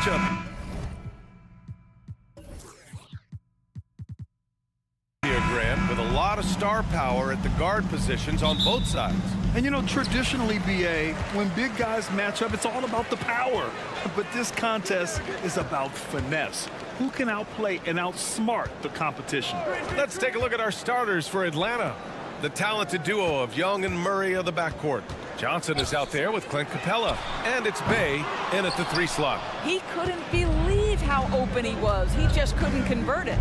matchup. With a lot of star power at the guard positions on both sides. And you know, traditionally, BA, when big guys match up, it's all about the power. But this contest is about finesse. Who can outplay and outsmart the competition? Let's take a look at our starters for Atlanta. The talented duo of Young and Murray of the backcourt. Johnson is out there with Clint Capella. And it's Bay in at the 3 slot. He couldn't believe how open he was. He just couldn't convert it.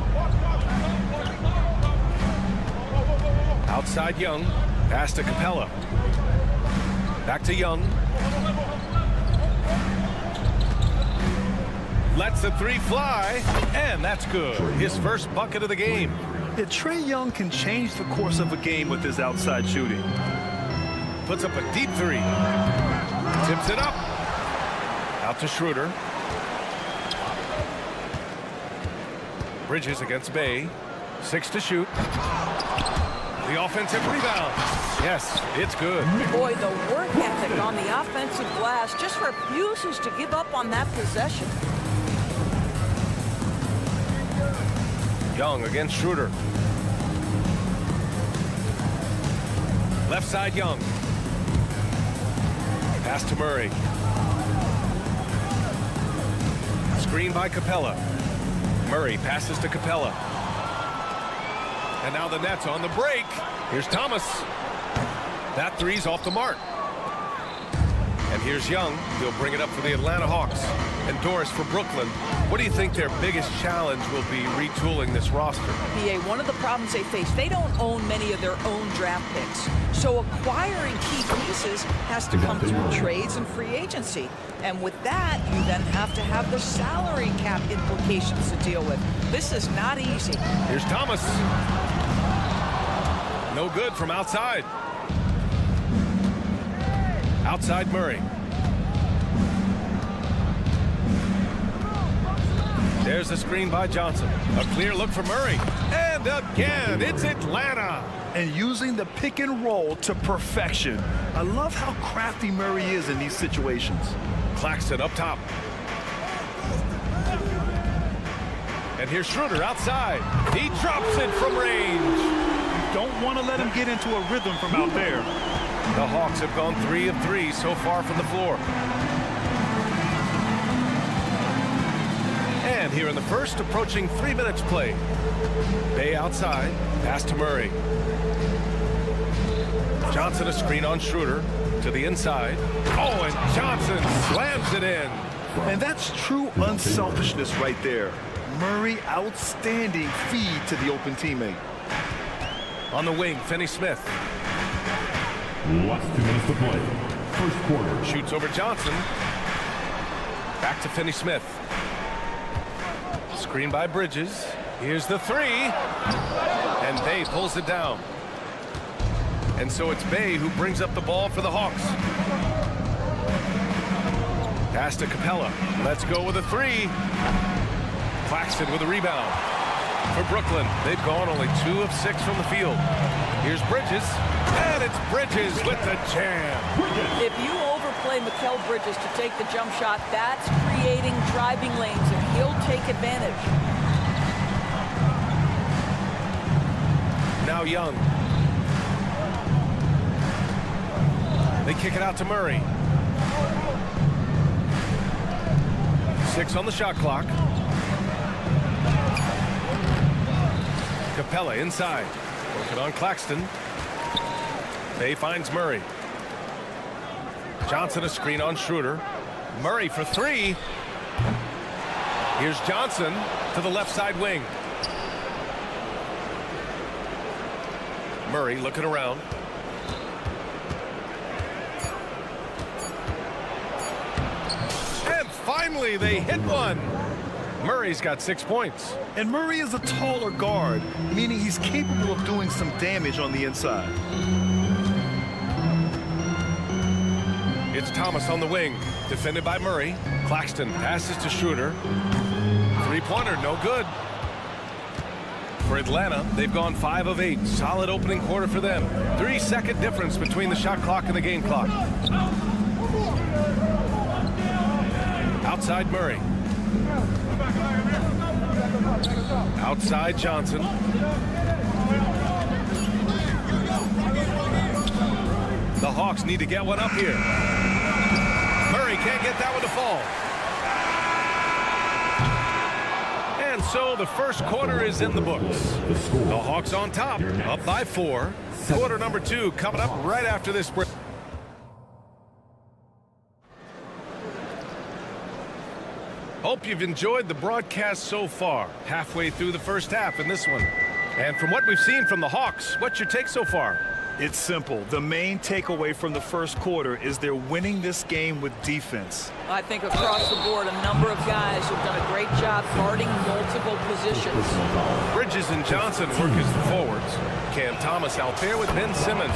Outside Young, pass to Capella. Back to Young. Lets the 3 fly, and that's good. His first bucket of the game. Yeah, Trae Young can change the course of a game with his outside shooting. Puts up a deep 3. Tips it up. Out to Schroeder. Bridges against Bay. 6 to shoot. The offensive rebound. Yes, it's good. Boy, the work ethic on the offensive glass just refuses to give up on that possession. Young against Schroeder. Left side Young. Pass to Murray. Screen by Capella. Murray passes to Capella. And now the Nets on the break. Here's Thomas. That 3's off the mark. And here's Young. He'll bring it up for the Atlanta Hawks. And Doris for Brooklyn. What do you think their biggest challenge will be retooling this roster? PA, one of the problems they face, they don't own many of their own draft picks. So acquiring key pieces has to come through trades and free agency. And with that, you then have to have the salary cap implications to deal with. This is not easy. Here's Thomas. No good from outside. Outside Murray. There's the screen by Johnson. A clear look for Murray. And again, it's Atlanta. And using the pick and roll to perfection. I love how crafty Murray is in these situations. Claxton up top. And here's Schroeder outside. He drops it from range. Don't want to let him get into a rhythm from out there. The Hawks have gone 3 of 3 so far from the floor. And here in the first, approaching 3 minutes played. Bay outside, pass to Murray. Johnson a screen on Schroeder to the inside. Oh, and Johnson slams it in. And that's true unselfishness right there. Murray, outstanding feed to the open teammate. On the wing, Finney-Smith. Last 2 minutes to play. First quarter. Shoots over Johnson. Back to Finney-Smith. Screen by Bridges. Here's the 3. And Bay pulls it down. And so it's Bay who brings up the ball for the Hawks. Pass to Capella. Let's go with a 3. Claxton with a rebound. For Brooklyn, they've gone only 2 of 6 from the field. Here's Bridges, and it's Bridges with the jam. If you overplay Mikal Bridges to take the jump shot, that's creating driving lanes, and he'll take advantage. Now Young. They kick it out to Murray. 6 on the shot clock. Capella inside. Working on Claxton. Bay finds Murray. Johnson a screen on Schroeder. Murray for 3. Here's Johnson to the left side wing. Murray looking around. And finally they hit one. Murray's got 6 points. And Murray is a taller guard, meaning he's capable of doing some damage on the inside. It's Thomas on the wing, defended by Murray. Claxton passes to Schroeder. 3-pointer, no good. For Atlanta, they've gone 5 of 8. Solid opening quarter for them. 3-second difference between the shot clock and the game clock. Outside Murray. Outside Johnson. The Hawks need to get one up here. Murray can't get that one to fall. And so the first quarter is in the books. The Hawks on top, up by 4. Quarter number 2 coming up right after this break. Hope you've enjoyed the broadcast so far. Halfway through the first half in this one. And from what we've seen from the Hawks, what's your take so far? It's simple. The main takeaway from the first quarter is they're winning this game with defense. I think across the board, a number of guys have done a great job guarding multiple positions. Bridges and Johnson work as the forwards. Cam Thomas out there with Ben Simmons.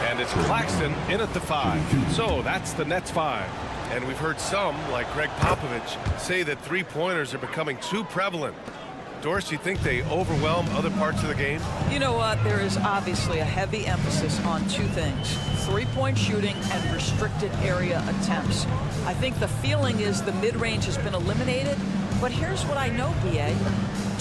And it's Claxton in at the 5. So that's the Nets 5. And we've heard some, like Greg Popovich, say that three-pointers are becoming too prevalent. Doris, you think they overwhelm other parts of the game? You know what? There is obviously a heavy emphasis on 2 things: three-point shooting and restricted area attempts. I think the feeling is the mid-range has been eliminated, but here's what I know, BA.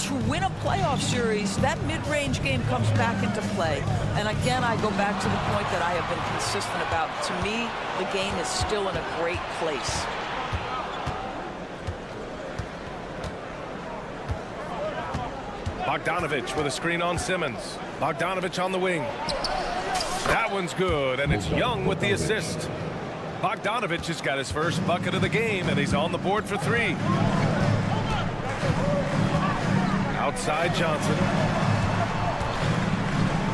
To win a playoff series, that mid-range game comes back into play. And again, I go back to the point that I have been consistent about. To me, the game is still in a great place. Bogdanovich with a screen on Simmons. Bogdanovich on the wing. That one's good, and it's Young with the assist. Bogdanovich has got his first bucket of the game, and he's on the board for 3. Outside Johnson.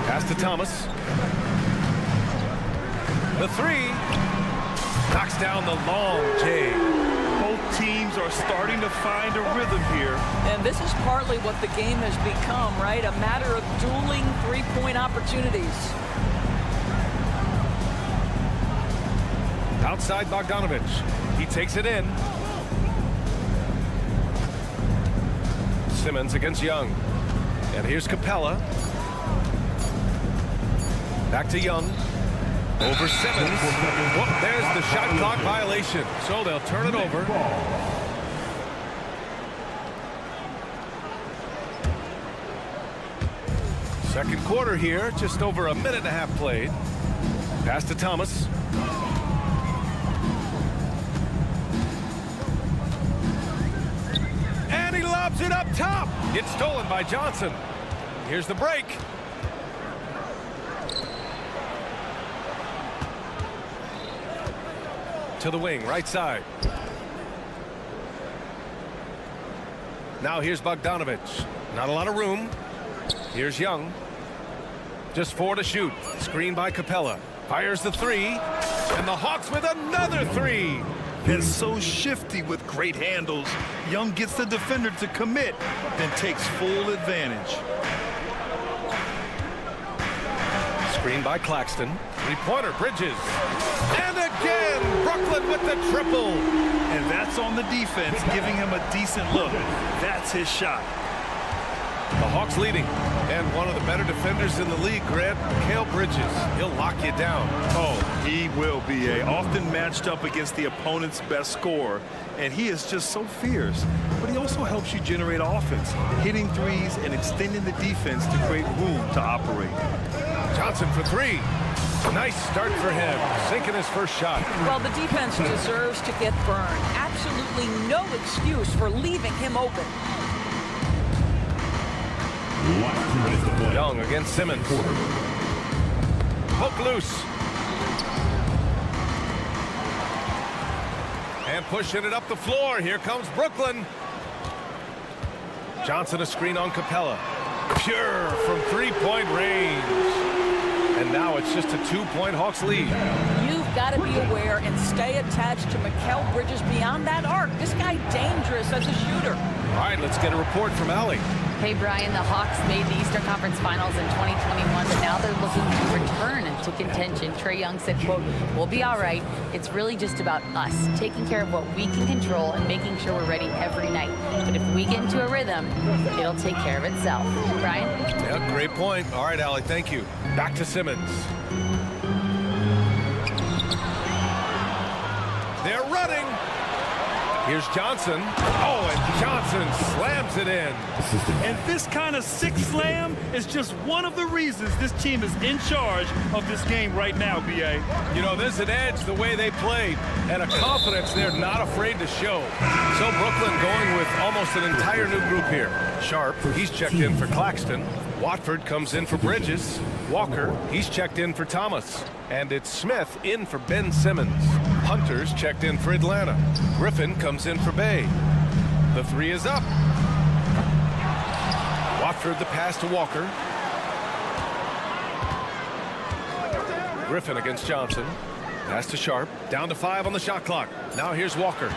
Pass to Thomas. The 3. Knocks down the long J. Both teams are starting to find a rhythm here. And this is partly what the game has become, right? A matter of dueling three-point opportunities. Outside Bogdanovich. He takes it in. Simmons against Young. And here's Capella. Back to Young. Over Simmons. Whoop, there's the shot clock violation. So they'll turn it over. Second quarter here. Just over a minute and a half played. Pass to Thomas. And he lobs it up top. It's stolen by Johnson. Here's the break. To the wing, right side. Now here's Bogdanovich. Not a lot of room. Here's Young. Just 4 to shoot. Screen by Capella. Fires the 3. And the Hawks with another 3. And so shifty with great handles. Young gets the defender to commit, then takes full advantage. Screen by Claxton. 3-pointer, Bridges. And again, Brooklyn with the triple. And that's on the defense, giving him a decent look. That's his shot. The Hawks leading. And one of the better defenders in the league, Grant, Mikal Bridges. He'll lock you down. Oh, he will be often matched up against the opponent's best scorer. And he is just so fierce. But he also helps you generate offense, hitting threes and extending the defense to create room to operate. Johnson for 3. Nice start for him, sinking his first shot. Well, the defense deserves to get burned. Absolutely no excuse for leaving him open. Young against Simmons. Poke loose. And pushing it up the floor. Here comes Brooklyn. Johnson a screen on Capella. Pure from 3-point range. And now it's just a 2-point Hawks lead. You've got to be aware and stay attached to Mikal Bridges beyond that arc. This guy dangerous as a shooter. All right, let's get a report from Allie. Hey, Brian, the Hawks made the Eastern Conference Finals in 2021, but now they're looking to return to contention. Trae Young said, quote, "We'll be all right. It's really just about us, taking care of what we can control and making sure we're ready every night. But if we get into a rhythm, it'll take care of itself." Brian? Yeah, great point. All right, Allie, thank you. Back to Simmons. They're running. Here's Johnson. Oh, and Johnson slams it in. And this kind of sick slam is just one of the reasons this team is in charge of this game right now, B.A. You know, there's an edge the way they played and a confidence they're not afraid to show. So Brooklyn going with almost an entire new group here. Sharp, he's checked in for Claxton. Watford comes in for Bridges. Walker, he's checked in for Thomas. And it's Smith in for Ben Simmons. Hunter's checked in for Atlanta. Griffin comes in for Bay. The three is up. Watford the pass to Walker. Griffin against Johnson. Pass to Sharp. Down to 5 on the shot clock. Now here's Walker.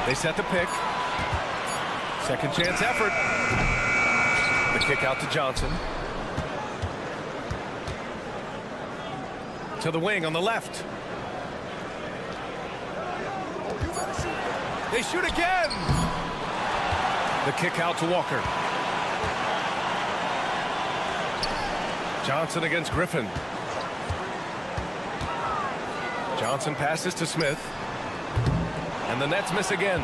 They set the pick. Second chance effort. The kick out to Johnson. To the wing on the left. They shoot again. The kick out to Walker. Johnson against Griffin. Johnson passes to Smith. And the Nets miss again.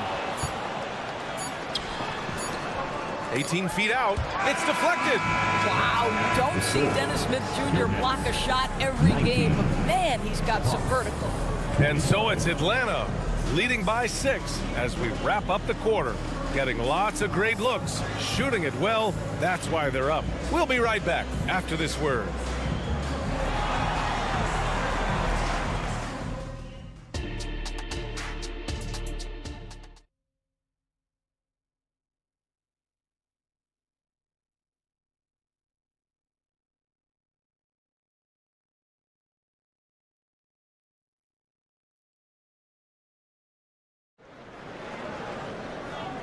18 feet out. It's deflected. Wow, you don't see Dennis Smith Jr. block a shot every game, but man, he's got some vertical. And so it's Atlanta leading by 6 as we wrap up the quarter. Getting lots of great looks, shooting it well. That's why they're up. We'll be right back after this word.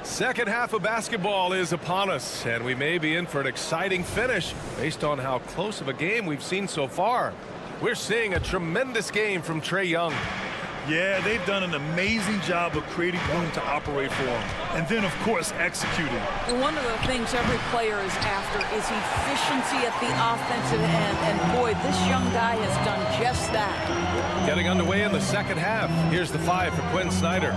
Second half of basketball is upon us, and we may be in for an exciting finish based on how close of a game we've seen so far. We're seeing a tremendous game from Trae Young. Yeah, they've done an amazing job of creating room to operate for him. And then, of course, executing. One of the things every player is after is efficiency at the offensive end. And boy, this young guy has done just that. Getting underway in the second half. Here's the 5 for Quinn Snyder.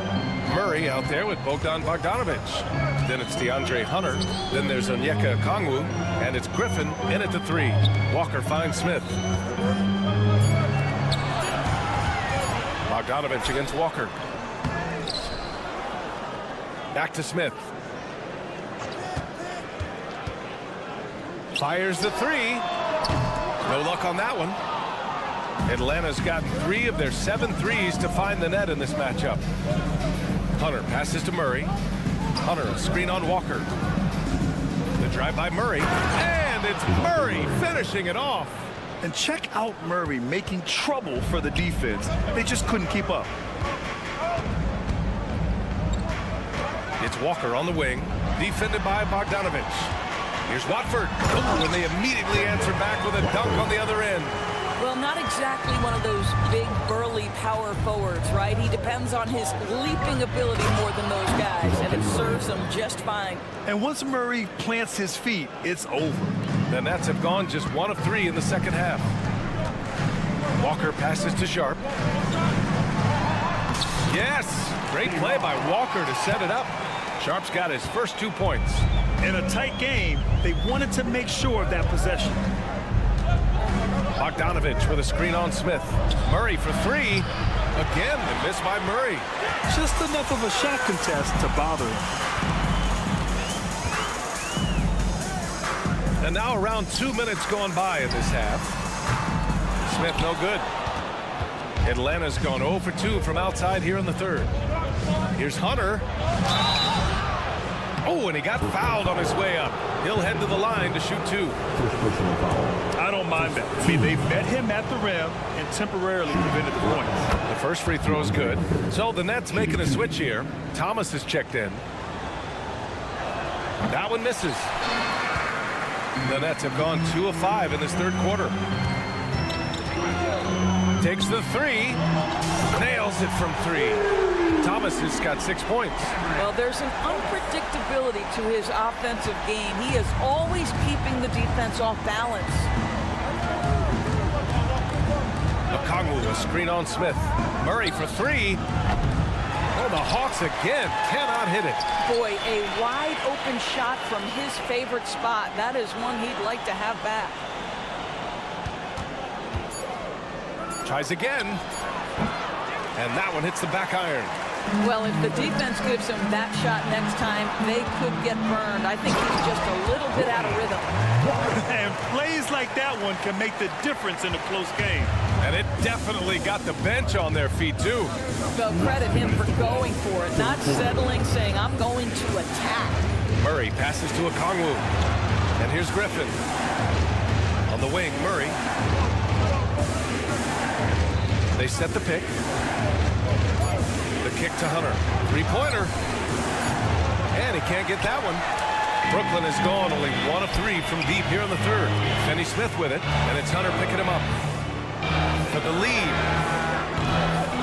Murray out there with Bogdan Bogdanovic. Then it's DeAndre Hunter. Then there's Onyeka Okongwu. And it's Griffin in at the 3. Walker finds Smith. Bogdanovic against Walker. Back to Smith. Fires the 3. No luck on that one. Atlanta's got 3 of their 7 threes to find the net in this matchup. Hunter passes to Murray. Hunter, a screen on Walker. The drive by Murray. And it's Murray finishing it off. And check out Murray making trouble for the defense. They just couldn't keep up. It's Walker on the wing, defended by Bogdanovic. Here's Watford. Oh, and they immediately answer back with a dunk on the other end. Well, not exactly one of those big, burly power forwards, right? He depends on his leaping ability more than those guys, and it serves him just fine. And once Murray plants his feet, it's over. The Nets have gone just 1 of 3 in the second half. Walker passes to Sharp. Yes, great play by Walker to set it up. Sharp's got his first 2 points. In a tight game, they wanted to make sure of that possession. Bogdanovic with a screen on Smith. Murray for 3. Again, the miss by Murray. Just enough of a shot contest to bother him. And now around 2 minutes gone by in this half. Smith no good. Atlanta's gone 0 for 2 from outside here in the third. Here's Hunter. Oh, and he got fouled on his way up. He'll head to the line to shoot 2. I don't mind that. I mean, they met him at the rim and temporarily prevented the points. The first free throw is good. So the Nets making a switch here. Thomas is checked in. That one misses. The Nets have gone 2 of 5 in this third quarter. Takes the 3. Nails it from 3. Thomas has got 6 points. Well, there's an unpredictability to his offensive game. He is always keeping the defense off balance. Okongwu, a screen on Smith. Murray for 3. Oh, the Hawks again cannot hit it. Boy, a wide open shot from his favorite spot. That is one he'd like to have back. Tries again. And that one hits the back iron. Well, if the defense gives him that shot next time, they could get burned. I think he's just a little bit out of rhythm. And plays like that one can make the difference in a close game. And it definitely got the bench on their feet, too. They'll credit him for going for it, not settling, saying, I'm going to attack. Murray passes to Okongwu. And here's Griffin. On the wing, Murray. They set the pick. The kick to Hunter. Three-pointer. And he can't get that one. Brooklyn has gone only 1 of 3 from deep here in the third. Finney Smith with it, and it's Hunter picking him up. For the lead.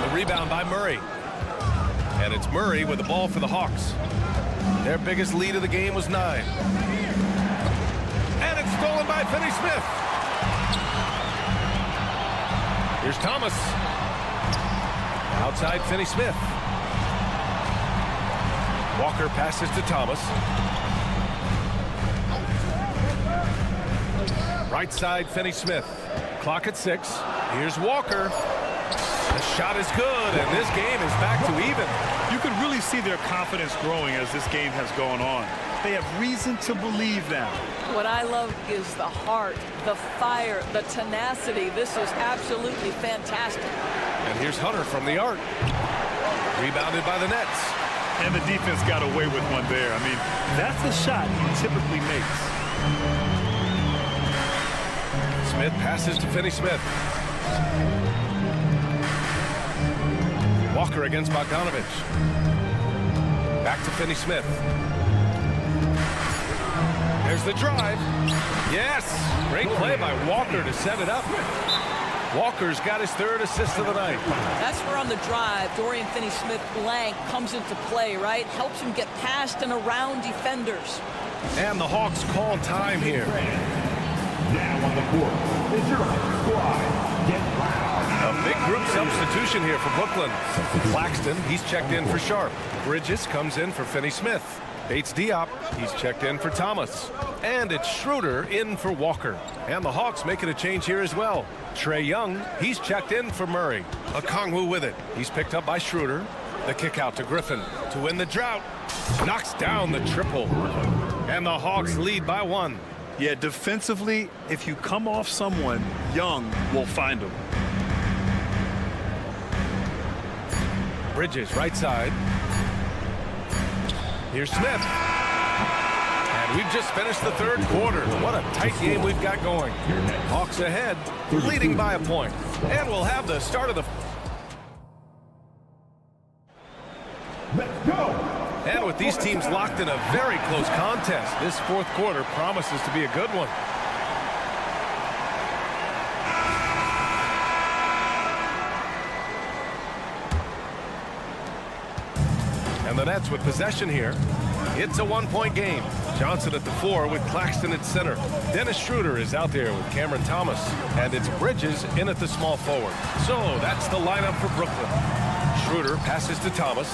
The rebound by Murray. And it's Murray with the ball for the Hawks. Their biggest lead of the game was 9. And it's stolen by Finney Smith. Here's Thomas. Outside Finney Smith. Walker passes to Thomas. Right side Finney Smith. Clock at 6. Here's Walker. The shot is good, and this game is back to even. You can really see their confidence growing as this game has gone on. They have reason to believe now. What I love is the heart, the fire, the tenacity. This is absolutely fantastic. And here's Hunter from the arc. Rebounded by the Nets. And the defense got away with one there. I mean, that's the shot he typically makes. Smith passes to Finney Smith. Walker against Bogdanovich. Back to Finney Smith. There's the drive. Yes! Great play by Walker to set it up. Walker's got his 3rd assist of the night. That's where on the drive, Dorian Finney-Smith blank comes into play, right? Helps him get past and around defenders. And the Hawks call time here. Now on the court is your squad. Get loud. A big group substitution here for Brooklyn. Claxton, he's checked in for Sharp. Bridges comes in for Finney Smith. Bates Diop, he's checked in for Thomas. And it's Schroeder in for Walker. And the Hawks making a change here as well. Trae Young, he's checked in for Murray. Okongwu with it. He's picked up by Schroeder. The kick out to Griffin to win the drought. Knocks down the triple. And the Hawks lead by 1. Yeah, defensively, if you come off someone, Young will find him. Bridges, right side. Here's Smith. And we've just finished the 3rd quarter. What a tight game we've got going. Hawks ahead, leading by a point. And we'll have the start of the... Let's go. And with these teams locked in a very close contest, this 4th quarter promises to be a good one. And the Nets with possession here. It's a 1-point game. Johnson at the 4 with Claxton at center. Dennis Schroeder is out there with Cameron Thomas. And it's Bridges in at the small forward. So that's the lineup for Brooklyn. Schroeder passes to Thomas.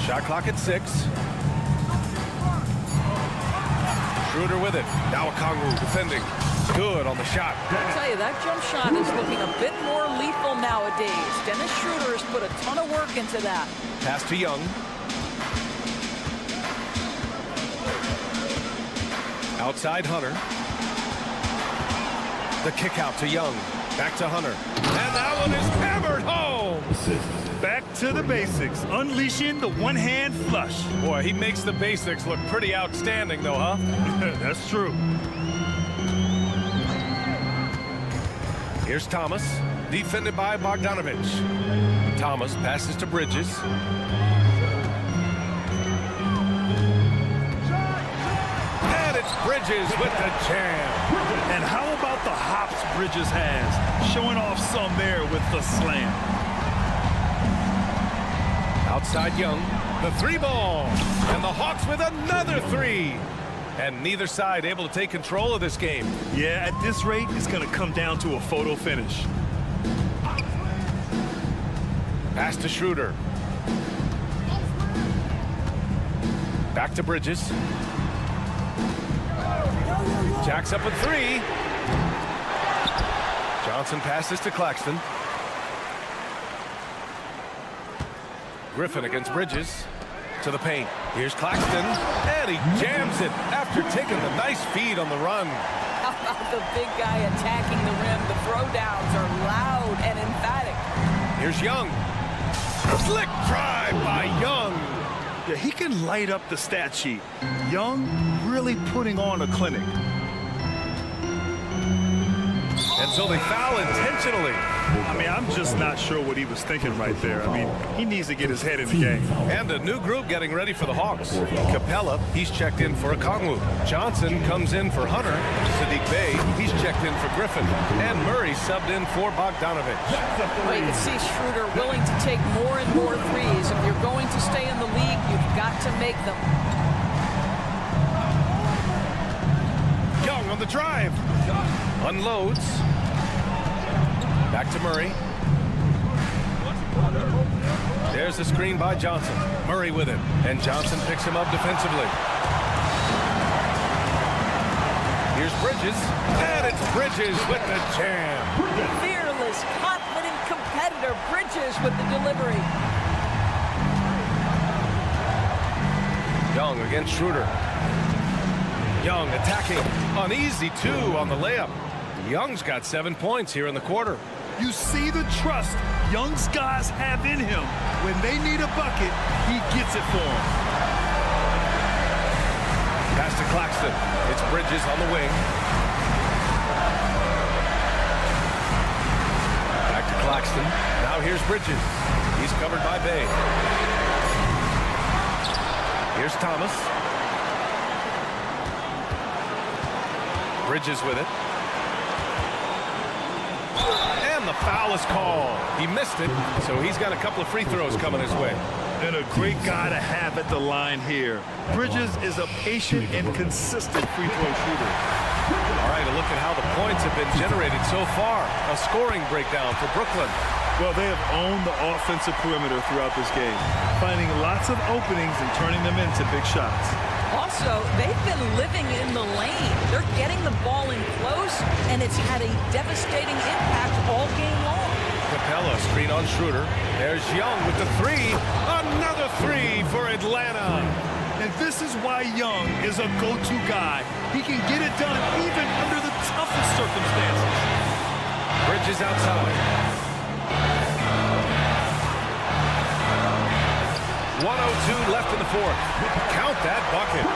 Shot clock at 6. Schroeder with it. Now Okongwu defending. Good on the shot. I'll tell you, that jump shot is looking a bit more lethal nowadays. Dennis Schroeder has put a ton of work into that. Pass to Young. Outside Hunter. The kick out to Young. Back to Hunter. And that one is hammered home. Back to the basics, unleashing the one-hand flush. Boy, he makes the basics look pretty outstanding, though, huh? That's true. Here's Thomas, defended by Bogdanovich. Thomas passes to Bridges. And it's Bridges with the jam. And how about the hops Bridges has? Showing off some there with the slam. Outside Young, the 3-ball. And the Hawks with another 3. And neither side able to take control of this game. Yeah, at this rate, it's going to come down to a photo finish. Pass to Schroeder. Back to Bridges. Jacks up a three. Johnson passes to Claxton. Griffin against Bridges. To the paint. Here's Claxton. And he jams it after taking the nice feed on the run. How about the big guy attacking the rim? The throwdowns are loud and emphatic. Here's Young. Slick drive by Young. Yeah, he can light up the stat sheet. Young really putting on a clinic. And so they foul intentionally. I mean, I'm just not sure what he was thinking right there. I mean, he needs to get his head in the game. And a new group getting ready for the Hawks. Capella, he's checked in for Okongwu. Johnson comes in for Hunter. Sadiq Bey, he's checked in for Griffin. And Murray subbed in for Bogdanovich. Well, you can see Schroeder willing to take more and more threes. If you're going to stay in the league, you've got to make them. Young on the drive. Unloads. Back to Murray. There's the screen by Johnson. Murray with it. And Johnson picks him up defensively. Here's Bridges. And it's Bridges with the jam. Fearless, confident competitor. Bridges with the delivery. Young against Schroeder. Young attacking. Uneasy two on the layup. Young's got 7 points here in the quarter. You see the trust Young's guys have in him. When they need a bucket, he gets it for them. Pass to Claxton. It's Bridges on the wing. Back to Claxton. Now here's Bridges. He's covered by Bey. Here's Thomas. Bridges with it. And the foul is called. He missed it, so he's got a couple of free throws coming his way. And a great guy to have at the line here. Bridges is a patient and consistent free throw shooter. All right, a look at how the points have been generated so far. A scoring breakdown for Brooklyn. Well, they have owned the offensive perimeter throughout this game, finding lots of openings and turning them into big shots. Also, they've been living in the lane. They're getting the ball in close, and it's had a devastating impact all game long. Capella, screen on Schroeder. There's Young with the three. Another three for Atlanta. And this is why Young is a go-to guy. He can get it done even under the toughest circumstances. Bridges outside. 1:02 left in the fourth. Count that bucket.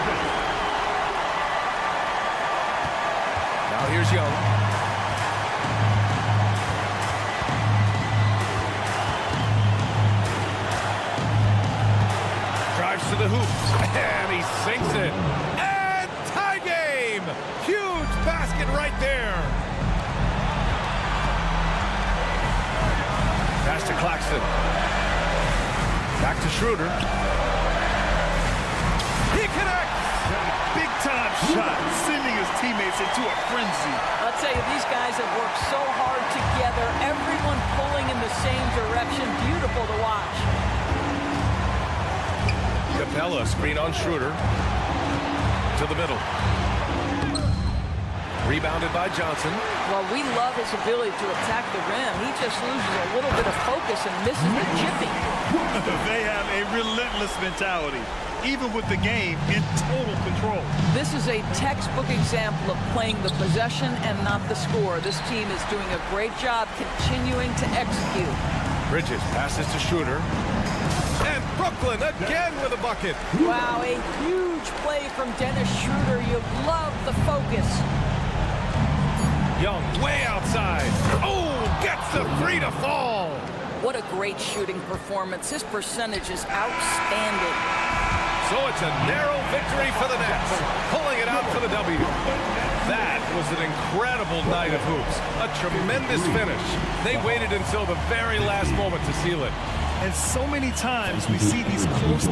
Now here's Young. Drives to the hoop. And he sinks it. And tie game. Huge basket right there. Pass to Claxton. Back to Schroeder. He connects! Big-time shot, sending his teammates into a frenzy. I'll tell you, these guys have worked so hard together. Everyone pulling in the same direction. Beautiful to watch. Capella, screen on Schroeder. To the middle. Rebounded by Johnson. Well, we love his ability to attack the rim. He just loses a little bit of focus and misses the chipping. They have a relentless mentality, even with the game in total control. This is a textbook example of playing the possession and not the score. This team is doing a great job continuing to execute. Bridges passes to Schroeder. And Brooklyn again with a bucket. Wow, a huge play from Dennis Schroeder. You love the focus. Young way outside. Oh, gets the three to fall. What a great shooting performance. His percentage is outstanding. So it's a narrow victory for the Nets, pulling it out for the W. That was an incredible night of hoops. A tremendous finish. They waited until the very last moment to seal it. And so many times we see these close...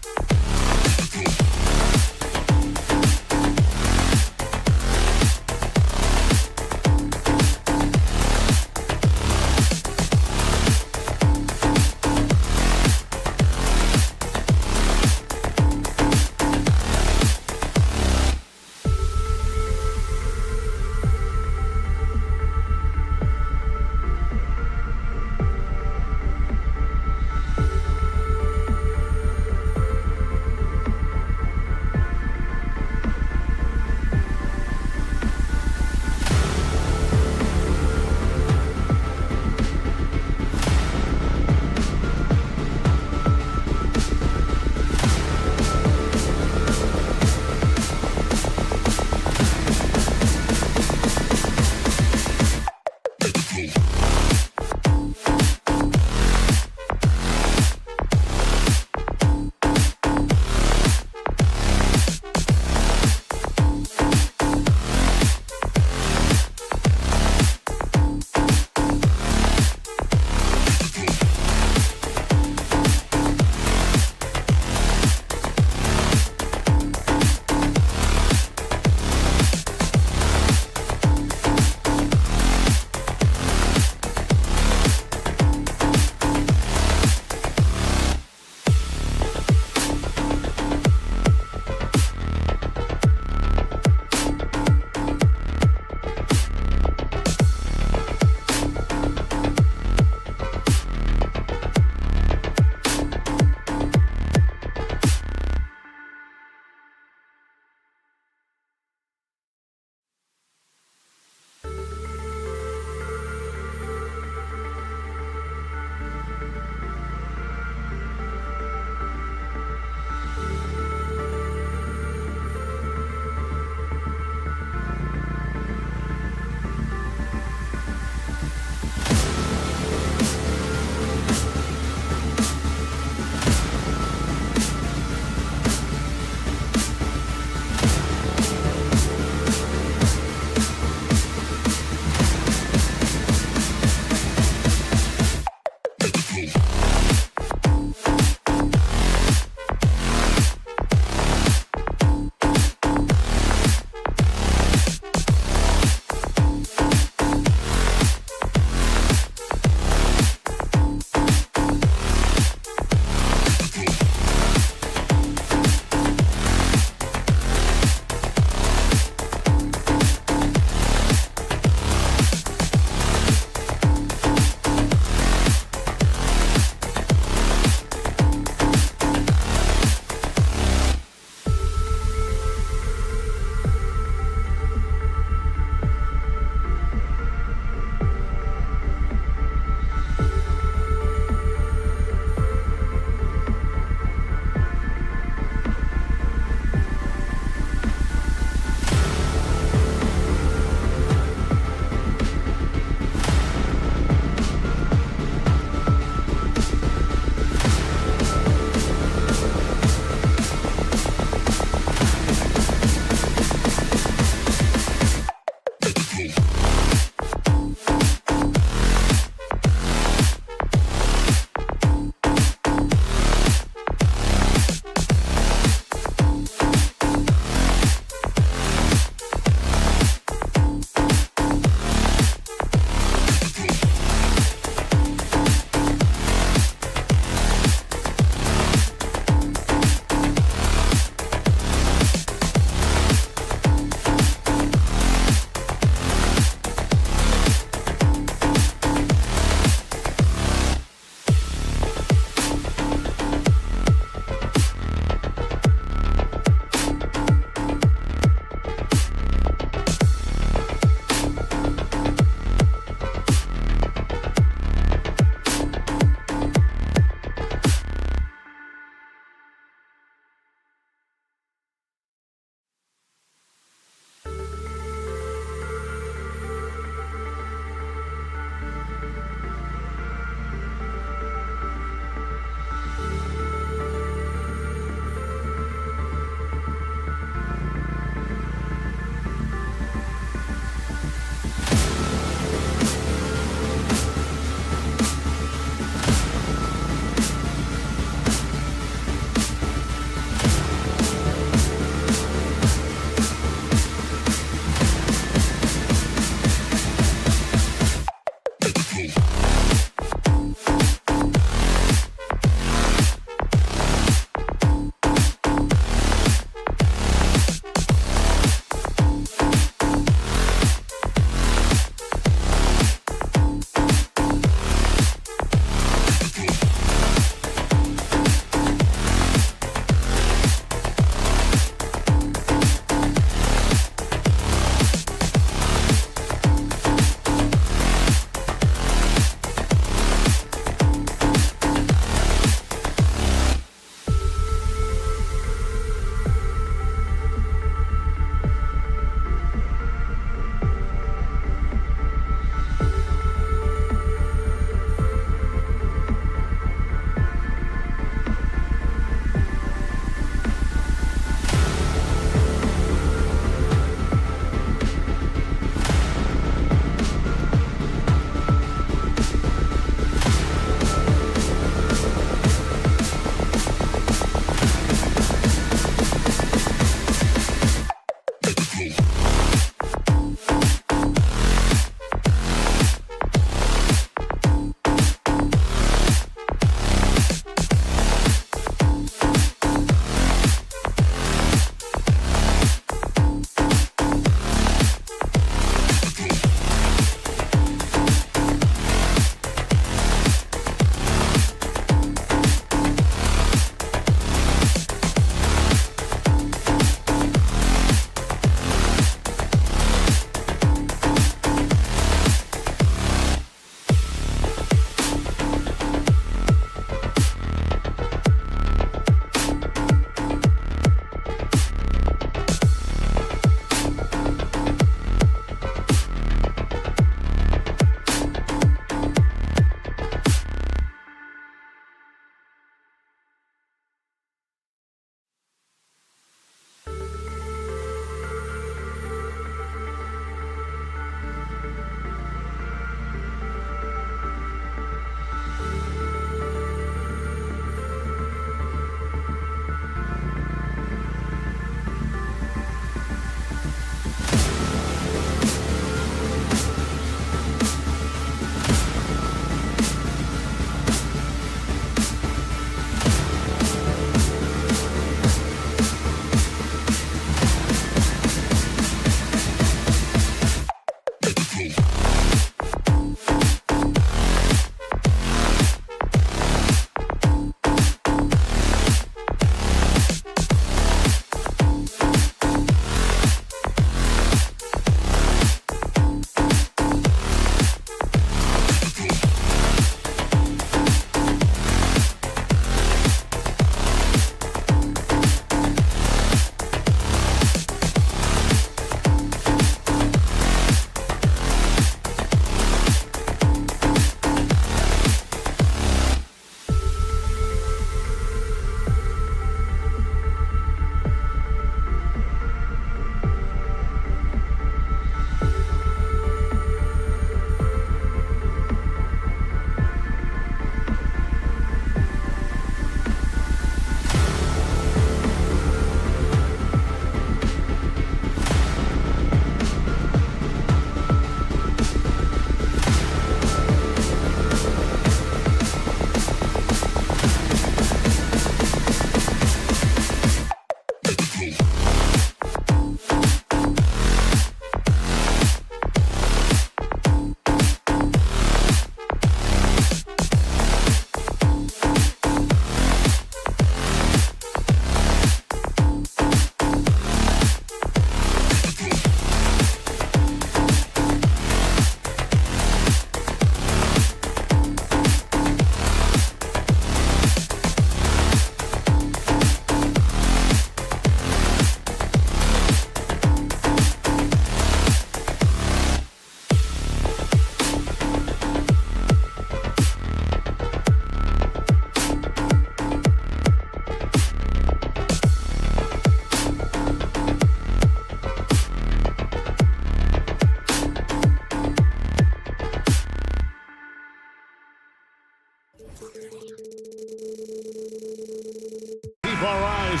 our eyes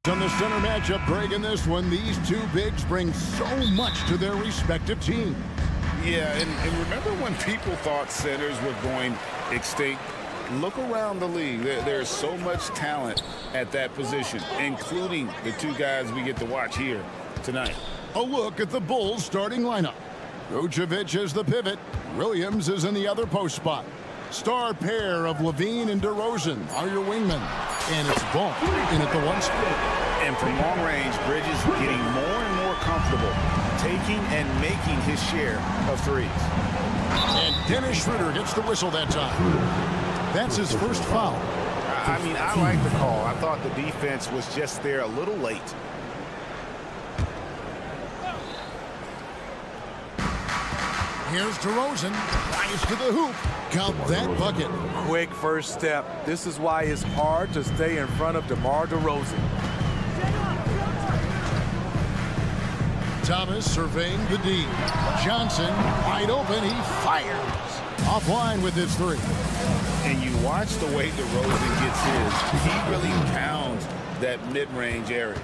on the center matchup, Greg, in this one. These two bigs bring so much to their respective teams. Yeah, and remember when people thought centers were going extinct? Look around the league. There's so much talent at that position, including the two guys we get to watch here tonight. A look at the Bulls starting lineup. Vucevic is the pivot. Williams is in the other post spot. Star pair of Levine and DeRozan are your wingmen. And it's Ball in at the one spot. And from long range, Bridges getting more and more comfortable taking and making his share of threes. And Dennis Schroeder gets the whistle that time. That's his first foul. I mean, I like the call. I thought the defense was just there a little late. Here's DeRozan. Rise to the hoop. Count that bucket. Quick first step. This is why it's hard to stay in front of DeMar DeRozan. Thomas surveying the D. Johnson wide open. He fires. Offline with his three. And you watch the way DeRozan gets his. He really pounds that mid-range area.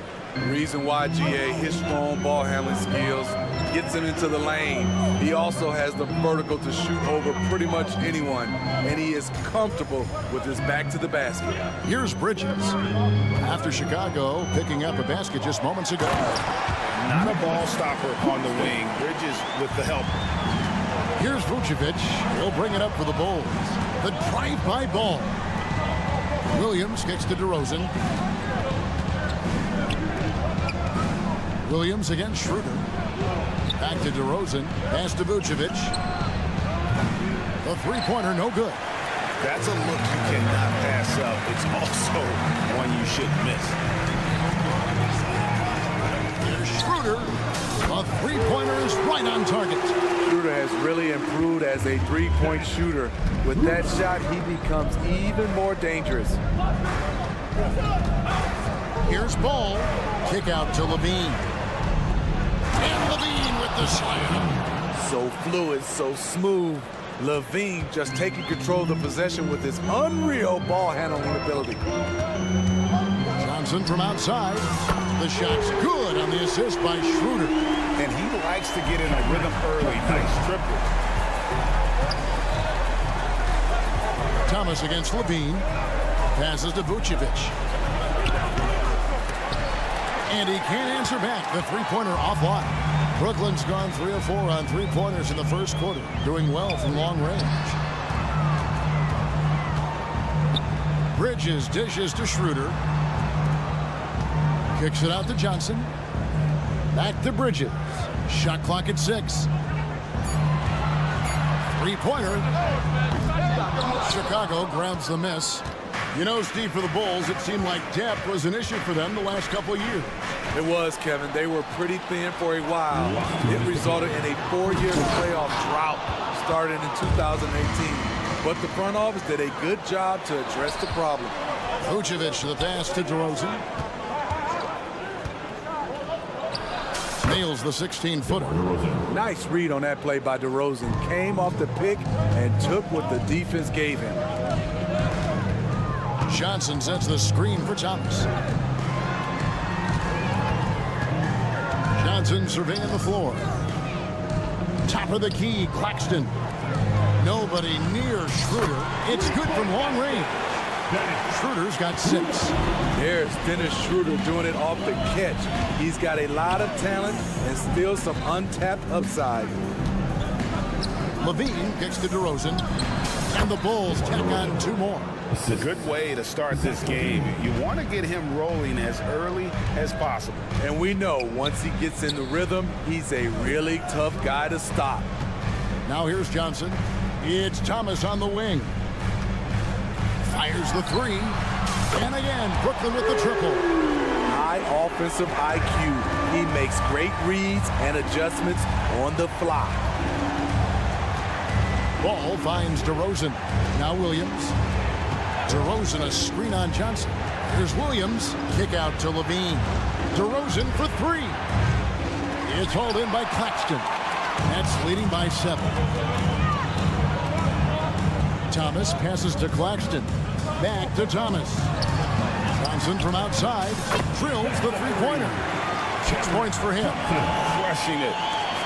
Reason why, GA, his strong ball handling skills gets him into the lane. He also has the vertical to shoot over pretty much anyone, and he is comfortable with his back to the basket. Here's Bridges. After Chicago picking up a basket just moments ago. Not a ball stopper on the wing. Bridges with the help. Here's Vucevic. He'll bring it up for the Bulls. The drive-by ball. Williams kicks to DeRozan. Williams against Schroeder. Back to DeRozan. Pass to Vucevic. The three-pointer, no good. That's a look you cannot pass up. It's also one you shouldn't miss. Here's Schroeder. The three-pointer is right on target. Schroeder has really improved as a three-point shooter. With that shot, he becomes even more dangerous. Here's Ball. Kick out to Levine. And Levine with the slam. So fluid, so smooth. Levine just taking control of the possession with his unreal ball handling ability. Johnson from outside. The shot's good on the assist by Schroeder. And he likes to get in a rhythm early. Nice triple. Thomas against Levine. Passes to Vucevic. And he can't answer back. The three-pointer offline. Brooklyn's gone 3 of 4 on three-pointers in the first quarter. Doing well from long range. Bridges dishes to Schroeder. Kicks it out to Johnson. Back to Bridges. Shot clock at 6. Three-pointer. Chicago grabs the miss. You know, Steve, for the Bulls, it seemed like depth was an issue for them the last couple of years. It was, Kevin. They were pretty thin for a while. It resulted in a 4-year playoff drought starting in 2018. But the front office did a good job to address the problem. Vucevic, the pass to DeRozan. Nails the 16-footer. Nice read on that play by DeRozan. Came off the pick and took what the defense gave him. Johnson sets the screen for Thomas. Johnson surveying the floor. Top of the key, Claxton. Nobody near Schroeder. It's good from long range. Schroeder's got 6. There's Dennis Schroeder doing it off the catch. He's got a lot of talent and still some untapped upside. Levine kicks to DeRozan. And the Bulls tack on 2 more. It's a good way to start this game. You want to get him rolling as early as possible. And we know once he gets in the rhythm, he's a really tough guy to stop. Now here's Johnson. It's Thomas on the wing. Fires the 3. And again, Brooklyn with the triple. High offensive IQ. He makes great reads and adjustments on the fly. Ball finds DeRozan. Now Williams. DeRozan a screen on Johnson. Here's Williams. Kick out to Levine. DeRozan for 3. It's hauled in by Claxton. That's leading by 7. Thomas passes to Claxton. Back to Thomas. Johnson from outside drills the three-pointer. 6 points for him. Crushing it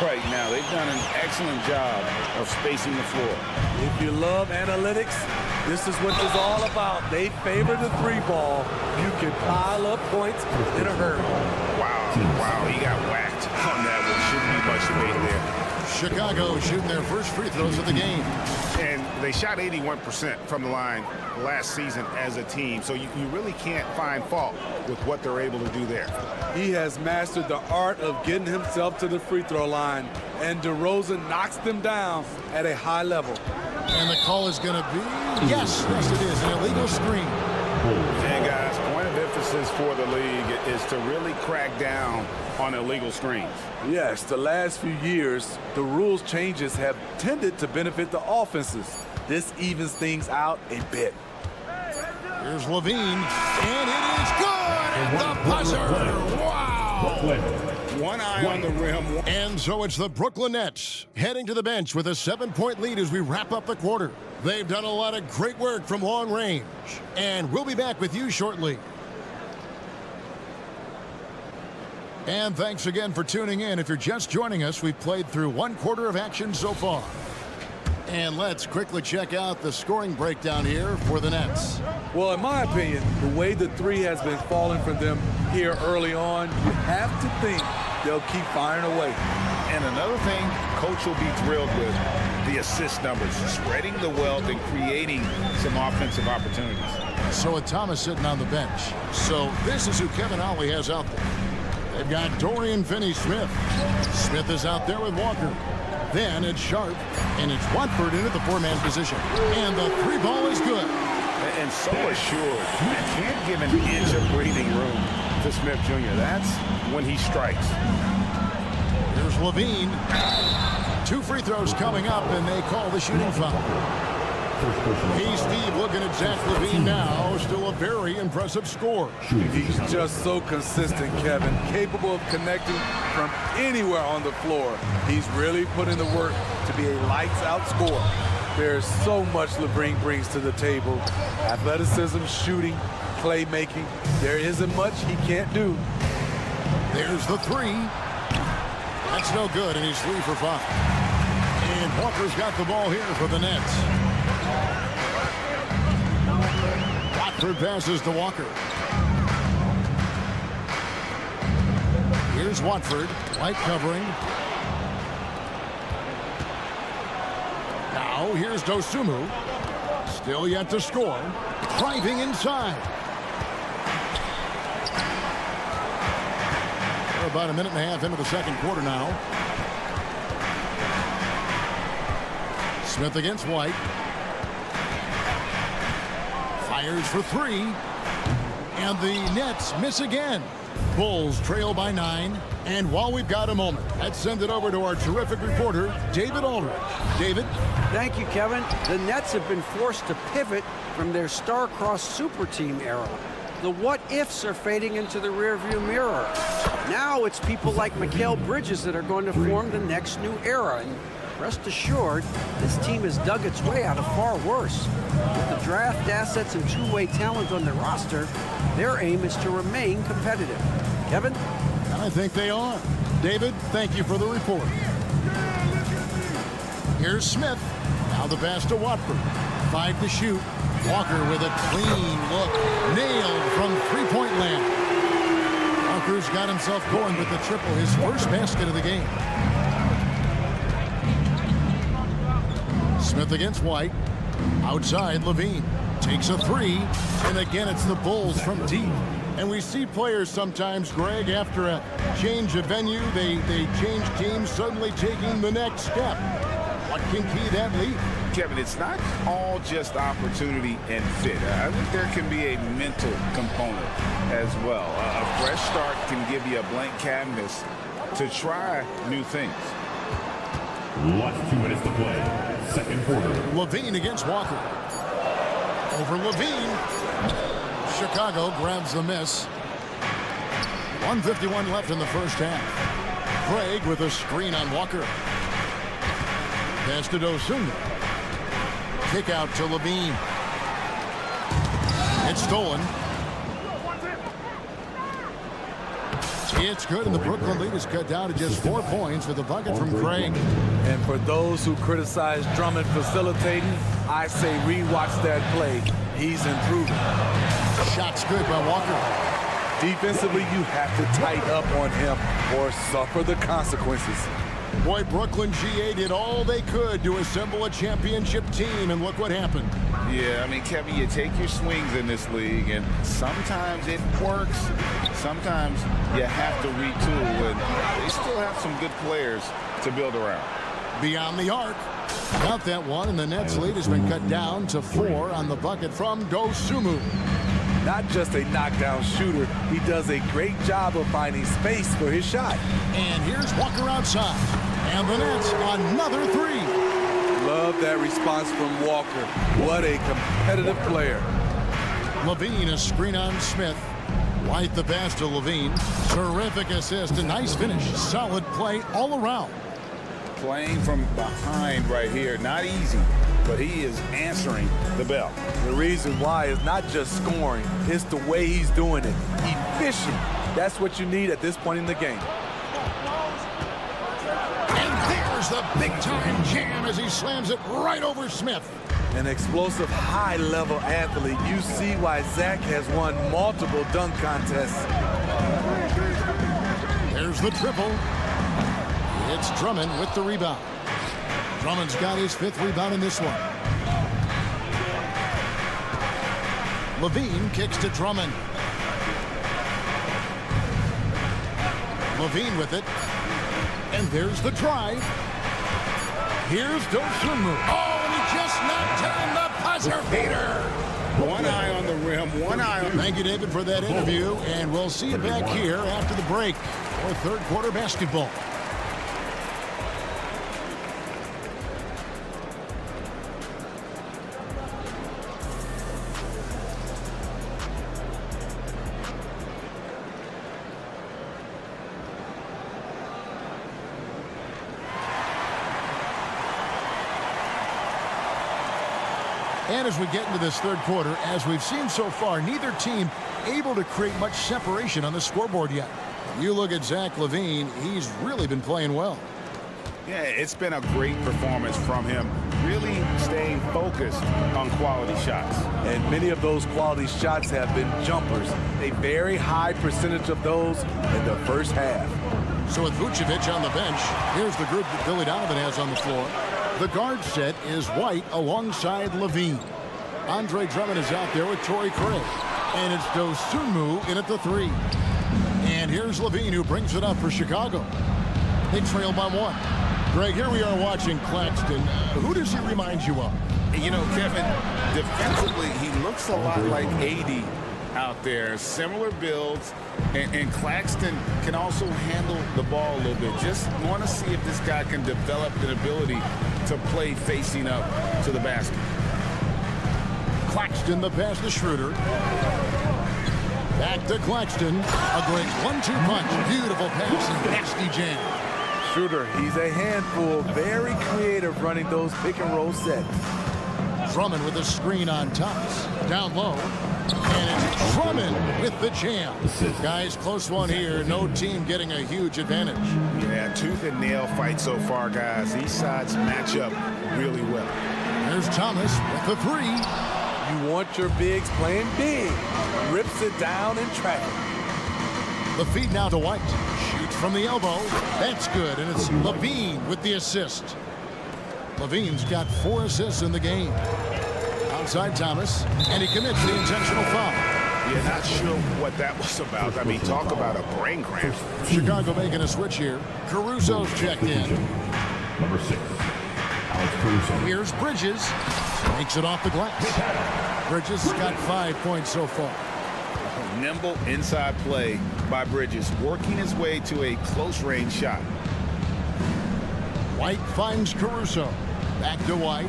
right now. They've done an excellent job of spacing the floor. If you love analytics, this is what it's all about. They favor the three ball. You can pile up points in a hurry. Wow, he got whacked on that one. Shouldn't be much debate there. Chicago shooting their first free throws of the game. And they shot 81% from the line last season as a team, so you really can't find fault with what they're able to do there. He has mastered the art of getting himself to the free throw line, and DeRozan knocks them down at a high level. And the call is going to be, yes, it is, an illegal screen. And guys, point of emphasis for the league is to really crack down on illegal screens. Yes, the last few years, the rules changes have tended to benefit the offenses. This evens things out a bit. Here's Levine, and it is good at the buzzer. Wow! One eye on the rim. And so it's the Brooklyn Nets heading to the bench with a 7-point lead as we wrap up the quarter. They've done a lot of great work from long range, and we'll be back with you shortly. And thanks again for tuning in. If you're just joining us, we've played through 1 quarter of action so far. And let's quickly check out the scoring breakdown here for the Nets. Well, in my opinion, the way the three has been falling for them here early on, you have to think they'll keep firing away. And another thing Coach will be thrilled with, the assist numbers, spreading the wealth and creating some offensive opportunities. So with Thomas sitting on the bench. So this is who Kevin Ollie has out there. They've got Dorian Finney-Smith. Smith is out there with Walker. Then it's Sharp, and it's Watford into the 4-man position. And the 3 ball is good. And so assured. You can't give an inch of breathing room to Smith Jr. That's when he strikes. Here's Levine. 2 free throws coming up, and they call the shooting foul. Hey, Steve, looking at Zach Levine now. Still a very impressive score. He's just so consistent, Kevin. Capable of connecting from anywhere on the floor. He's really put in the work to be a lights-out scorer. There's so much Levine brings to the table. Athleticism, shooting, playmaking. There isn't much he can't do. There's the 3. That's no good, and he's 3 for 5. And Walker's got the ball here for the Nets. Watford passes to Walker. Here's Watford. White covering. Now here's Dosunmu. Still yet to score. Driving inside. We're about 1.5 minutes into the second quarter now. Smith against White. Fires for 3. And the Nets miss again. Bulls trail by 9. And while we've got a moment, let's send it over to our terrific reporter, David Aldridge. David? Thank you, Kevin. The Nets have been forced to pivot from their star-crossed super team era. The what-ifs are fading into the rearview mirror. Now it's people like Mikal Bridges that are going to form the next new era. And rest assured, this team has dug its way out of far worse. With the draft assets and two-way talent on their roster, their aim is to remain competitive. Kevin? I think they are. David, thank you for the report. Here's Smith. Now the pass to Watford. 5 to shoot. Walker with a clean look. Nailed from three-point land. Walker's got himself going with the triple, his first basket of the game. Smith against White. Outside, Levine takes a 3. And again, it's the Bulls from deep. And we see players sometimes, Greg, after a change of venue, they change teams, suddenly taking the next step. What can key that lead? Kevin, it's not all just opportunity and fit. I think there can be a mental component as well. A fresh start can give you a blank canvas to try new things. Last 2 minutes to play. Second quarter. Levine against Walker. Over Levine. Chicago grabs the miss. 1:51 left in the first half. Craig with a screen on Walker. Pass to Dosunmu. Kick out to Levine. It's stolen. It's good, and the Brooklyn lead is cut down to just 4 points with a bucket from Craig. And for those who criticize Drummond facilitating, I say rewatch that play. He's improving. Shot's good by Walker. Defensively, you have to tighten up on him or suffer the consequences. Boy, Brooklyn GA did all they could to assemble a championship team, and look what happened. Yeah, I mean, Kevin, you take your swings in this league, and sometimes it works. Sometimes you have to retool, and they still have some good players to build around. Beyond the arc. Got that one, and the Nets lead has been cut down to 4 on the bucket from Dosunmu. Not just a knockdown shooter, he does a great job of finding space for his shot. And here's Walker outside. And the Nets, another 3. Love that response from Walker. What a competitive player. Levine, a screen on Smith. White the pass to Levine. Terrific assist, a nice finish. Solid play all around. Playing from behind right here, not easy, but he is answering the bell. The reason why is not just scoring, it's the way he's doing it. Efficient. That's what you need at this point in the game. And there's the big-time jam as he slams it right over Smith. An explosive, high-level athlete. You see why Zach has won multiple dunk contests. There's the triple. It's Drummond with the rebound. Drummond's got his 5th rebound in this one. Levine kicks to Drummond. Levine with it. And there's the drive. Here's Dosunmu. Oh, and he just knocked down the buzzer beater. One eye on the rim, one eye on... Thank you, David, for that interview. And we'll see you back here after the break for third quarter basketball. And as we get into this third quarter, as we've seen so far, neither team able to create much separation on the scoreboard yet. You look at Zach LaVine, he's really been playing well. Yeah, it's been a great performance from him, really staying focused on quality shots. And many of those quality shots have been jumpers. A very high percentage of those in the first half. So with Vucevic on the bench, here's the group that Billy Donovan has on the floor. The guard set is White alongside Levine. Andre Drummond is out there with Torrey Craig. And it's Dosunmu in at the 3. And here's Levine who brings it up for Chicago. They trail by 1. Greg, here we are watching Claxton. Who does he remind you of? You know, Kevin, defensively, he looks a lot like AD out there. Similar builds. And Claxton can also handle the ball a little bit. Just want to see if this guy can develop an ability to play facing up to the basket. Claxton, the pass to Schroeder. Back to Claxton. A great 1-2 punch. Beautiful pass and nasty jam. Schroeder, he's a handful. Very creative running those pick and roll sets. Drummond with a screen on Thomas. Down low. And it's Drummond with the jam. Guys, close one here. No team getting a huge advantage. Yeah, tooth and nail fight so far, guys. These sides match up really well. There's Thomas with the 3. You want your bigs playing big. Rips it down in traffic. The feed now to White. Shoots from the elbow. That's good. And it's Levine with the assist. Levine's got 4 assists in the game. Outside Thomas, and he commits the intentional foul. Yeah, not sure what that was about. I mean, talk about a brain cramp. Chicago making a switch here. Caruso's checked in. Number 6, Alex Caruso. Here's Bridges. Makes it off the glass. Bridges has got 5 points so far. Nimble inside play by Bridges, working his way to a close-range shot. White finds Caruso. Back to White.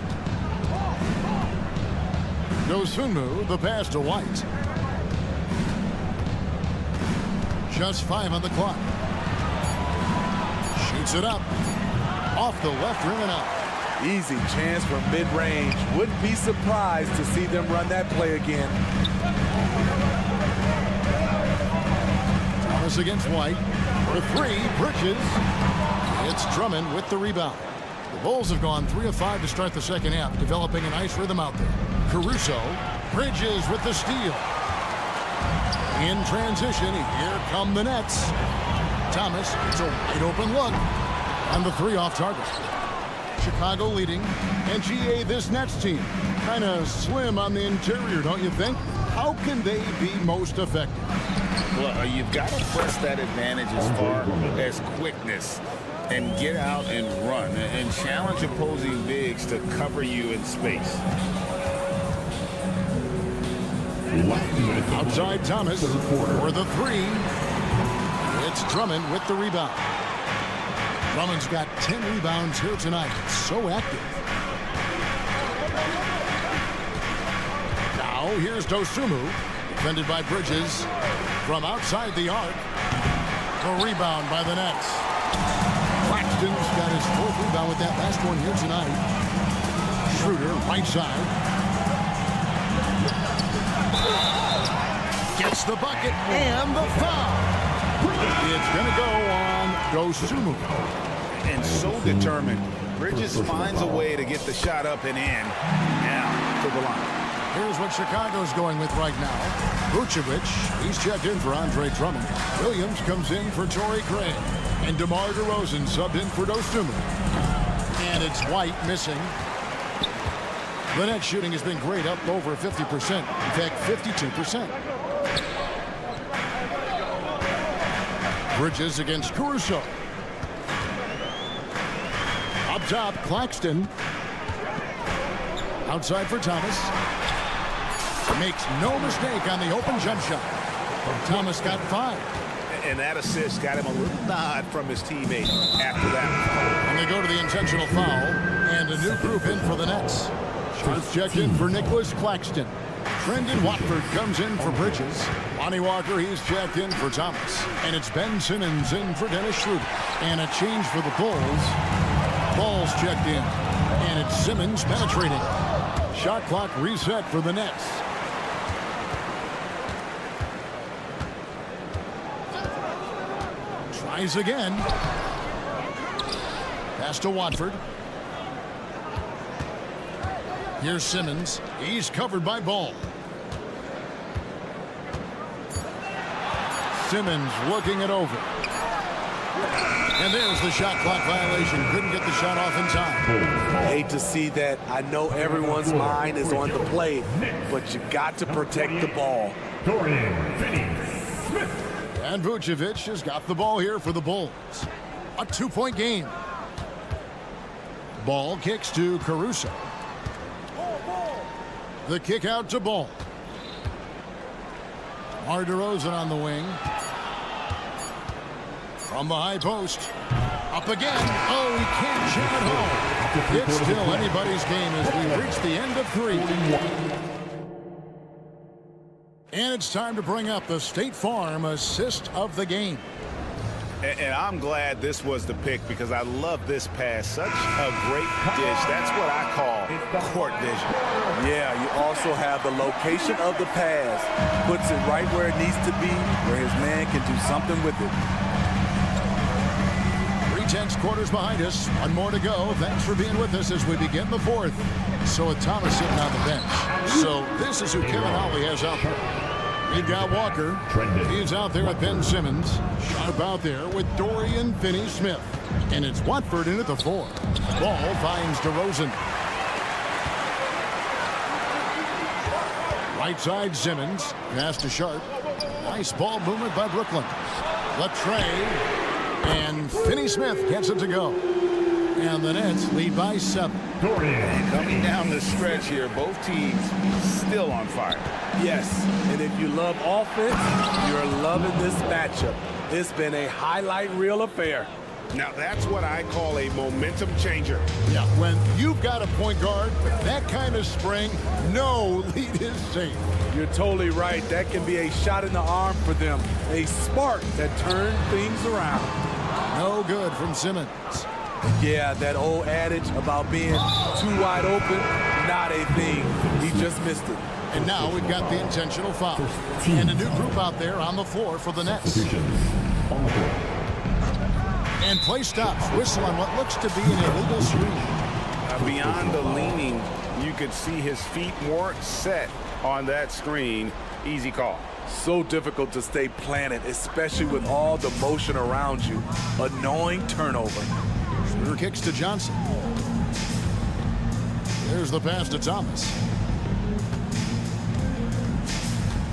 Dosunmu, the pass to White. Just 5 on the clock. Shoots it up. Off the left rim and out. Easy chance for mid-range. Wouldn't be surprised to see them run that play again. Thomas against White. For three, Bridges. It's Drummond with the rebound. The Bulls have gone 3 of 5 to start the second half, developing a nice rhythm out there. Caruso, Bridges with the steal. In transition, here come the Nets. Thomas, it's a wide open look. And the 3 off target. Chicago leading. And GA, this Nets team, kind of slim on the interior, don't you think? How can they be most effective? Well, you've got to press that advantage as far as quickness and get out and run and challenge opposing bigs to cover you in space. Outside Thomas for the 3. It's Drummond with the rebound. Drummond's got 10 rebounds here tonight. So active. Now here's Dosunmu, defended by Bridges from outside the arc. The rebound by the Nets. Claxton's got his 4th rebound with that last one here tonight. Schroeder, right side. Gets the bucket and the foul. It's going to go on Dosunmu. And so determined. Bridges finds a way to get the shot up and in. Now to the line. Here's what Chicago's going with right now. Vucevic, he's checked in for Andre Drummond. Williams comes in for Torrey Craig. And DeMar DeRozan subbed in for Dosunmu. And it's White missing. The net shooting has been great, up over 50%. In fact, 52%. Bridges against Caruso. Up top, Claxton. Outside for Thomas. Makes no mistake on the open jump shot. Thomas got 5. And that assist got him a little nod from his teammate after that. And they go to the intentional foul. And a new group in for the Nets. Shots checked in for Nicholas Claxton. Brendan Watford comes in for Bridges. Lonnie Walker, he's checked in for Thomas. And it's Ben Simmons in for Dennis Schroeder. And a change for the Bulls. Ball's checked in. And it's Simmons penetrating. Shot clock reset for the Nets. Tries again. Pass to Watford. Here's Simmons. He's covered by Ball. Simmons looking it over. And there's the shot clock violation. Couldn't get the shot off in time. Hate to see that. I know everyone's mind is on the play, but you got to protect the ball. And Vucevic has got the ball here for the Bulls. A 2-point game. Ball kicks to Caruso. The kick out to Ball. DeMar DeRozan on the wing. From the high post. Up again. Oh, he can't jam it home. It's still anybody's game as we reach the end of 3. And it's time to bring up the State Farm assist of the game. And I'm glad this was the pick because I love this pass. Such a great dish. That's what I call court vision. Yeah, you also have the location of the pass. Puts it right where it needs to be, where his man can do something with it. 3/10 quarters behind us. One more to go. Thanks for being with us as we begin the 4th. So with Thomas sitting on the bench. So this is who Kevin Ollie has out there. We've got Walker. He's out there with Ben Simmons. Sharp out there with Dorian Finney-Smith. And it's Watford in at the 4. Ball finds DeRozan. Right side Simmons. Pass to Sharp. Nice ball movement by Brooklyn. Latrey. And Finney-Smith gets it to go. And the Nets lead by 7. And coming down the stretch here, both teams still on fire. Yes, and if you love offense, you're loving this matchup. It's been a highlight reel affair. Now that's what I call a momentum changer. Yeah, when you've got a point guard with that kind of spring, no lead is safe. You're totally right. That can be a shot in the arm for them. A spark that turns things around. No good from Simmons. Yeah, that old adage about being too wide open, not a thing. He just missed it. And now we've got the intentional foul. And a new group out there on the floor for the Nets. And play stops. Whistle on what looks to be an illegal screen. Beyond the leaning, you could see his feet weren't set on that screen. Easy call. So difficult to stay planted, especially with all the motion around you. Annoying turnover. Schroeder kicks to Johnson. There's the pass to Thomas.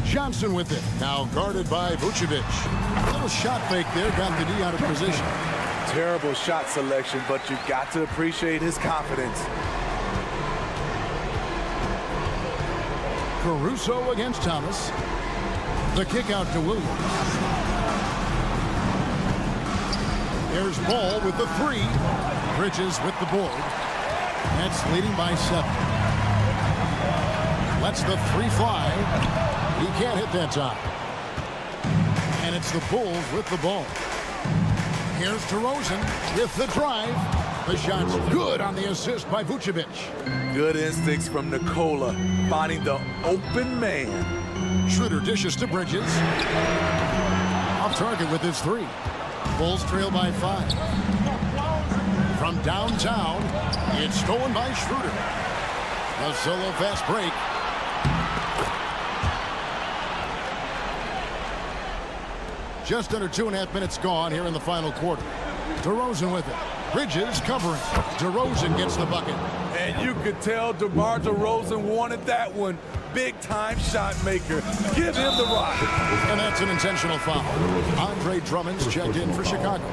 Johnson with it. Now guarded by Vucevic. A little shot fake there. Got the D out of position. Terrible shot selection, but you've got to appreciate his confidence. Caruso against Thomas. The kick out to Williams. There's Ball with the three. Bridges with the board. Nets leading by 7. Lets the three fly. He can't hit that time. And it's the Bulls with the ball. Here's DeRozan with the drive. The shot's good on the assist by Vucevic. Good instincts from Nikola, finding the open man. Schroeder dishes to Bridges. Off target with his three. Bulls trail by 5. From downtown, it's stolen by Schroeder. A solo fast break. Just under 2.5 minutes gone here in the final quarter. DeRozan with it. Bridges covering. DeRozan gets the bucket. And you could tell DeMar DeRozan wanted that one. Big-time shot maker. Give him the rock. And that's an intentional foul. Andre Drummond's checked in for Chicago.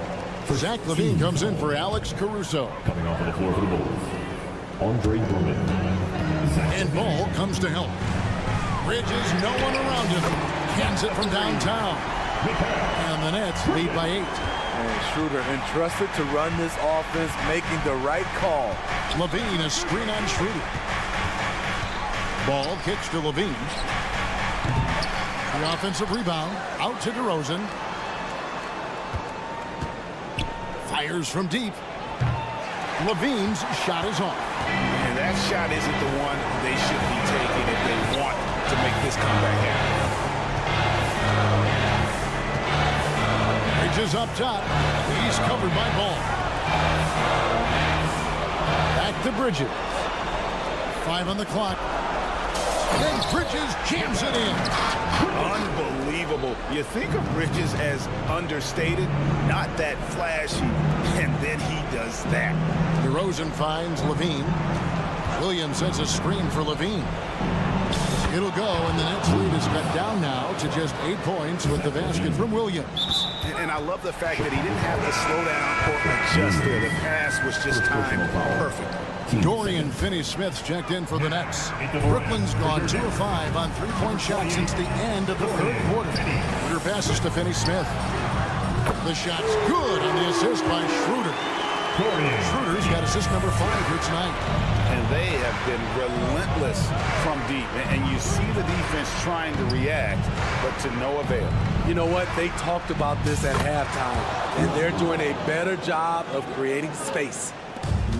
Zach LaVine comes in for Alex Caruso. Coming off of the floor for the Bulls, Andre Drummond. And Ball comes to help. Bridges, no one around him. Cans it from downtown. And the Nets lead by 8. And Schroeder entrusted to run this offense, making the right call. LaVine, a screen on Schroeder. Ball kicks to LaVine. The offensive rebound out to DeRozan. Fires from deep. LaVine's shot is off. And that shot isn't the one they should be taking if they want to make this comeback happen. Bridges up top. He's covered by Ball. Back to Bridges. 5 on the clock. Then Bridges jams it in. Unbelievable. You think of Bridges as understated, not that flashy, and then he does that. DeRozan finds LaVine. Williams sets a screen for LaVine. It'll go, and the Nets lead is cut down now to just 8 points with the basket from Williams. And I love the fact that he didn't have to slow down or adjust there. The pass was just timed perfect. Dorian Finney-Smith's checked in for the Nets. Brooklyn's gone 2 of 5 on 3-point shots since the end of the third quarter. Schroeder passes to Finney-Smith. The shot's good on the assist by Schroeder. Schroeder's got assist number 5 here tonight. And they have been relentless from deep. And you see the defense trying to react, but to no avail. You know what? They talked about this at halftime, and they're doing a better job of creating space.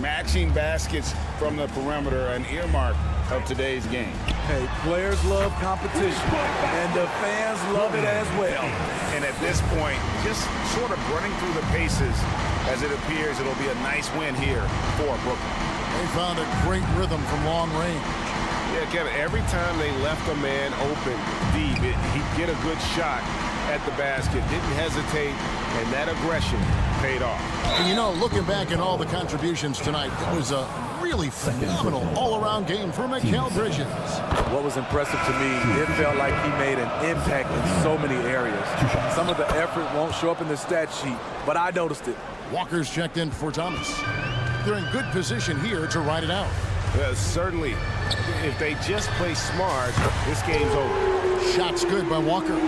Matching baskets from the perimeter, an earmark of today's game. Hey, players love competition, and the fans love it as well. And at this point, just sort of running through the paces, as it appears it'll be a nice win here for Brooklyn. They found a great rhythm from long range. Yeah, Kevin, every time they left a man open deep, he'd get a good shot at the basket, didn't hesitate, and that aggression paid off. And you know, looking back at all the contributions tonight, it was a really phenomenal all-around game for Mikal Bridges. What was impressive to me, it felt like he made an impact in so many areas. Some of the effort won't show up in the stat sheet, but I noticed it. Walker's checked in for Thomas. They're in good position here to ride it out. Certainly, if they just play smart, this game's over. Shots good by Walker.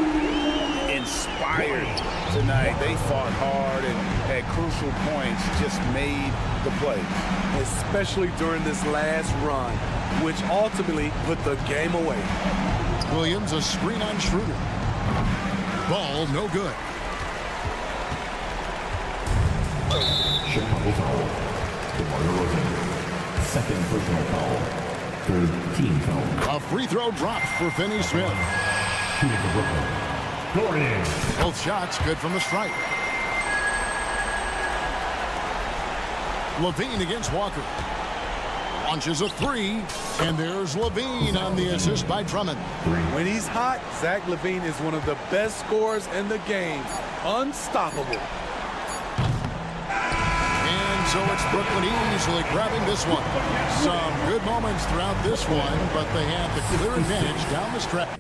Inspired tonight. They fought hard and at crucial points just made the play. Especially during this last run, which ultimately put the game away. Williams, a screen on Schroeder. Ball, no good. technical foul. DeMar DeRozan. Second personal foul. Third team foul. A free throw drops for Finney Smith. Shooting for Brooklyn. Dorian. Both shots good from the stripe. Levine against Walker. Launches a three, and there's Levine on the assist by Drummond. When he's hot, Zach LaVine is one of the best scorers in the game. Unstoppable. And so it's Brooklyn easily grabbing this one. Some good moments throughout this one, but they had the clear advantage down the stretch.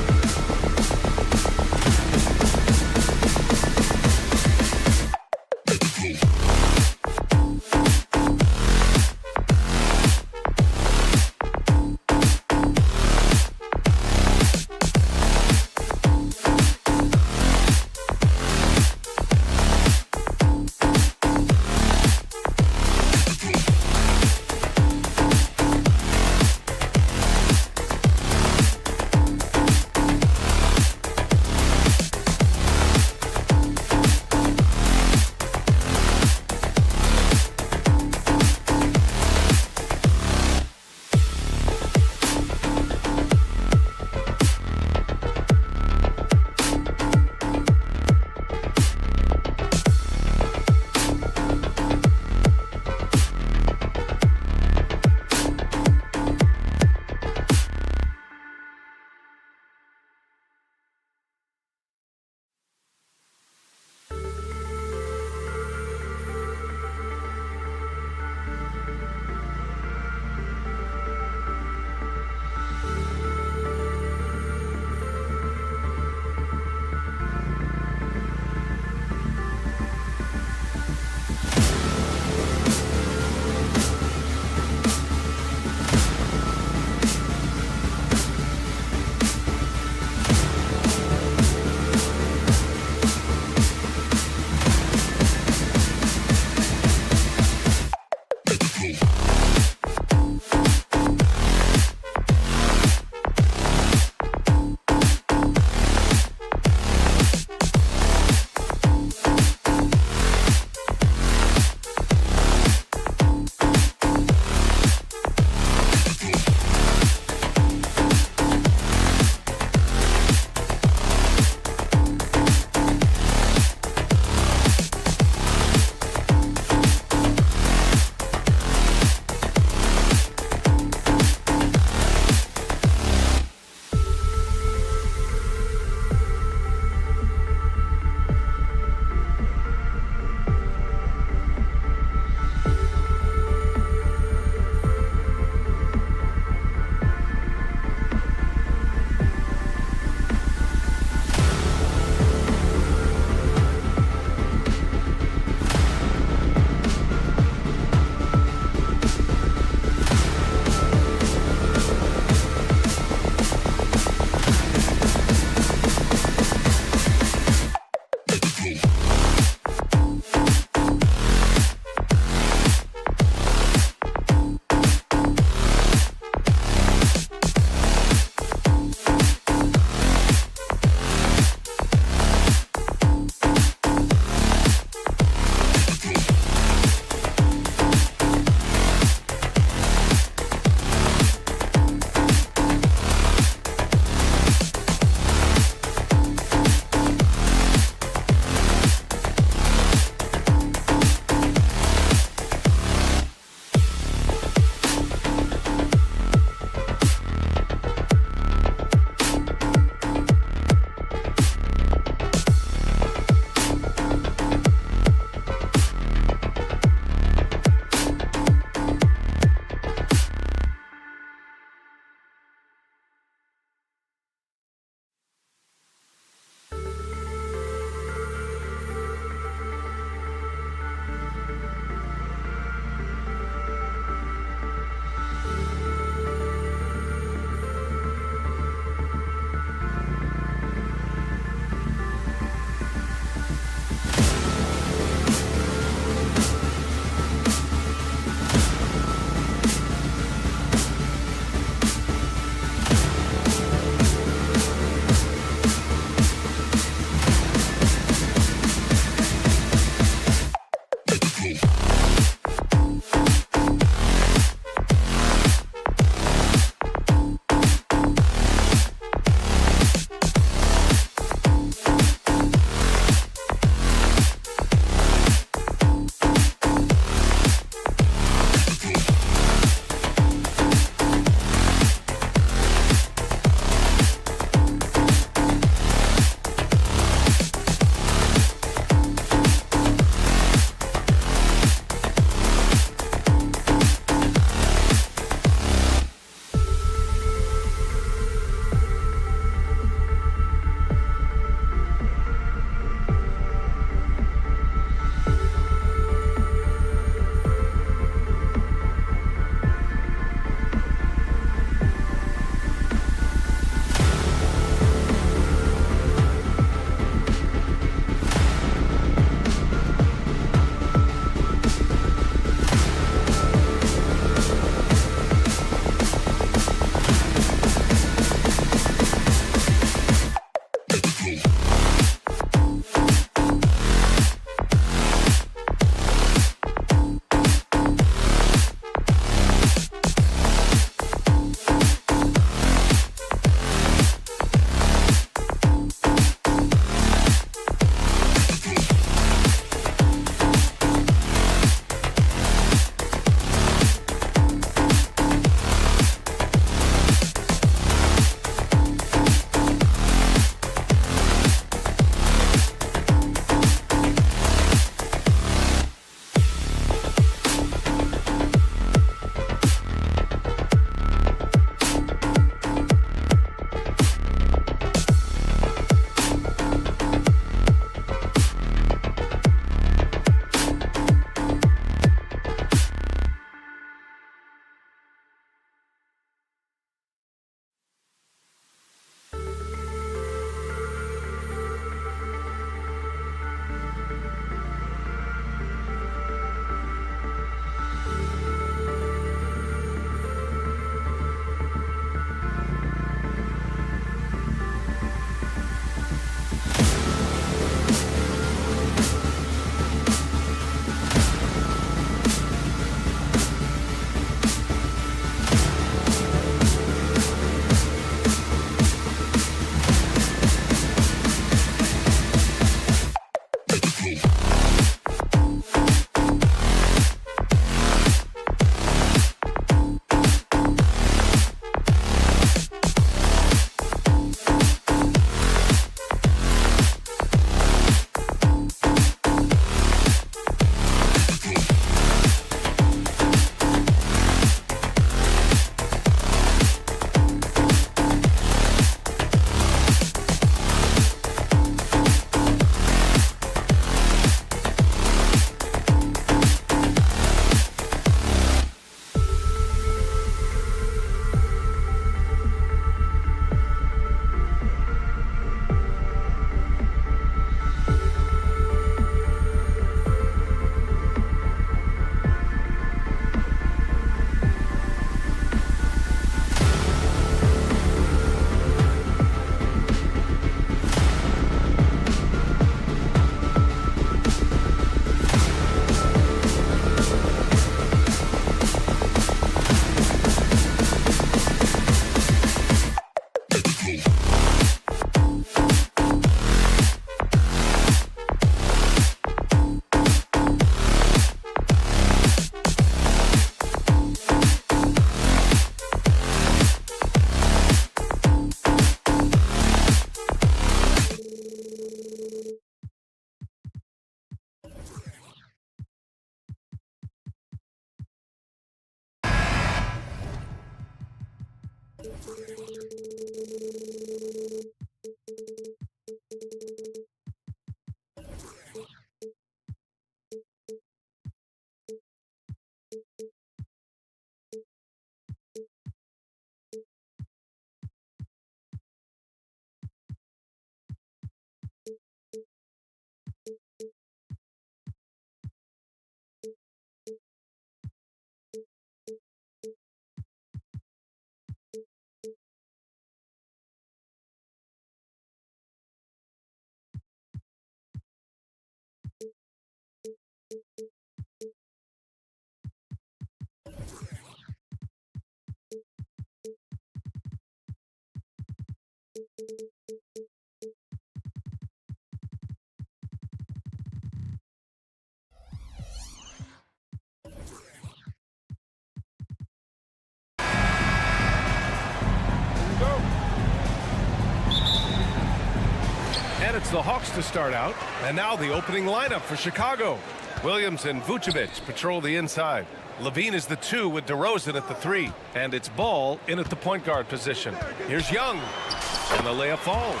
And it's the Hawks to start out. And now the opening lineup for Chicago. Williams and Vucevic patrol the inside. Levine is the 2 with DeRozan at the 3. And it's Ball in at the point guard position. Here's Young. And the layup falls.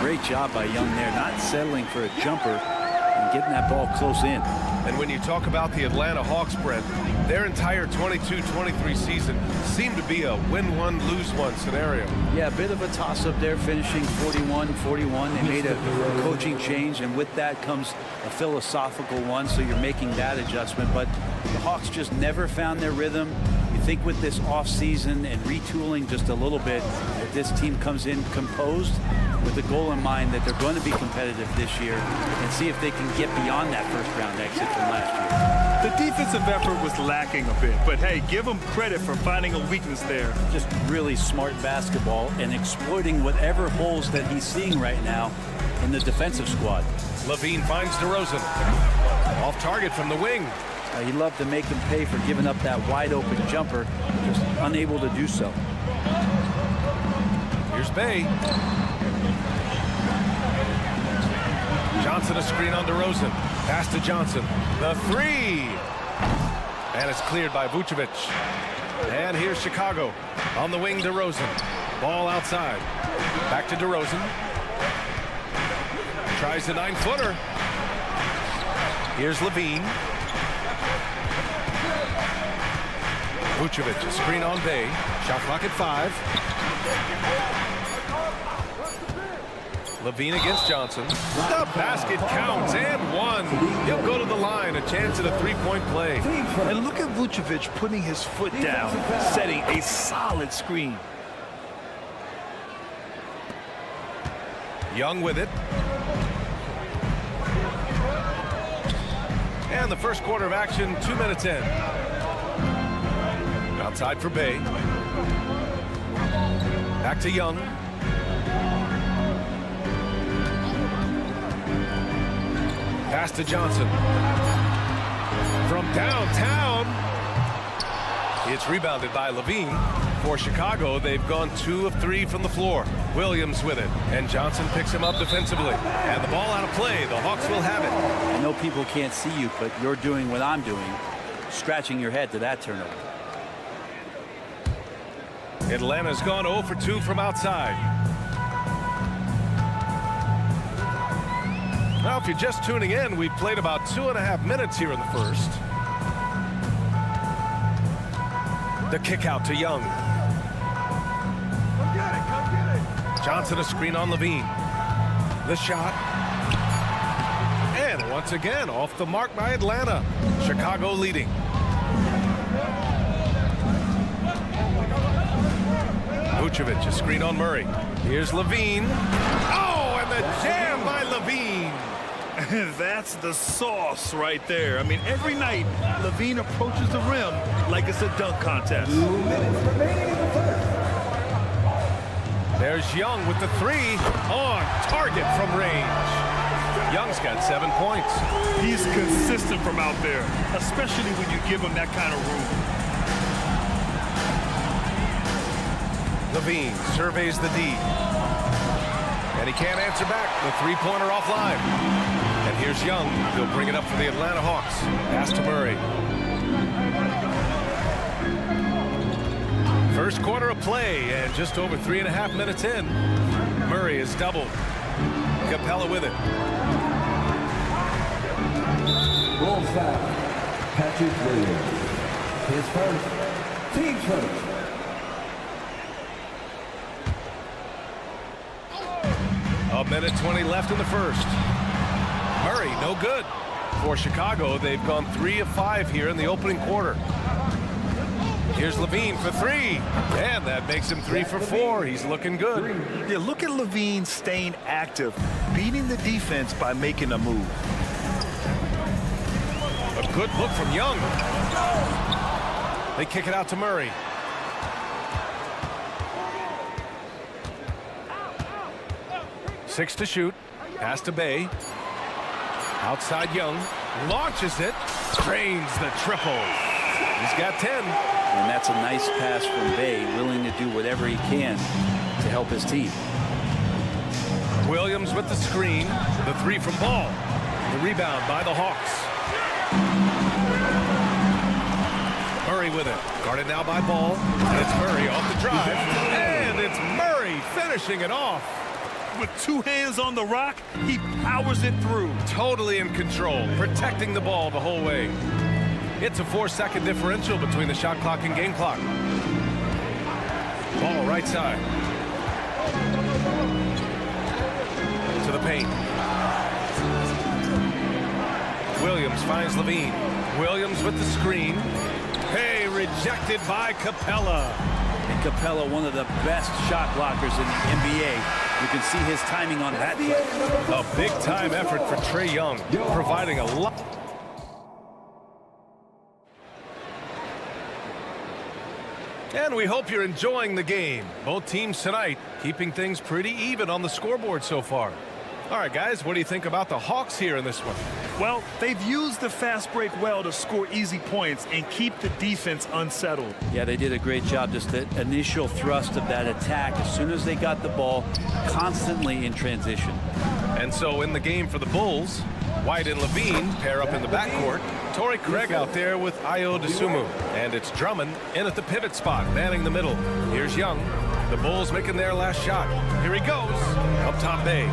Great job by Young there, not settling for a jumper and getting that ball close in. And when you talk about the Atlanta Hawks, Brent, their entire 22-23 season seemed to be a win-one, lose-one scenario. Yeah, a bit of a toss-up there, finishing 41-41. They made a coaching change, and with that comes a philosophical one, so you're making that adjustment. But the Hawks just never found their rhythm. You think with this offseason and retooling just a little bit, that this team comes in composed with the goal in mind that they're going to be competitive this year and see if they can get beyond that first-round exit from last year. The defensive effort was lacking a bit, but hey, give them credit for finding a weakness there. Just really smart basketball and exploiting whatever holes that he's seeing right now in the defensive squad. Levine finds DeRozan. Off target from the wing. He'd love to make him pay for giving up that wide-open jumper, just unable to do so. Here's Bay. Johnson a screen on DeRozan. Pass to Johnson. The 3. And it's cleared by Vucevic. And here's Chicago. On the wing, DeRozan. Ball outside. Back to DeRozan. Tries the 9-footer. Here's Levine. Vucevic, a screen on Bay. Shot clock at 5. Levine against Johnson. The basket counts and 1. He'll go to the line. A chance at a 3-point play. And look at Vucevic putting his foot down, setting a solid screen. Young with it. And the first quarter of action, 2 minutes in. Outside for Bay. Back to Young. Pass to Johnson. From downtown. It's rebounded by Levine. For Chicago, they've gone 2 of 3 from the floor. Williams with it. And Johnson picks him up defensively. And the ball out of play. The Hawks will have it. I know people can't see you, but you're doing what I'm doing. Scratching your head to that turnover. Atlanta's gone 0 for 2 from outside. Now, if you're just tuning in, we've played about 2.5 minutes here in the first. The kick out to Young. Johnson a screen on Levine. The shot. And once again, off the mark by Atlanta. Chicago leading. Vucevic, a screen on Murray. Here's Levine. Oh, and the jam by Levine. That's the sauce right there. I mean, every night, Levine approaches the rim like it's a dunk contest. There's Young with the 3 on target from range. Young's got 7 points. He's consistent from out there, especially when you give him that kind of room. Levine surveys the D. And he can't answer back. The 3-pointer offline. And here's Young. He'll bring it up for the Atlanta Hawks. Pass to Murray. First quarter of play, and just over 3.5 minutes in. Murray is doubled. Capella with it. Bulls foul. Patrick Williams. His first. Team first. A minute 20 left in the first. Murray, no good. For Chicago, they've gone 3 of 5 here in the opening quarter. Here's Levine for 3, and that makes him 3 for 4. He's looking good. Yeah, look at Levine staying active, beating the defense by making a move. A good look from Young. They kick it out to Murray. Six to shoot. Pass to Bay. Outside Young. Launches it. Drains the triple. He's got 10. And that's a nice pass from Bay, willing to do whatever he can to help his team. Williams with the screen. The 3 from Ball. The rebound by the Hawks. Murray with it. Guarded now by Ball. And it's Murray off the drive. And it's Murray finishing it off. With 2 hands on the rock, he powers it through. Totally in control, protecting the ball the whole way. It's a 4-second differential between the shot clock and game clock. Ball right side. To the paint. Williams finds Levine. Williams with the screen. Hey, rejected by Capella. And Capella, one of the best shot blockers in the NBA. You can see his timing on that play. A big-time effort for Trae Young, providing a lot. And we hope you're enjoying the game. Both teams tonight keeping things pretty even on the scoreboard so far. All right, guys, what do you think about the Hawks here in this one? Well, they've used the fast break well to score easy points and keep the defense unsettled. Yeah, they did a great job. Just the initial thrust of that attack, as soon as they got the ball, constantly in transition. And so in the game for the Bulls, White and Levine pair up in the backcourt. Torrey Craig out there with Ayo Dosunmu. And it's Drummond in at the pivot spot, manning the middle. Here's Young. The Bulls making their last shot. Here he goes. Up top Bay.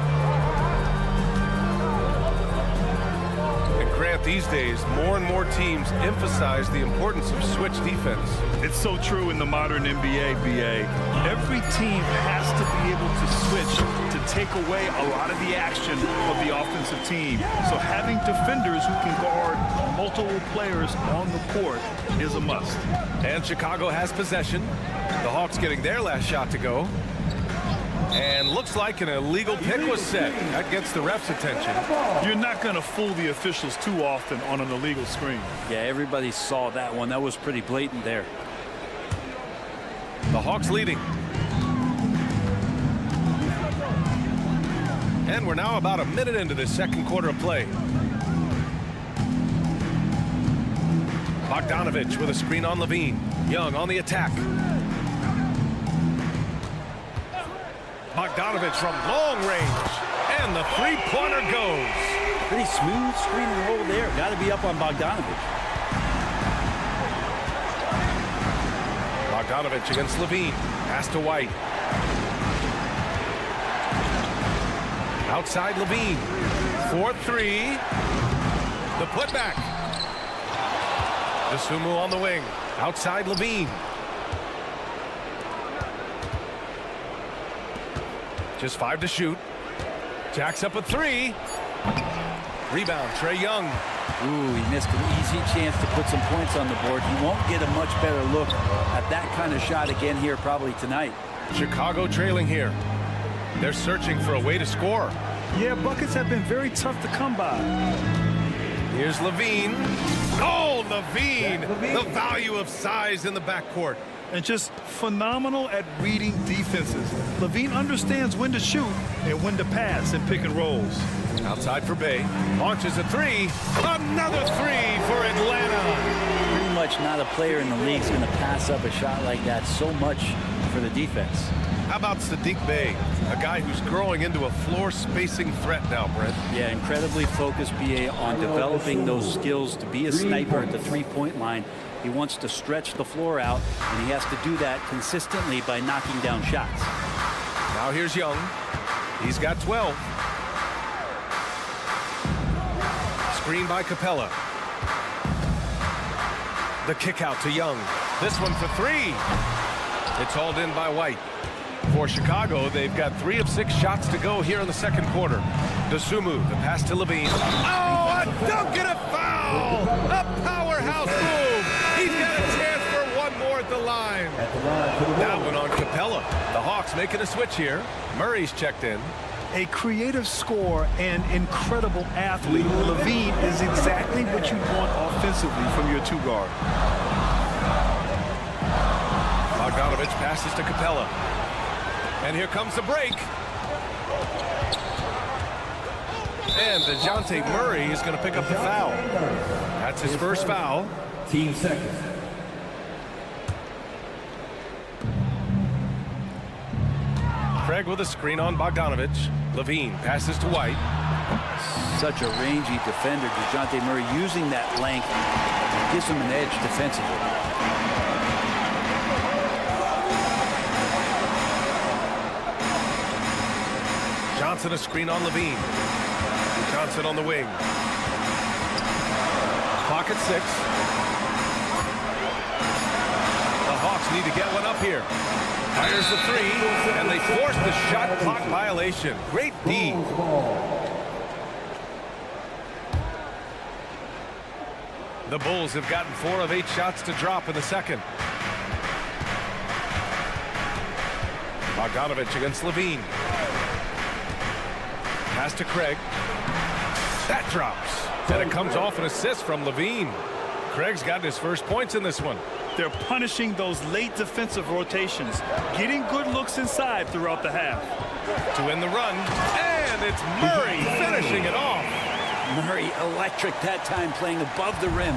Grant, these days, more and more teams emphasize the importance of switch defense. It's so true in the modern NBA, BA. Every team has to be able to switch to take away a lot of the action of the offensive team. So having defenders who can guard multiple players on the court is a must. And Chicago has possession. The Hawks getting their last shot to go. And looks like an illegal pick was set. That gets the ref's attention. You're not going to fool the officials too often on an illegal screen. Yeah, everybody saw that one. That was pretty blatant there. The Hawks leading. And we're now about a minute into this second quarter of play. Bogdanovich with a screen on Levine. Young on the attack. Bogdanovich from long range, and the three-pointer goes. Pretty smooth screen and roll there. Got to be up on Bogdanovich. Bogdanovich against Levine. Pass to White. Outside Levine. 4-3. The putback. Dosunmu on the wing. Outside Levine. Just 5 to shoot. Jacks up a 3. Rebound, Trae Young. Ooh, he missed an easy chance to put some points on the board. He won't get a much better look at that kind of shot again here probably tonight. Chicago trailing here. They're searching for a way to score. Yeah, buckets have been very tough to come by. Here's Levine. Oh, Levine! The value of size in the backcourt. And just phenomenal at reading defenses. Levine understands when to shoot and when to pass in pick and rolls. Outside for Bay. Launches a 3. Another 3 for Atlanta. Pretty much not a player in the league is going to pass up a shot like that so much for the defense. How about Sadiq Bey, a guy who's growing into a floor-spacing threat now, Brent? Yeah, incredibly focused, BA, on developing those skills to be a sniper at the three-point line He wants to stretch the floor out, and he has to do that consistently by knocking down shots. Now here's Young. He's got 12. Screen by Capella. The kick out to Young. This one for three. It's hauled in by White. For Chicago, they've got 3 of 6 shots to go here in the second quarter. Dosunmu, the pass to Levine. Oh, a dunk and a foul! A powerhouse move! He's got a chance for one more at the line. That one on Capella. The Hawks making a switch here. Murray's checked in. A creative scorer and incredible athlete, Levine is exactly what you want offensively from your 2-guard. Bogdanovich passes to Capella. And here comes the break. And DeJounte Murray is going to pick up the foul. That's his first foul. Team seconds. Craig with a screen on Bogdanovich. Levine passes to White. Such a rangy defender. DeJounte Murray using that length gives him an edge defensively. Johnson a screen on Levine. Johnson on the wing. Clock at 6. The Hawks need to get one up here. Fires the 3, and they force the shot clock violation. Great D. The Bulls have gotten 4 of 8 shots to drop in the second. Bogdanovich against Levine. Pass to Craig. That drops. And it comes off an assist from Levine. Craig's gotten his first points in this one. They're punishing those late defensive rotations, getting good looks inside throughout the half. To win the run, and it's Murray finishing it off. Murray electric that time, playing above the rim.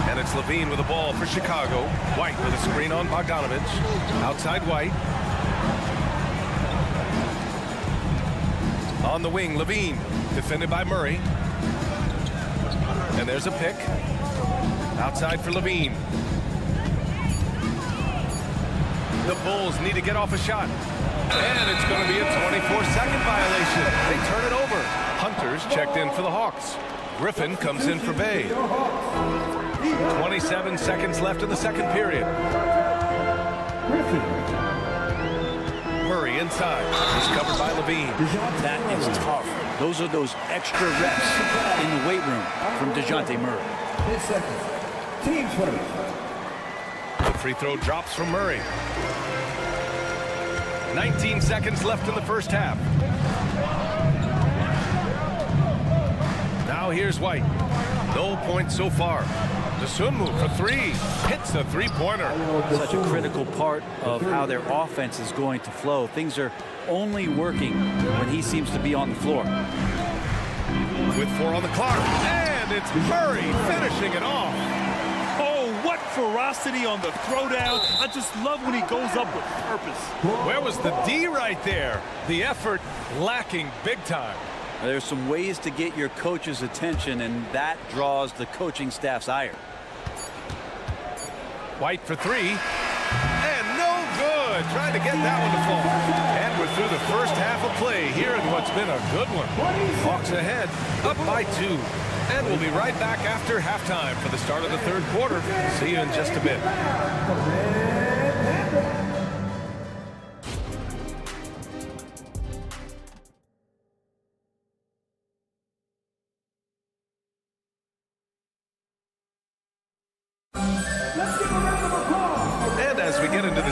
And it's Levine with the ball for Chicago. White with a screen on Bogdanovich. Outside White. On the wing, Levine, defended by Murray. And there's a pick. Outside for Levine. The Bulls need to get off a shot. And it's going to be a 24-second violation. They turn it over. Hunter's checked in for the Hawks. Griffin comes in for Bay. 27 seconds left in the second period. Murray inside. He's covered by Levine. That is tough. Those are those extra reps in the weight room from DeJounte Murray. 10 seconds. Team 20. The free throw drops from Murray. 19 seconds left in the first half. Now here's White. No points so far. Dosunmu for 3. Hits the three-pointer. Such a critical part of how their offense is going to flow. Things are only working when he seems to be on the floor. With 4 on the clock. And it's Murray finishing it off. Oh, what ferocity on the throwdown. I just love when he goes up with purpose. Where was the D right there? The effort lacking big time. There's some ways to get your coach's attention, and that draws the coaching staff's ire. White for 3. And no good. Trying to get that one to fall. And we're through the first half of play here in what's been a good one. Hawks ahead, up by 2. And we'll be right back after halftime for the start of the third quarter. See you in just a bit.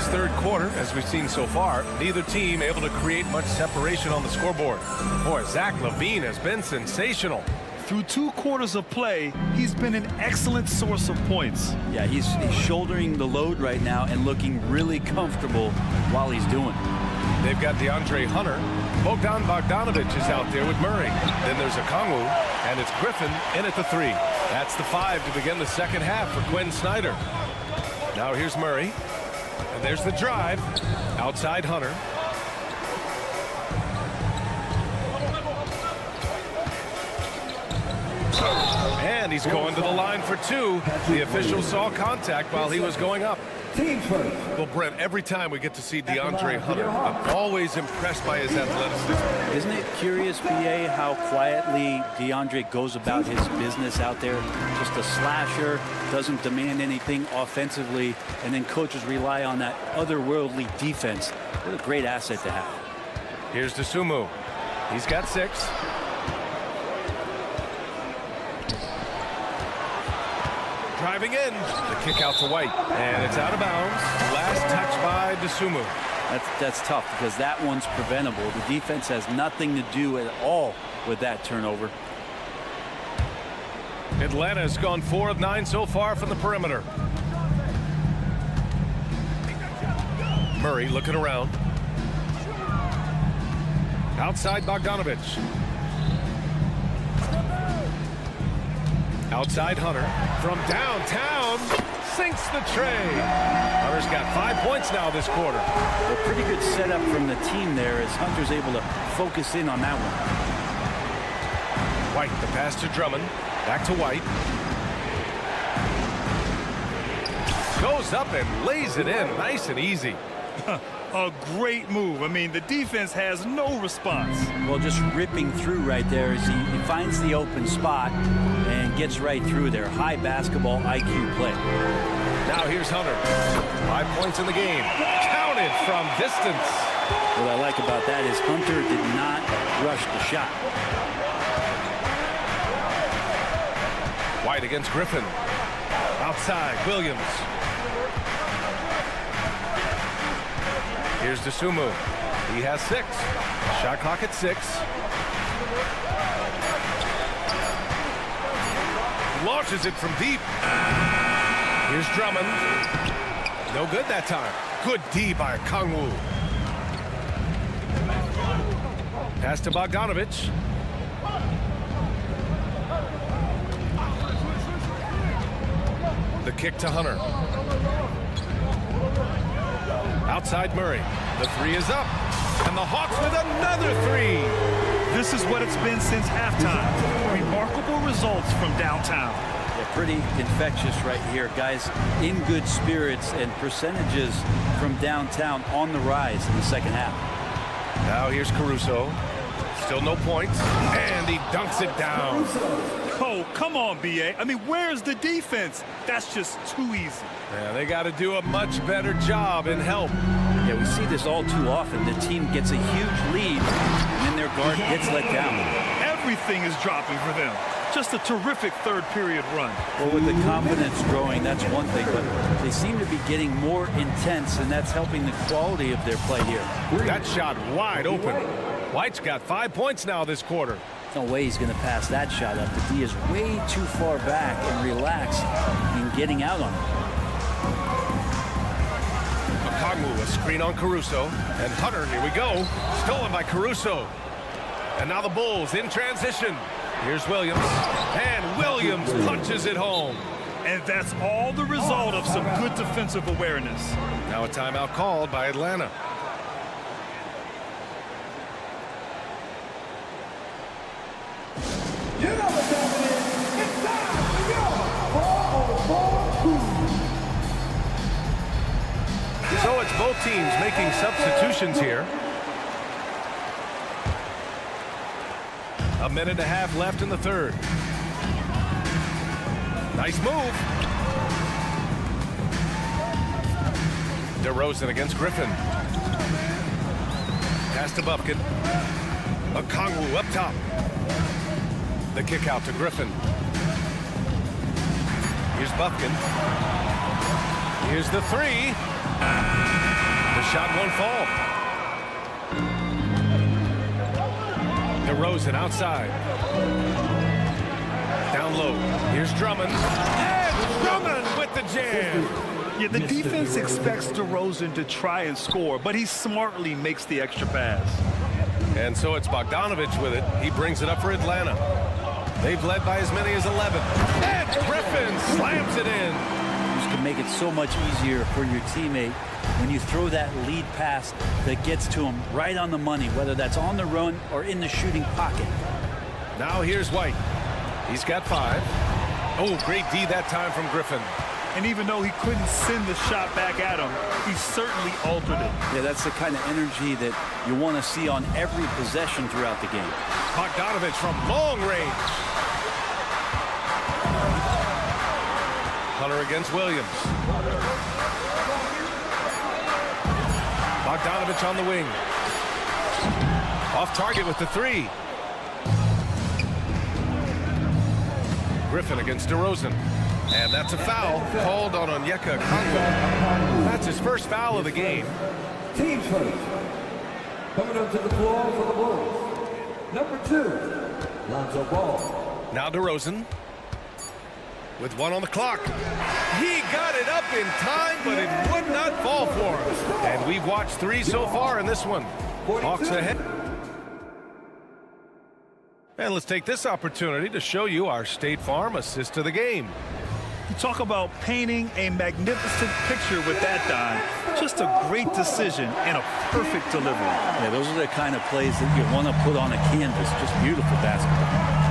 Third quarter, as we've seen so far, neither team able to create much separation on the scoreboard. Boy, Zach LaVine has been sensational. Through 2 quarters of play, he's been an excellent source of points. Yeah, he's shouldering the load right now and looking really comfortable while he's doing it. They've got DeAndre Hunter. Bogdanovich is out there with Murray. Then there's Okongwu, and it's Griffin in at the 3. That's the 5 to begin the second half for Quinn Snyder. Now here's Murray. And there's the drive. Outside Hunter. And he's going to the line for two. The official saw contact while he was going up. Well, Brent, every time we get to see DeAndre Hunter, I'm always impressed by his athleticism. Isn't it curious, BA, how quietly DeAndre goes about his business out there? Just a slasher, doesn't demand anything offensively, and then coaches rely on that otherworldly defense. What a great asset to have. Here's DeSumo. He's got 6. Driving in, the kick out to White, and it's out of bounds. Last touch by DeSumo. That's tough because that one's preventable. The defense has nothing to do at all with that turnover. Atlanta's gone 4 of 9 so far from the perimeter. Murray looking around. Outside Bogdanovich. Outside Hunter from downtown, sinks the tray. Hunter's got 5 points now this quarter. A pretty good setup from the team there as Hunter's able to focus in on that one. White, the pass to Drummond, back to White. Goes up and lays it in, nice and easy. A great move. I mean, the defense has no response. Well, just ripping through right there as he finds the open spot and gets right through there. High basketball IQ play. Now here's Hunter. 5 points in the game. Counted from distance. What I like about that is Hunter did not rush the shot. White against Griffin. Outside, Williams. Here's DeSumo. He has 6. Shot clock at 6. Launches it from deep. Here's Drummond. No good that time. Good D by Kangwoo. Pass to Bogdanovich. The kick to Hunter. Outside Murray. The 3 is up. And the Hawks with another 3. This is what it's been since halftime. Remarkable results from downtown. Yeah, pretty infectious right here. Guys in good spirits and percentages from downtown on the rise in the second half. Now here's Caruso. Still no points. And he dunks it down. Oh, come on, B.A. I mean, where's the defense? That's just too easy. Yeah, they got to do a much better job in help. Yeah, we see this all too often. The team gets a huge lead, and then their guard gets let down. Everything is dropping for them. Just a terrific third period run. Well, with the confidence growing, that's one thing, but they seem to be getting more intense, and that's helping the quality of their play here. That shot wide open. White's got 5 points now this quarter. No way he's going to pass that shot up. The D is way too far back and relaxed in getting out on it. Okongwu, a screen on Caruso. And Hunter, here we go. Stolen by Caruso. And now the Bulls in transition. Here's Williams. And Williams punches it home. And that's all the result of some good defensive awareness. Now a timeout called by Atlanta. So it's both teams making substitutions here. A minute and a half left in the third. Nice move. DeRozan against Griffin. Pass to Bufkin. Okongwu up top. The kick out to Griffin. Here's Bufkin. Here's the 3. The shot won't fall. DeRozan outside. Down low. Here's Drummond. And Drummond with the jam. Yeah, the defense expects DeRozan to try and score, but he smartly makes the extra pass. And so it's Bogdanovich with it. He brings it up for Atlanta. They've led by as many as 11. And Griffin slams it in. This can make it so much easier for your teammate when you throw that lead pass that gets to him right on the money, whether that's on the run or in the shooting pocket. Now here's White. He's got 5. Oh, great D that time from Griffin. And even though he couldn't send the shot back at him, he certainly altered it. Yeah, that's the kind of energy that you want to see on every possession throughout the game. Bogdanovich from long range. Hunter against Williams. Bogdanovich on the wing. Off target with the three. Griffin against DeRozan. And that's a foul called on Onyeka Okongwu. That's his first foul of the game. Team first. Coming onto the floor for the Bulls. Number 2, Lonzo Ball. Now DeRozan with 1 on the clock. He got it up in time, but it would not fall for him. And we've watched 3 so far in this one. Hawks ahead. And let's take this opportunity to show you our State Farm assist of the game. You talk about painting a magnificent picture with that, Don. Just a great decision and a perfect delivery. Yeah, those are the kind of plays that you want to put on a canvas. Just beautiful basketball.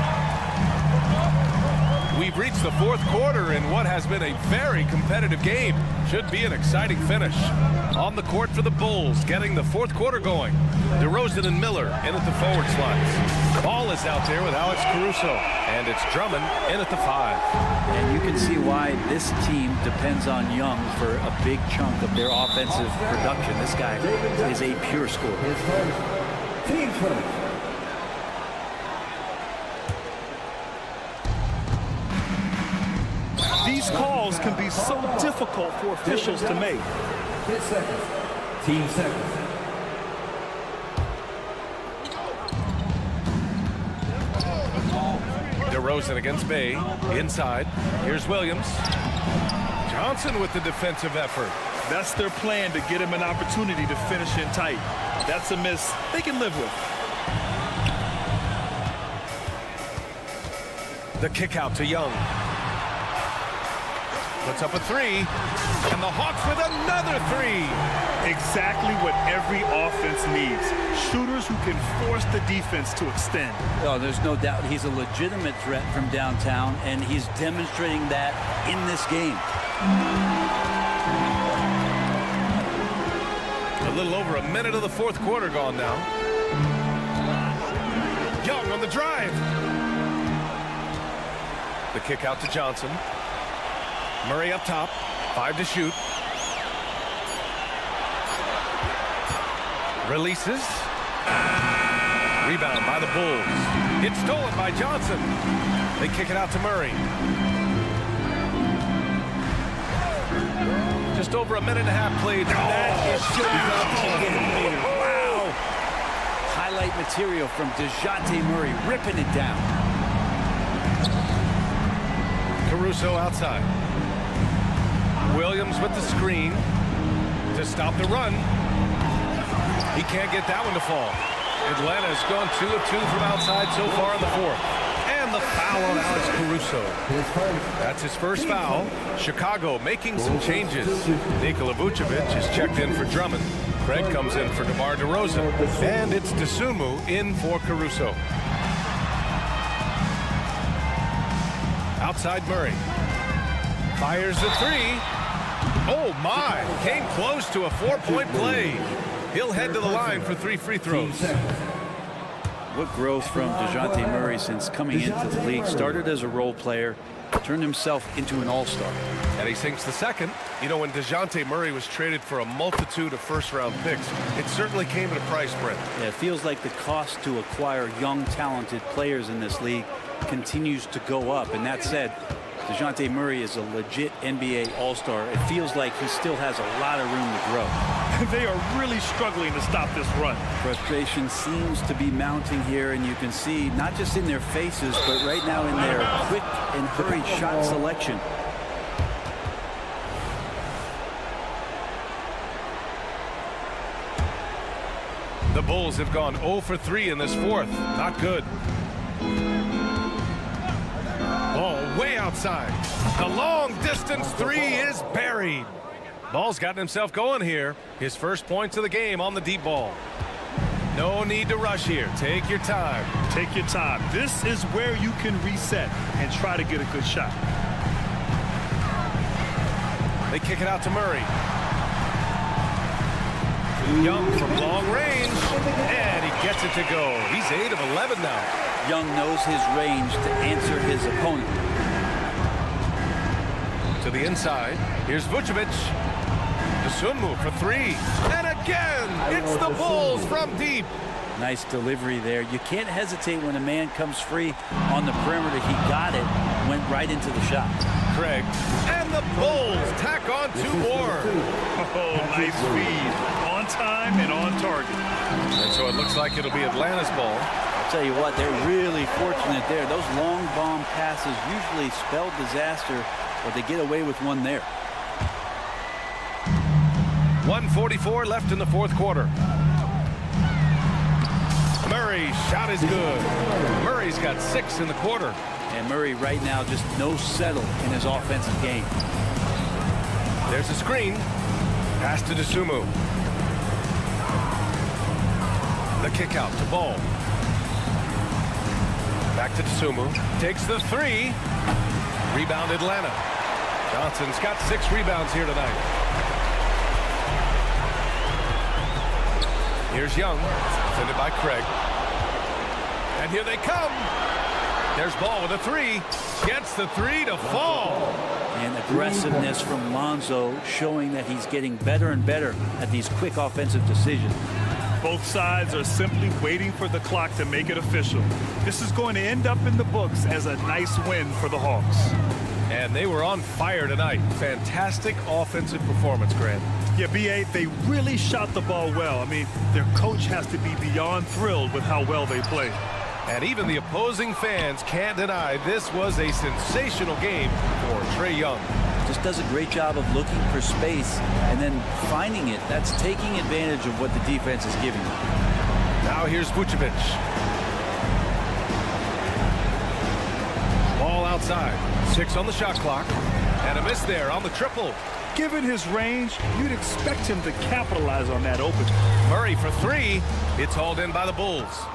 We've reached the 4th quarter in what has been a very competitive game. Should be an exciting finish. On the court for the Bulls, getting the 4th quarter going. DeRozan and Miller in at the forward slots. Ball is out there with Alex Caruso. And it's Drummond in at the 5. And you can see why this team depends on Young for a big chunk of their offensive production. This guy is a pure scorer. Team first. These calls can be so difficult for officials to make. 10 seconds. Team seconds. DeRozan against Bay. Inside. Here's Williams. Johnson with the defensive effort. That's their plan, to get him an opportunity to finish in tight. That's a miss they can live with. The kick out to Young. Puts up a 3. And the Hawks with another 3. Exactly what every offense needs. Shooters who can force the defense to extend. Oh, there's no doubt he's a legitimate threat from downtown, and he's demonstrating that in this game. A little over a minute of the 4th quarter gone now. Young on the drive. The kick out to Johnson. Murray up top. 5 to shoot. Releases. Rebound by the Bulls. It's stolen by Johnson. They kick it out to Murray. Just over a minute and a half played. That is Wow. Highlight material from DeJounte Murray, ripping it down. Caruso outside. Williams with the screen to stop the run. He can't get that one to fall. Atlanta's gone 2 of 2 from outside so far in the 4th. And the foul on Alex Caruso. That's his first foul. Chicago making some changes. Nikola Vucevic is checked in for Drummond. Craig comes in for DeMar DeRozan. And it's Dosunmu in for Caruso. Outside Murray. Fires the 3. Oh my, came close to a 4-point play. He'll head to the line for 3 free throws. What growth from DeJounte Murray since coming into the league. Started as a role player, turned himself into an all-star. And he sinks the second. You know, when DeJounte Murray was traded for a multitude of first-round picks, it certainly came at a price, Brent. Yeah, it feels like the cost to acquire young, talented players in this league continues to go up. And that said, DeJounte Murray is a legit NBA all-star. It feels like he still has a lot of room to grow. They are really struggling to stop this run. Frustration seems to be mounting here, and you can see not just in their faces, but right now in their quick and hurried shot selection. The Bulls have gone 0 for 3 in this 4th. Not good. Ball way outside. The long distance 3 is buried. Ball's gotten himself going here. His first points of the game on the deep ball. No need to rush here. Take your time. Take your time. This is where you can reset and try to get a good shot. They kick it out to Murray. Young from long range, and he gets it to go. He's 8 of 11 now. Young knows his range to answer his opponent. To the inside, here's Vucevic. Dosunmu for 3, and again, it's the Bulls from deep. Nice delivery there. You can't hesitate when a man comes free on the perimeter. He got it, went right into the shot. Craig, and the Bulls tack on 2 more. Oh, nice feed. On time and on target. And so it looks like it'll be Atlanta's ball. I'll tell you what, they're really fortunate there. Those long bomb passes usually spell disaster, but they get away with one there. 1:44 left in the 4th quarter. Murray's shot is good. Murray's got 6 in the quarter. And Murray right now just no settle in his offensive game. There's a screen. Pass to Dosunmu. The kick out to Ball. Back to Dosunmu. Takes the 3. Rebound Atlanta. Johnson's got 6 rebounds here tonight. Here's Young, defended by Craig. And here they come. There's Ball with a 3. Gets the 3 to fall. And aggressiveness from Lonzo showing that he's getting better and better at these quick offensive decisions. Both sides are simply waiting for the clock to make it official. This is going to end up in the books as a nice win for the Hawks. And they were on fire tonight. Fantastic offensive performance, Grant. Yeah, B.A., they really shot the ball well. I mean, their coach has to be beyond thrilled with how well they played. And even the opposing fans can't deny this was a sensational game for Trae Young. Just does a great job of looking for space and then finding it. That's taking advantage of what the defense is giving him. Now here's Vucevic. Ball outside. 6 on the shot clock. And a miss there on the triple. Given his range, you'd expect him to capitalize on that opening. Murray for 3. It's hauled in by the Bulls.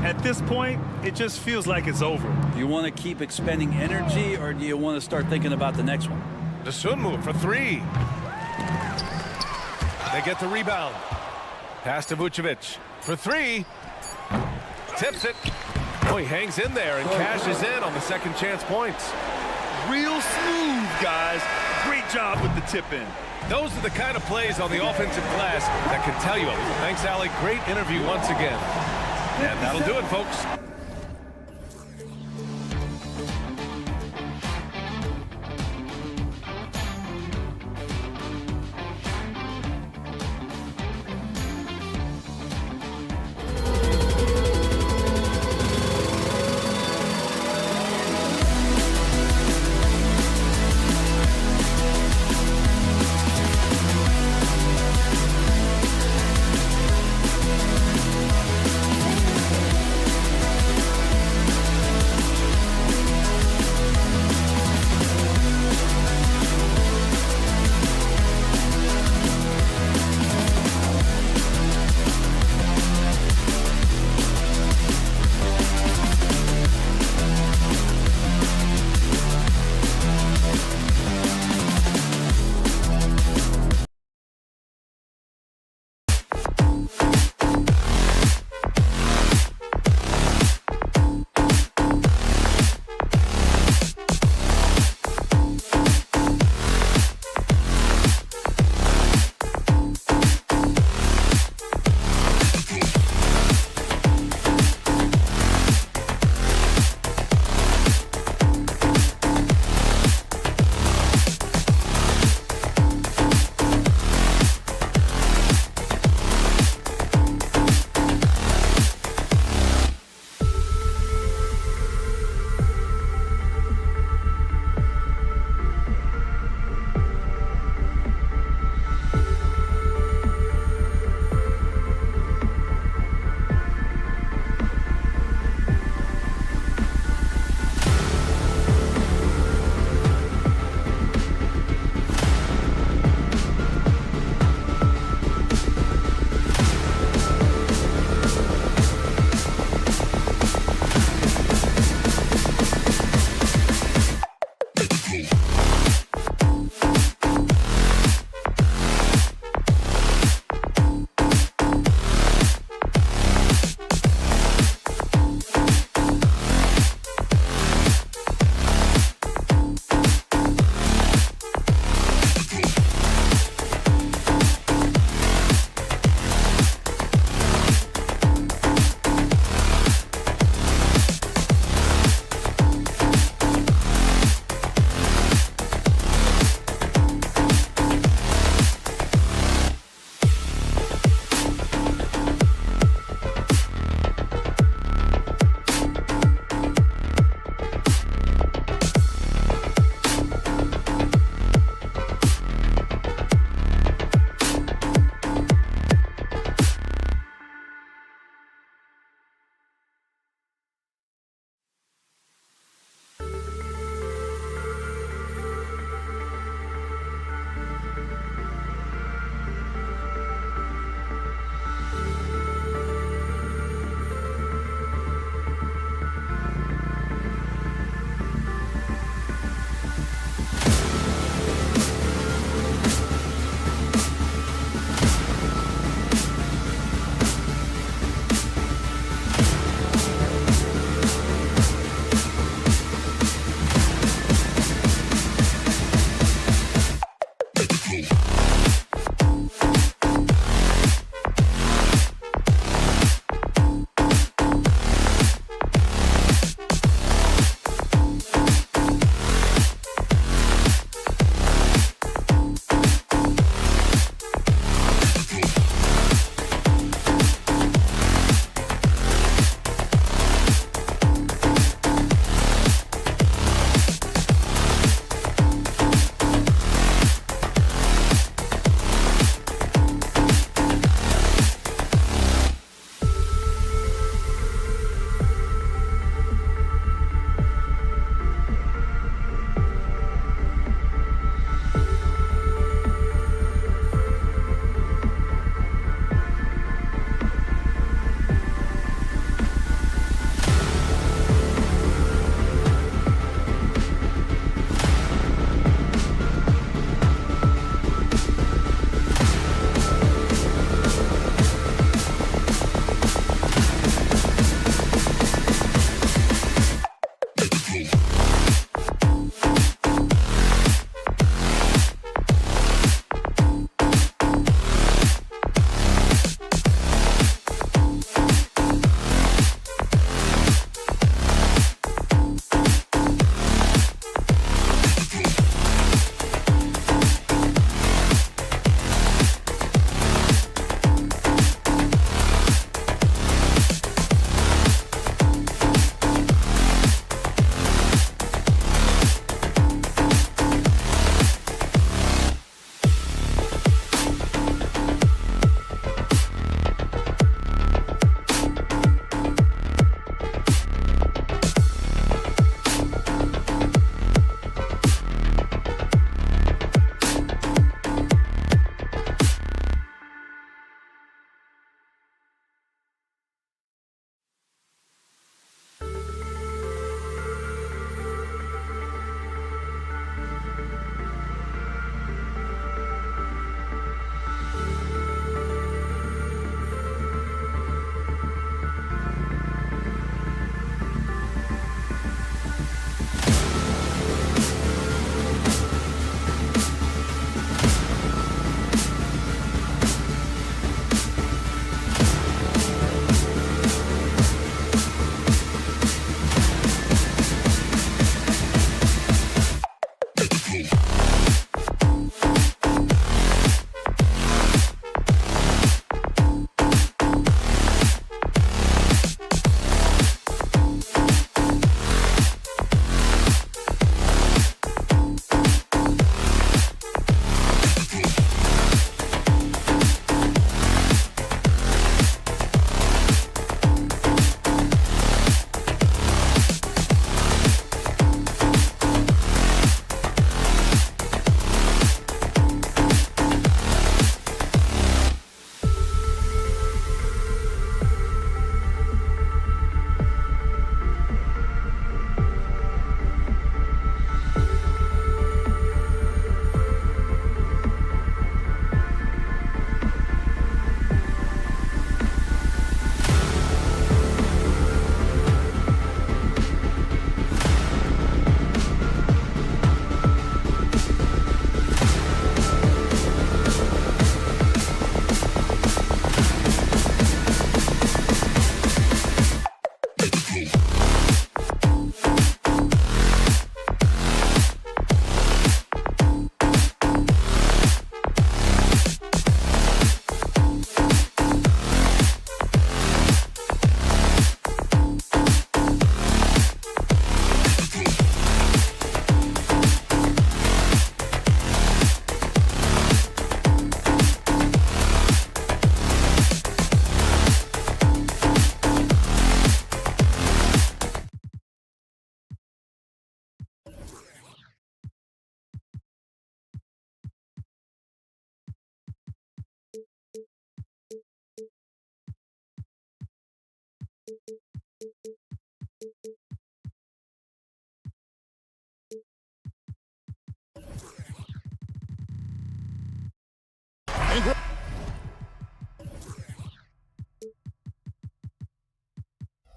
At this point, it just feels like it's over. Do you want to keep expending energy, or do you want to start thinking about the next one? Dosunmu for 3. They get the rebound. Pass to Vucevic for 3. Tips it. Oh, he hangs in there and cashes in on the second chance points. Real smooth, guys. Great job with the tip in. Those are the kind of plays on the offensive glass that can tell you. Thanks, Allie. Great interview once again. And that'll do it, folks.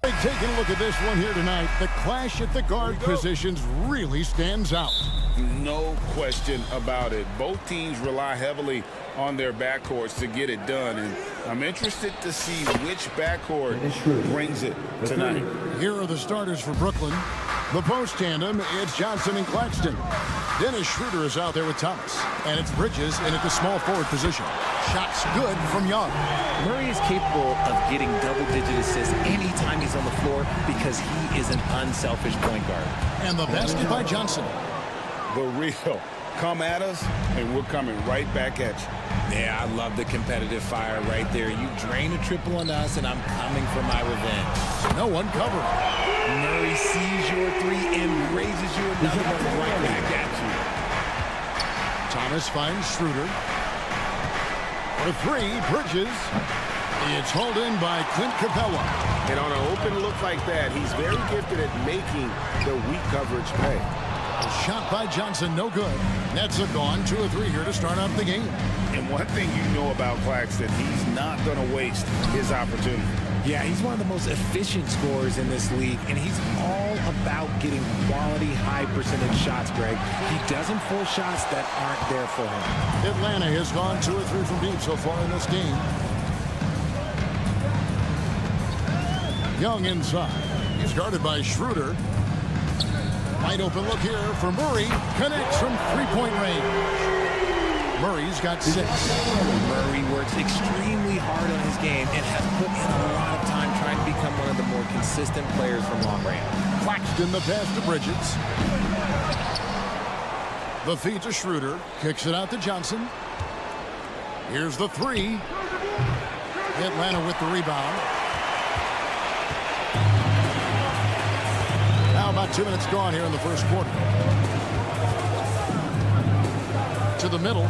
And taking a look at this one here tonight, the clash at the guard positions really stands out. No question about it. Both teams rely heavily on their backcourts to get it done, and I'm interested to see which backcourt brings it tonight. Here are the starters for Brooklyn. The post tandem, it's Johnson and Claxton. Dennis Schroeder is out there with Thomas, and it's Bridges in at the small forward position. Shots good from Young. Murray is capable of getting double-digit assists anytime he's on the floor because he is an unselfish point guard. And the basket by Johnson. The real. Come at us, and we're coming right back at you. Yeah, I love the competitive fire right there. You drain a triple on us, and I'm coming for my revenge. No one covering. Murray sees your three and raises you another one right back at you. Thomas finds Schroeder. For three, Bridges. It's hauled in by Clint Capella. And on an open look like that, he's very gifted at making the weak coverage pay. A shot by Johnson, no good. Nets are gone, 2 of 3 here to start out the game. And one thing you know about Claxton, he's not going to waste his opportunity. Yeah, he's one of the most efficient scorers in this league, and he's all about getting quality, high-percentage shots, Greg. He doesn't force shots that aren't there for him. Atlanta has gone 2 or 3 from deep so far in this game. Young inside. He's guarded by Schroeder. Wide open look here for Murray. Connects from three-point range. Murray's got 6. Murray works extremely hard on his game and has put in a lot of time trying to become one of the more consistent players from long range. Claxton the pass to Bridges. The feed to Schroeder. Kicks it out to Johnson. Here's the 3. Atlanta with the rebound. Now about 2 minutes gone here in the first quarter. To the middle.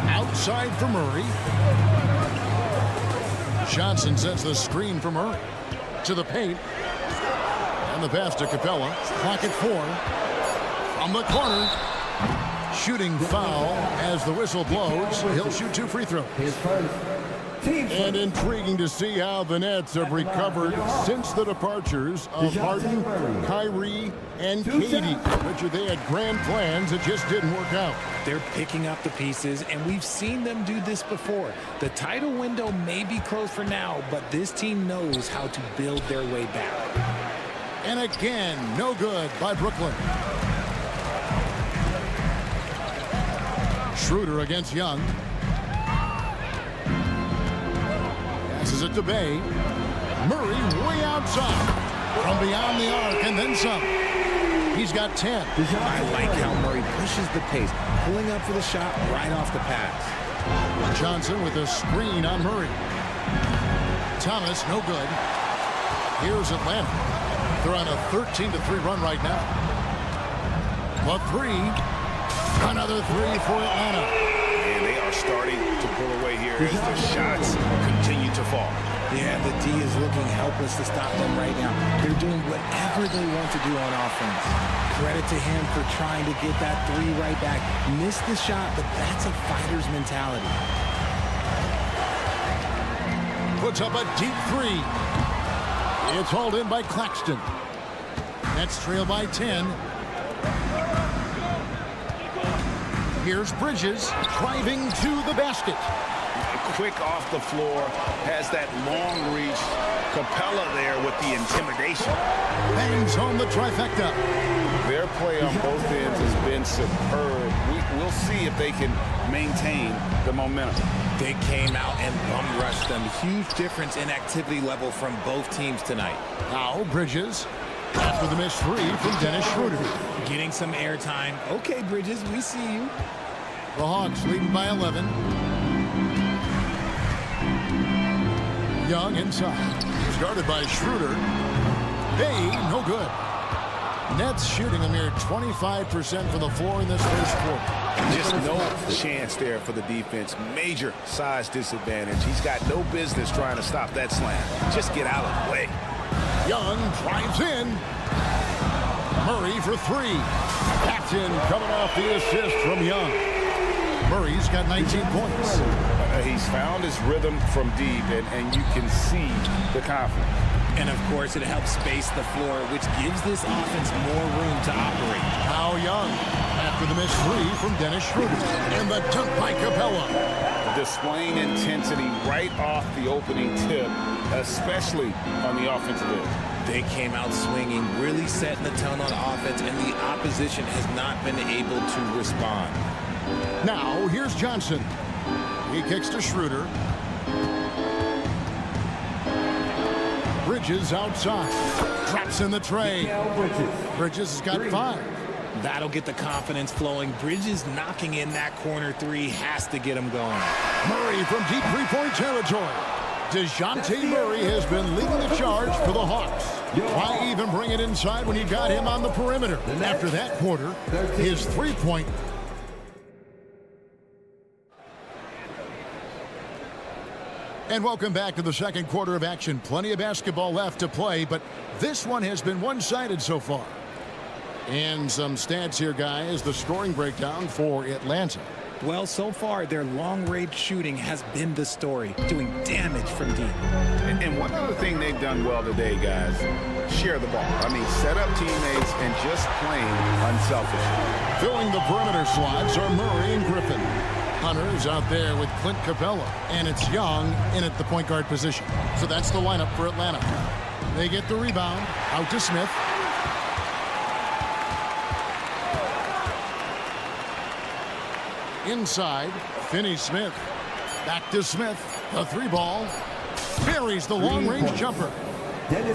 Outside for Murray. Johnson sets the screen for Murray. To the paint. And the pass to Capella. Clock at 4. From the corner. Shooting foul as the whistle blows. He'll shoot 2 free throws. And intriguing to see how the Nets have recovered since the departures of Harden, Kyrie, and Katie. Richard, they had grand plans. It just didn't work out. They're picking up the pieces, and we've seen them do this before. The title window may be closed for now, but this team knows how to build their way back. And again, no good by Brooklyn. Schroeder against Young. Passes it to Bay. Murray way outside. From beyond the arc and then some. He's got 10. I like how Murray pushes the pace, pulling up for the shot right off the pass. Johnson with a screen on Murray. Thomas, no good. Here's Atlanta. They're on a 13-3 run right now. The 3. Another 3 for Atlanta. And they are starting to pull away here as the shots continue to fall. Yeah, the D is looking helpless to stop them right now. They're doing whatever they want to do on offense. Credit to him for trying to get that 3 right back. Missed the shot, but that's a fighter's mentality. Puts up a deep 3. It's hauled in by Claxton. Nets trail by 10. Here's Bridges driving to the basket. Quick off the floor, has that long reach. Capella there with the intimidation. Bangs home the trifecta. Their play on both ends has been superb. We'll see if they can maintain the momentum. They came out and bum rushed them. Huge difference in activity level from both teams tonight. Now Bridges after the missed 3 from Dennis Schroeder. Getting some airtime. Okay, Bridges, we see you. The Hawks leading by 11. Young inside. He's guarded by Schroeder. Bay, no good. Nets shooting a mere 25% from the floor in this first quarter. Just no chance there for the defense. Major size disadvantage. He's got no business trying to stop that slam. Just get out of the way. Young drives in. Murray for 3. Paxton coming off the assist from Young. Murray's got 19 points. He's found his rhythm from deep, and you can see the confidence. And, of course, it helps space the floor, which gives this offense more room to operate. How Young after the missed three from Dennis Schroeder. And the dunk by Capella. Displaying intensity right off the opening tip, especially on the offensive end. They came out swinging, really setting the tone on offense, and the opposition has not been able to respond. Now, here's Johnson. He kicks to Schroeder. Bridges outside. Drops in the tray. Bridges has got 5. That'll get the confidence flowing. Bridges knocking in that corner three has to get him going. Murray from deep three-point territory. DeJounte Murray has been leading the charge for the Hawks. Why even bring it inside when you got him on the perimeter? After that quarter, his three-point. And welcome back to the second quarter of action. Plenty of basketball left to play, but this one has been one-sided so far. And some stats here, guys. The scoring breakdown for Atlanta. Well, so far, their long-range shooting has been the story, doing damage from deep. And one other thing they've done well today, guys, share the ball. I mean, set up teammates and just playing unselfish. Filling the perimeter slots are Murray and Griffin. Hunter's out there with Clint Capella, and it's Young in at the point guard position. So that's the lineup for Atlanta. They get the rebound out to Smith. Inside, Finney-Smith. Back to Smith. The three ball. Buries the long-range jumper.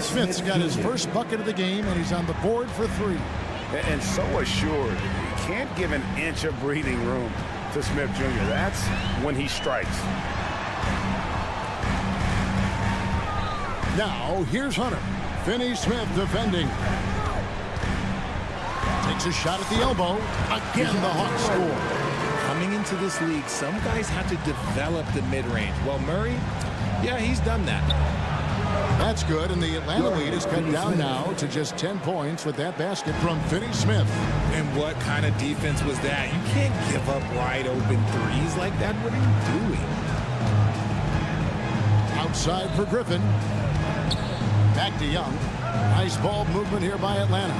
Smith's got his first bucket of the game, and he's on the board for 3. And so assured. You can't give an inch of breathing room to Smith Jr. That's when he strikes. Now, here's Hunter. Finney-Smith defending. Takes a shot at the elbow. Again, the Hawks score. Coming into this league, some guys have to develop the mid-range. Well, Murray, yeah, he's done that. That's good, and the Atlanta lead is cut down now to just 10 points with that basket from Finney-Smith. And what kind of defense was that? You can't give up wide-open threes like that. What are you doing? Outside for Griffin. Back to Young. Nice ball movement here by Atlanta.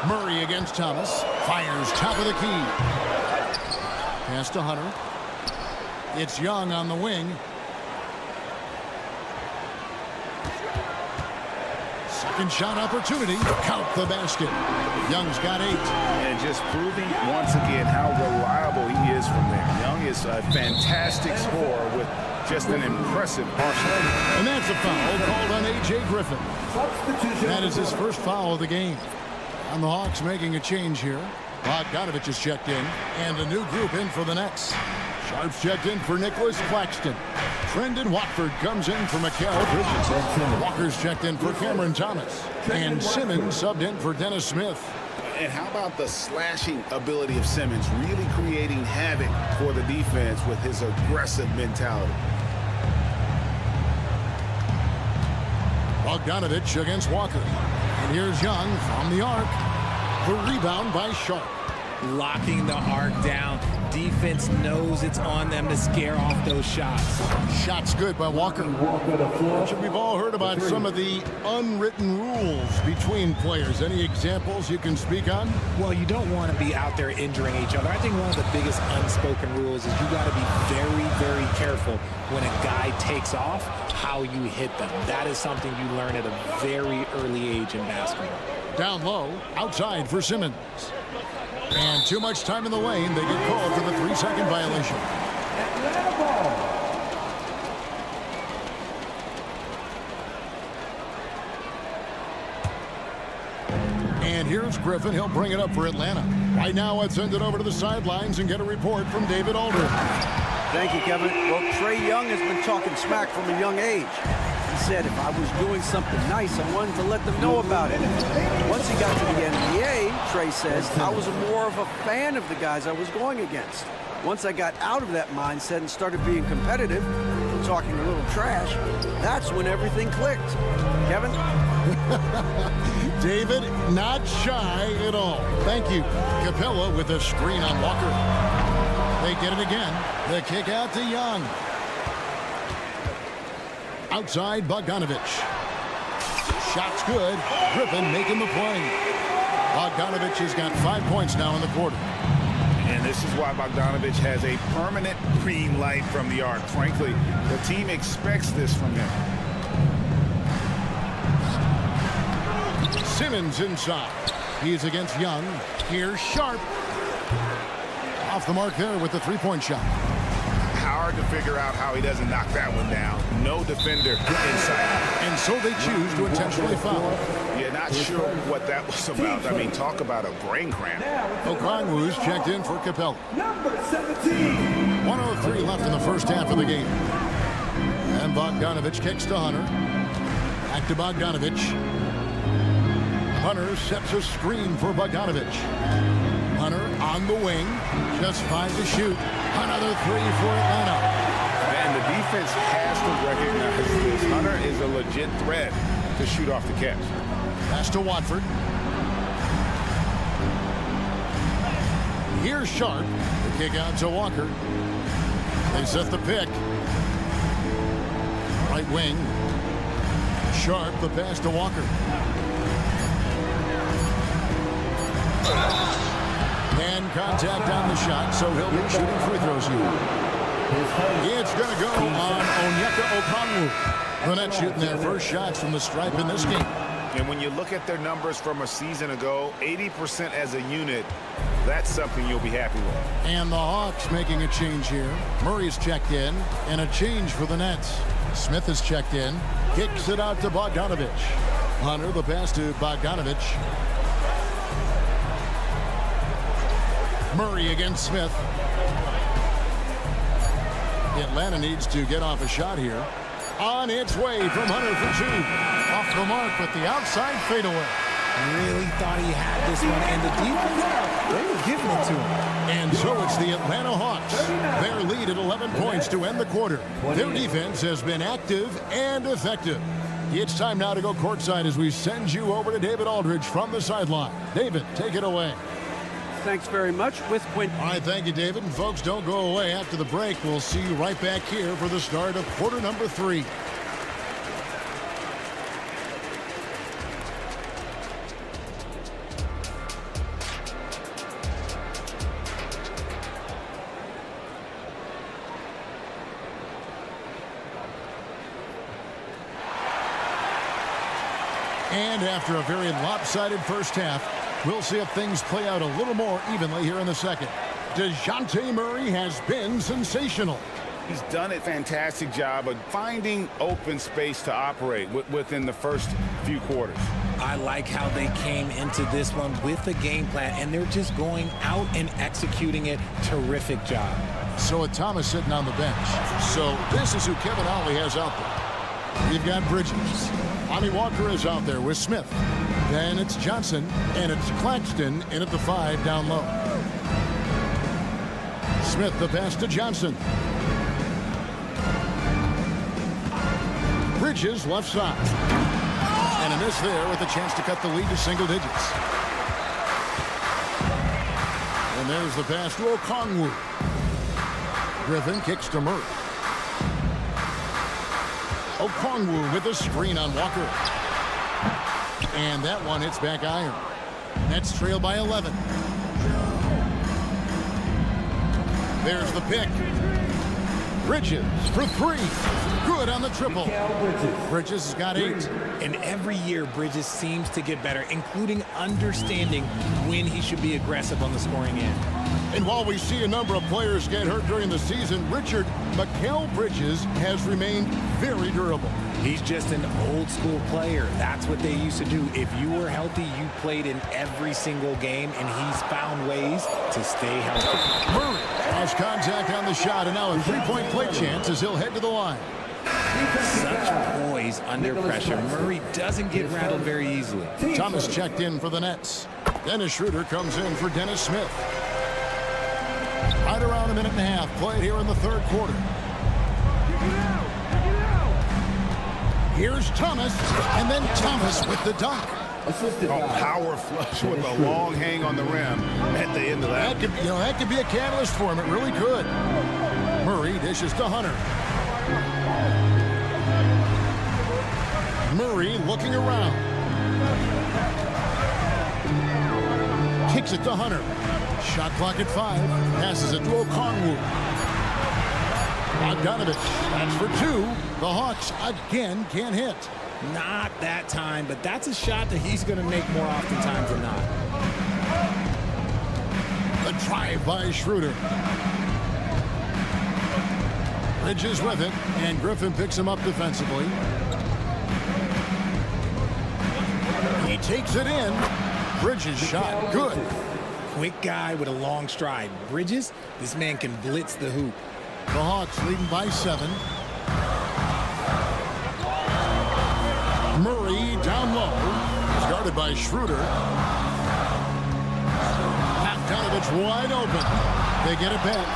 Murray against Thomas. Fires top of the key. Pass to Hunter. It's Young on the wing. Second shot opportunity. Count the basket. Young's got 8. And just proving once again how reliable he is from there. Young is a fantastic scorer with just an impressive arsenal. And that's a foul called on A.J. Griffin. That is his first foul of the game. And the Hawks making a change here. Bogdanovich is checked in. And a new group in for the Nets. Sharp's checked in for Nicholas Claxton. Trendon Watford comes in for Mikal Bridges. Walker's checked in for Cameron Thomas. And Simmons subbed in for Dennis Smith. And how about the slashing ability of Simmons, really creating havoc for the defense with his aggressive mentality. Bogdanovich against Walker. And here's Young from the arc. The rebound by Sharp. Locking the arc down. Defense knows it's on them to scare off those shots. Shots good by Walker. We've all heard about some of the unwritten rules between players. Any examples you can speak on? Well, you don't want to be out there injuring each other. I think one of the biggest unspoken rules is you got to be very, very careful when a guy takes off, how you hit them. That is something you learn at a very early age in basketball. Down low, outside for Simmons. And too much time in the lane. They get called for the 3-second violation. And here's Griffin. He'll bring it up for Atlanta. Right now, let's send it over to the sidelines and get a report from David Aldridge. Thank you, Kevin. Well, Trae Young has been talking smack from a young age. He said if I was doing something nice, I wanted to let them know about it. Once he got to the NBA, Trae says, I was more of a fan of the guys I was going against. Once I got out of that mindset and started being competitive, talking a little trash, that's when everything clicked. Kevin? David, not shy at all. Thank you. Capella with a screen on Walker. They get it again. The kick out to Young. Outside Bogdanovich. Shot's good. Griffin making the play. Bogdanovich has got 5 points now in the quarter. And this is why Bogdanovich has a permanent green light from the arc. Frankly, the team expects this from him. Simmons inside. He is against Young. Here's Sharp. Off the mark there with the three-point shot. Hard to figure out how he doesn't knock that one down. No defender inside. And so they choose to intentionally foul. Yeah, not sure what that was about. I mean, talk about a brain cramp. Okongwu's checked in for Capella. Number 17. 1:03 left in the first half of the game. And Bogdanovich kicks to Hunter. Back to Bogdanovich. Hunter sets a screen for Bogdanovich. Hunter on the wing. Just 5 to shoot. Another 3 for Atlanta. And the defense has to recognize this. Hunter is a legit threat to shoot off the catch. Pass to Watford. Here's Sharp. The kick out to Walker. They set the pick. Right wing. Sharp, the pass to Walker. And contact on the shot, so he'll be shooting free throws here. It's going to go on Onyeka Okongwu. The Nets shooting their first shots from the stripe in this game. And when you look at their numbers from a season ago, 80% as a unit, that's something you'll be happy with. And the Hawks making a change here. Murray's checked in, and a change for the Nets. Smith is checked in, kicks it out to Bogdanovich. Hunter, the pass to Bogdanovich. Murray against Smith. Atlanta needs to get off a shot here. On its way from Hunter for 2. Off the mark with the outside fadeaway. Really thought he had this one, and the defense, they were giving it to him. And so it's the Atlanta Hawks. Their lead at 11 points to end the quarter. Their defense has been active and effective. It's time now to go courtside as we send you over to David Aldridge from the sideline. David, take it away. Thanks very much with Quinn. All right, thank you, David. And folks, don't go away. After the break, we'll see you right back here for the start of quarter number 3. And after a very lopsided first half, we'll see if things play out a little more evenly here in the second. DeJounte Murray has been sensational. He's done a fantastic job of finding open space to operate within the first few quarters. I like how they came into this one with a game plan, and they're just going out and executing it. Terrific job. So with Thomas sitting on the bench. So this is who Kevin Ollie has out there. We've got Bridges. Lonnie Walker is out there with Smith. Then it's Johnson, and it's Claxton in at the 5 down low. Smith, the pass to Johnson. Bridges, left side. And a miss there with a chance to cut the lead to single digits. And there's the pass to Okongwu. Griffin kicks to Murray. Okongwu with a screen on Walker. And that one hits back iron. Nets trail by 11. There's the pick. Bridges for 3. Good on the triple. Bridges has got 8. And every year, Bridges seems to get better, including understanding when he should be aggressive on the scoring end. And while we see a number of players get hurt during the season, Mikal Bridges has remained very durable. He's just an old school player. That's what they used to do. If you were healthy, you played in every single game, and he's found ways to stay healthy. Murray has contact on the shot, and now a 3-point play chance as he'll head to the line. Such poise under pressure. Murray doesn't get rattled very easily. Thomas checked in for the Nets. Dennis Schroeder comes in for Dennis Smith. Right around a minute and a half played here in the third quarter. Here's Thomas, and then Thomas with the dunk. Assisted A by power flush with a long hang on the rim at the end of that. That could be a catalyst for him. It really could. Murray dishes to Hunter. Murray looking around. Kicks it to Hunter. Shot clock at 5. Passes it to Okongwu. Bogdanovich. That's for 2. The Hawks again can't hit. Not that time, but that's a shot that he's going to make more oftentimes than not. The drive by Schroeder. Bridges with it, and Griffin picks him up defensively. He takes it in. Bridges shot good. Quick guy with a long stride. Bridges, this man can blitz the hoop. The Hawks leading by 7. Murray down low. Guarded by Schroeder. Bogdanovich wide open. They get it back.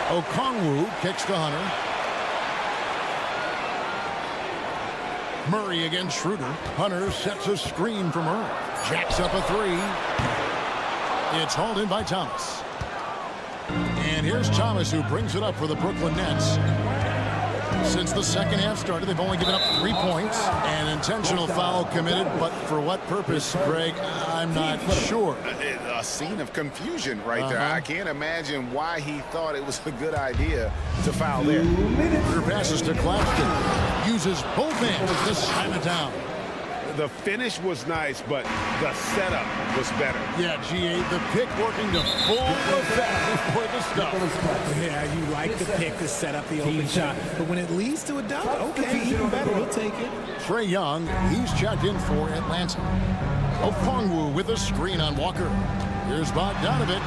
Okongwu kicks to Hunter. Murray against Schroeder. Hunter sets a screen from Murray. Jacks up a 3. It's hauled in by Thomas. And here's Thomas, who brings it up for the Brooklyn Nets. Since the second half started, they've only given up 3 points. An intentional foul committed, but for what purpose, Greg, I'm not sure. A scene of confusion right there. I can't imagine why he thought it was a good idea to foul there. Clear passes to Claxton. Uses both hands to slam it down. The finish was nice, but the setup was better. Yeah, GA, the pick working to full effect before the stuff. Yeah, you like the pick to set up the open shot, but when it leads to a dunk, okay, even better, we'll take it. Trae Young, he's checked in for Atlanta. Okongwu with a screen on Walker. Here's Bogdanovich,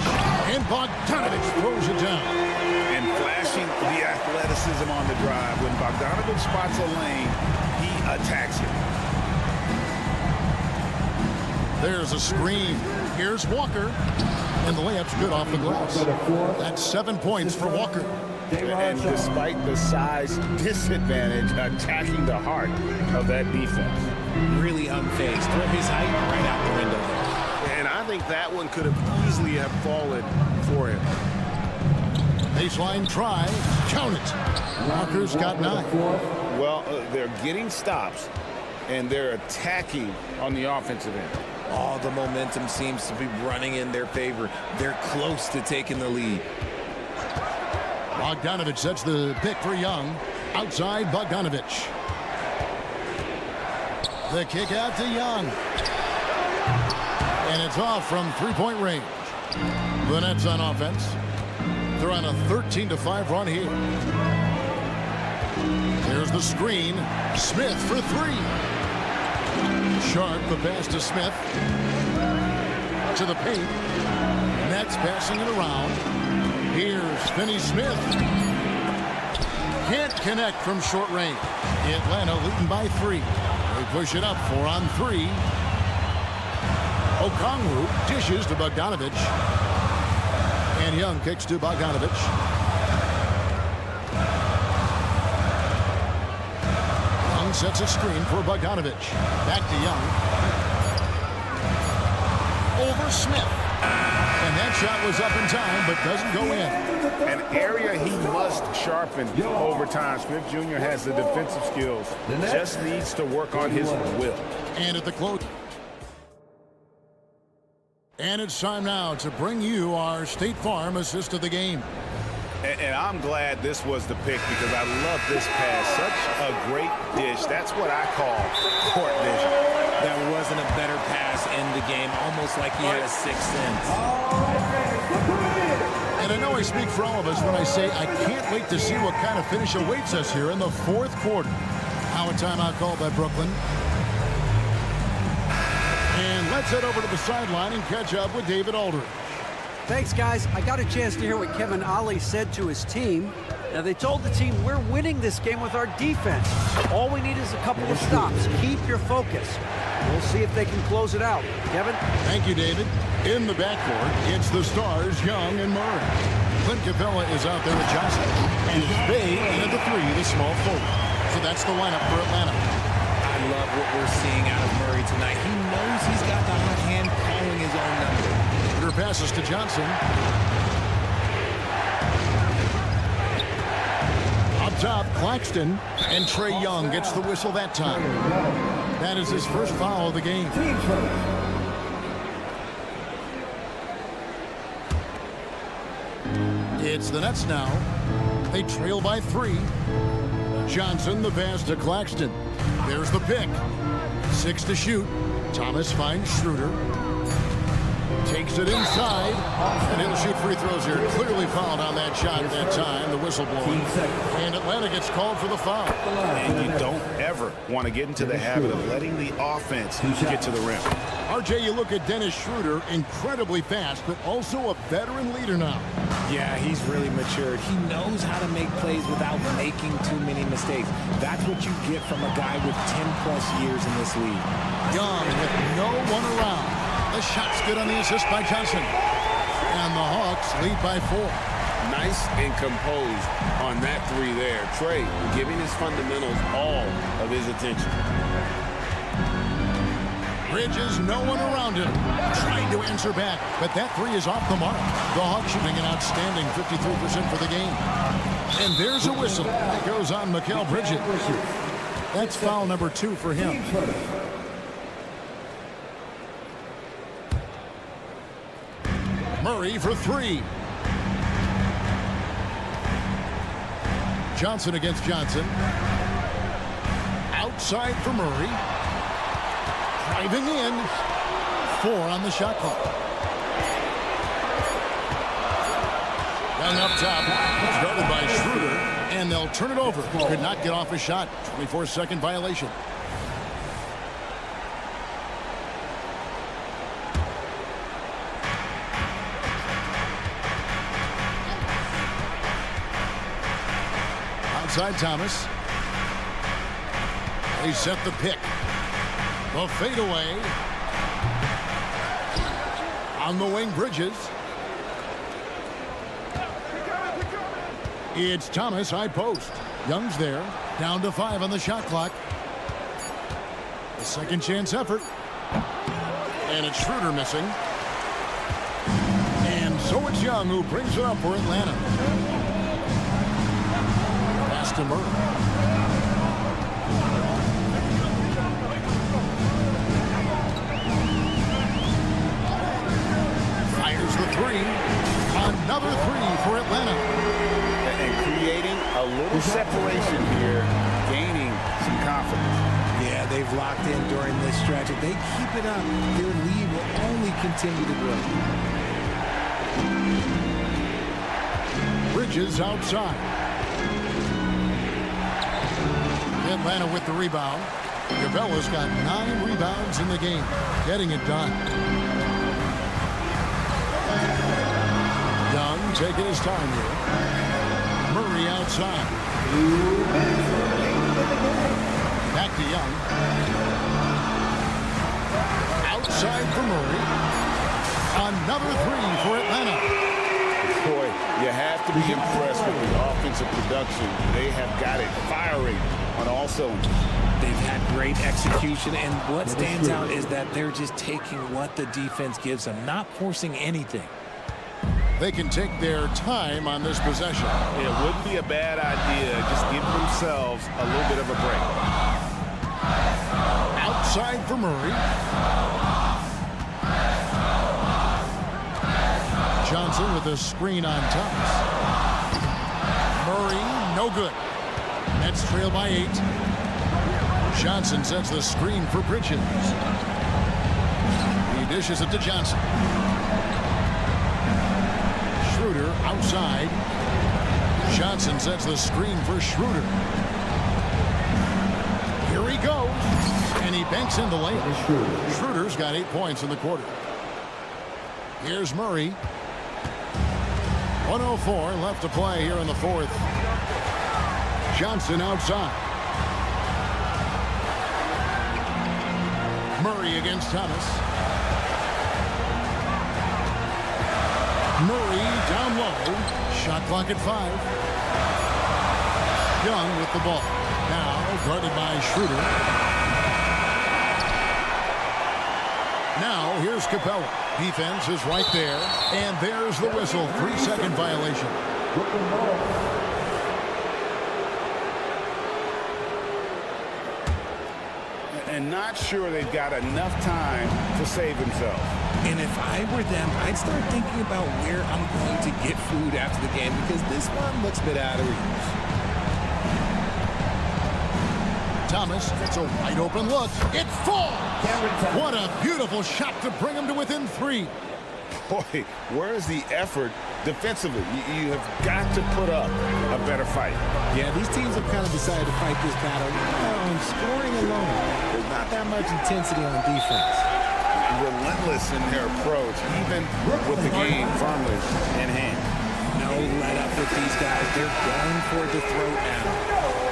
and Bogdanovich throws it down. And flashing the athleticism on the drive. When Bogdanovich spots a lane, he attacks it. There's a screen. Here's Walker. And the layup's good off the glass. That's 7 points for Walker. And despite the size disadvantage, attacking the heart of that defense. Really unfazed. Throw his height right out the window there. And I think that one could have easily have fallen for him. Baseline try. Count it. Walker's got 9. Well, they're getting stops, and they're attacking on the offensive end. All the momentum seems to be running in their favor. They're close to taking the lead. Bogdanovich sets the pick for Young. Outside Bogdanovich. The kick out to Young. And it's off from 3-point range. The Nets on offense. They're on a 13-5 run here. There's the screen. Smith for 3. Sharp, the pass to Smith. To the paint. Nets passing it around. Here's Finney Smith. Can't connect from short range. Atlanta leading by 3. They push it up 4 on 3. Okongwu dishes to Bogdanovich. And Young kicks to Bogdanovich. Young sets a screen for Bogdanovich. Back to Young. Over Smith. And that shot was up in time, but doesn't go in. An area he must sharpen over time. Smith Jr. has the defensive skills. Just needs to work on his will. And at the close. And it's time now to bring you our State Farm assist of the game. And I'm glad this was the pick because I love this pass. Such a great dish. That's what I call court vision. There wasn't a better pass in the game, almost like he had a sixth sense. And I know I speak for all of us when I say I can't wait to see what kind of finish awaits us here in the fourth quarter. Now a timeout called by Brooklyn. And let's head over to the sideline and catch up with David Aldridge. Thanks, guys. I got a chance to hear what Kevin Ollie said to his team. Now, they told the team, we're winning this game with our defense. All we need is a couple of stops. Keep your focus. We'll see if they can close it out. Kevin? Thank you, David. In the backcourt, it's the stars, Young and Murray. Clint Capella is out there with Johnson. And it's Bay in at the 3, the small forward. So that's the lineup for Atlanta. I love what we're seeing out of Murray tonight. He knows he's got passes to Johnson. Up top, Claxton. And Trae Young gets the whistle that time. That is his first foul of the game. It's the Nets now. They trail by 3. Johnson, the pass to Claxton. There's the pick. 6 to shoot. Thomas finds Schroeder. Takes it inside. And he'll shoot free throws here. Clearly fouled on that shot at that time. The whistle blowing. And Atlanta gets called for the foul. And you don't ever want to get into the habit of letting the offense get to the rim. RJ, you look at Dennis Schroeder, incredibly fast, but also a veteran leader now. Yeah, he's really matured. He knows how to make plays without making too many mistakes. That's what you get from a guy with 10-plus years in this league. Young with no one around. The shot's good on the assist by Johnson. And the Hawks lead by 4. Nice and composed on that 3 there. Trae giving his fundamentals all of his attention. Bridges, no one around him. Trying to answer back, but that 3 is off the mark. The Hawks shooting an outstanding 53% for the game. And there's a whistle. It goes on Mikal Bridges. That's foul number 2 for him. Murray for 3. Johnson against Johnson. Outside for Murray. Driving in. 4 on the shot clock. Young up top. Guarded by Schroeder. And they'll turn it over. Could not get off a shot. 24-second violation. Outside Thomas. They set the pick. The fadeaway. On the wing, Bridges. It's Thomas, high post. Young's there. Down to 5 on the shot clock. A second chance effort. And it's Schroeder missing. And so it's Young who brings it up for Atlanta. Pass to Murray. Fires the 3. Another 3 for Atlanta. And creating a little separation here, gaining some confidence. Yeah, they've locked in during this stretch. If they keep it up, their lead will only continue to grow. Bridges outside. Atlanta with the rebound. Gabella's got 9 rebounds in the game. Getting it done. Young taking his time here. Murray outside. Back to Young. Outside for Murray. Another 3 for Atlanta. Boy, you have to be impressed with the offensive production. They have got it firing on all cylinders. They've had great execution, and what stands out is that they're just taking what the defense gives them, not forcing anything. They can take their time on this possession. It wouldn't be a bad idea. Just give themselves a little bit of a break. Outside for Murray. Johnson with a screen on Thomas. Murray, no good. Nets trail by 8. Johnson sets the screen for Bridges. He dishes it to Johnson. Schroeder outside. Johnson sets the screen for Schroeder. Here he goes. And he banks in the layup. Schroeder's got 8 points in the quarter. Here's Murray. 1:04 left to play here in the 4th. Johnson outside. Murray against Thomas. Murray down low. Shot clock at 5. Young with the ball. Now guarded by Schroeder. Now here's Capella. Defense is right there. And there's the whistle. 3-second violation. And not sure they've got enough time to save themselves. And if I were them, I'd start thinking about where I'm going to get food after the game because this one looks a bit out of reach. Thomas, it's a wide open look. It falls! What a beautiful shot to bring him to within 3. Boy, where is the effort defensively? You have got to put up a better fight. Yeah, these teams have kind of decided to fight this battle on scoring alone. There's not that much intensity on defense. Relentless in their approach, even with the game firmly in hand. No let up with these guys. They're going for the throat now.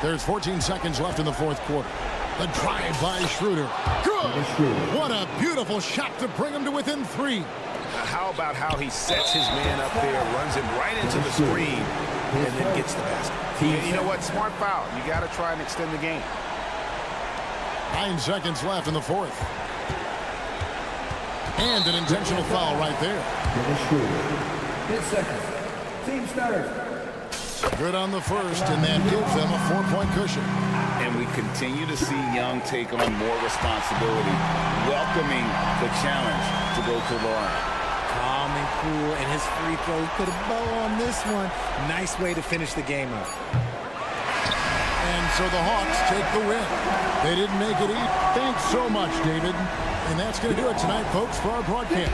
There's 14 seconds left in the fourth quarter. The drive by Schroeder. Good! What a beautiful shot to bring him to within 3. How about how he sets his man up there, runs him right into the screen, and then gets the basket. You know what? Smart foul. You got to try and extend the game. 9 seconds left in the fourth. And an intentional foul right there. 10 seconds. Team starters. Good on the first, and that gives them a 4-point cushion. And we continue to see Young take on more responsibility, welcoming the challenge to go to the line. Calm and cool, and his free throw put a bow on this one. Nice way to finish the game up. And so the Hawks take the win. They didn't make it easy. Thanks so much, David. And that's going to do it tonight, folks, for our broadcast.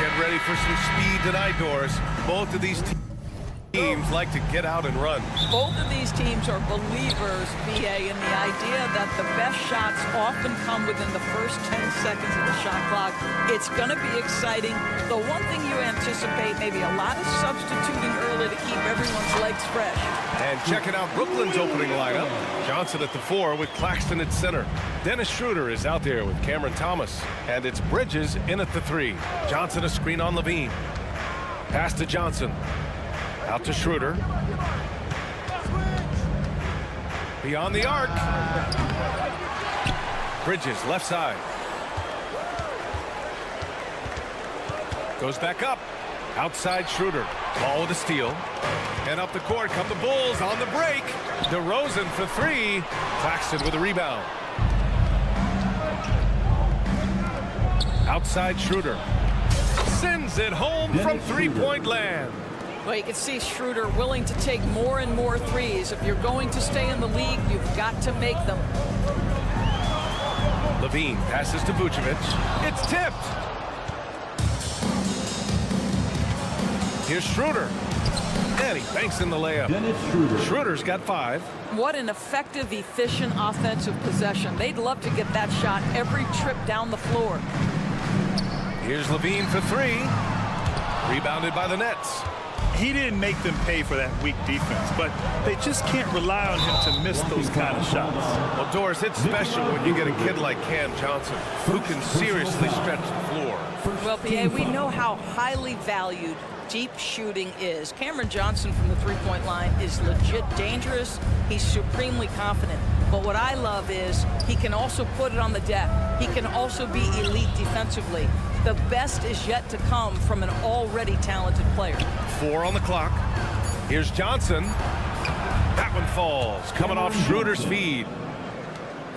Get ready for some speed tonight, Doris. Both of these teams like to get out and run. Both of these teams are believers, BA, in the idea that the best shots often come within the first 10 seconds of the shot clock. It's going to be exciting. The one thing you anticipate, maybe a lot of substituting early to keep everyone's legs fresh. And checking out Brooklyn's opening lineup. Johnson at the 4 with Claxton at center. Dennis Schroeder is out there with Cameron Thomas. And it's Bridges in at the 3. Johnson a screen on Levine. Pass to Johnson. Out to Schroeder. Beyond the arc. Bridges left side. Goes back up. Outside Schroeder. Ball with a steal. And up the court come the Bulls on the break. DeRozan for 3. Claxton with a rebound. Outside Schroeder. Sends it home from three-point land. Well, you can see Schroeder willing to take more and more threes. If you're going to stay in the league, you've got to make them. Levine passes to Vucevic. It's tipped. Here's Schroeder. And he banks in the layup. Schroeder's got 5. What an effective, efficient offensive possession. They'd love to get that shot every trip down the floor. Here's Levine for 3. Rebounded by the Nets. He didn't make them pay for that weak defense, but they just can't rely on him to miss those kind of shots. Well, Doris, it's special when you get a kid like Cam Johnson who can seriously stretch the floor. Well, PA, we know how highly valued deep shooting is. Cameron Johnson from the three-point line is legit dangerous. He's supremely confident. But what I love is he can also put it on the deck. He can also be elite defensively. The best is yet to come from an already talented player. 4 on the clock. Here's Johnson. That one falls, coming off Schroeder's feed.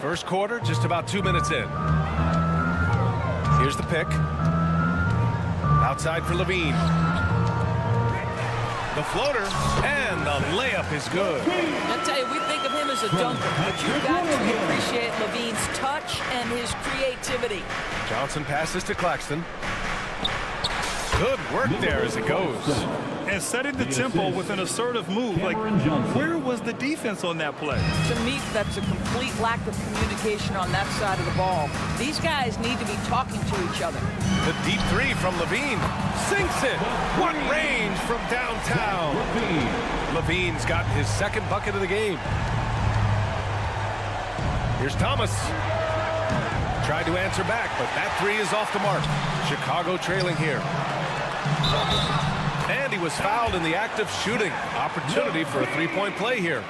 First quarter, just about 2 minutes in. Here's the pick. Outside for Levine. The floater, and the layup is good. I tell you, we think of him as a dunker, but you've got to appreciate Levine's touch and his creativity. Johnson passes to Claxton. Good work there as it goes. And setting the tempo with an assertive move. Like, where was the defense on that play? To me, that's a complete lack of communication on that side of the ball. These guys need to be talking to each other. The deep 3 from Levine. Sinks it. What range from downtown. Levine's got his second bucket of the game. Here's Thomas. Tried to answer back, but that 3 is off the mark. Chicago trailing here. And he was fouled in the act of shooting. Opportunity for a 3-point play here.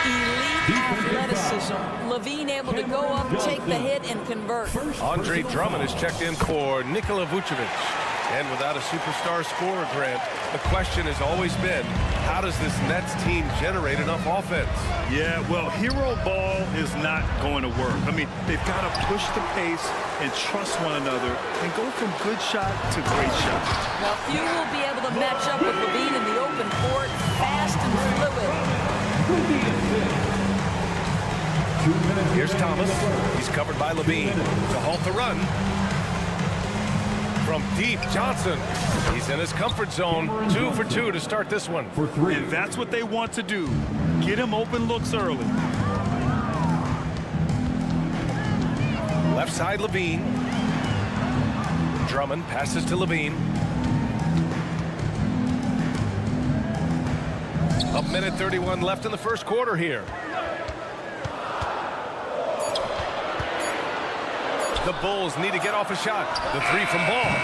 Elite athleticism. Levine able to go up, take the hit, and convert. Andre Drummond is checked in for Nikola Vucevic. And without a superstar scorer, Grant, the question has always been, how does this Nets team generate enough offense? Yeah, well, hero ball is not going to work. I mean, they've got to push the pace and trust one another and go from good shot to great shot. Well, few will be able to match up with Levine in the open court, fast and fluid. Here's Thomas. He's covered by Levine to halt the run. From deep, Johnson. He's in his comfort zone. 2 for 2 to start this one. And that's what they want to do. Get him open looks early. Left side, Levine. Drummond passes to Levine. A minute 31 left in the first quarter here. The Bulls need to get off a shot. The 3 from Ball.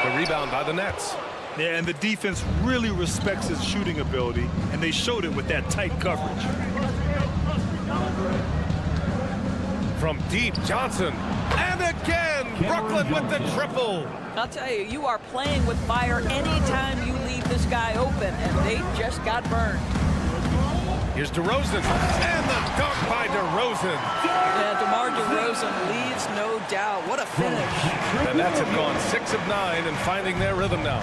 The rebound by the Nets. Yeah, and the defense really respects his shooting ability, and they showed it with that tight coverage. From deep, Johnson. And again, Brooklyn with the triple. I'll tell you, you are playing with fire anytime you leave this guy open, and they just got burned. Here's DeRozan. And the dunk by DeRozan. Yeah, DeMar DeRozan leaves no doubt. What a finish. The Nets have gone 6 of 9 and finding their rhythm now.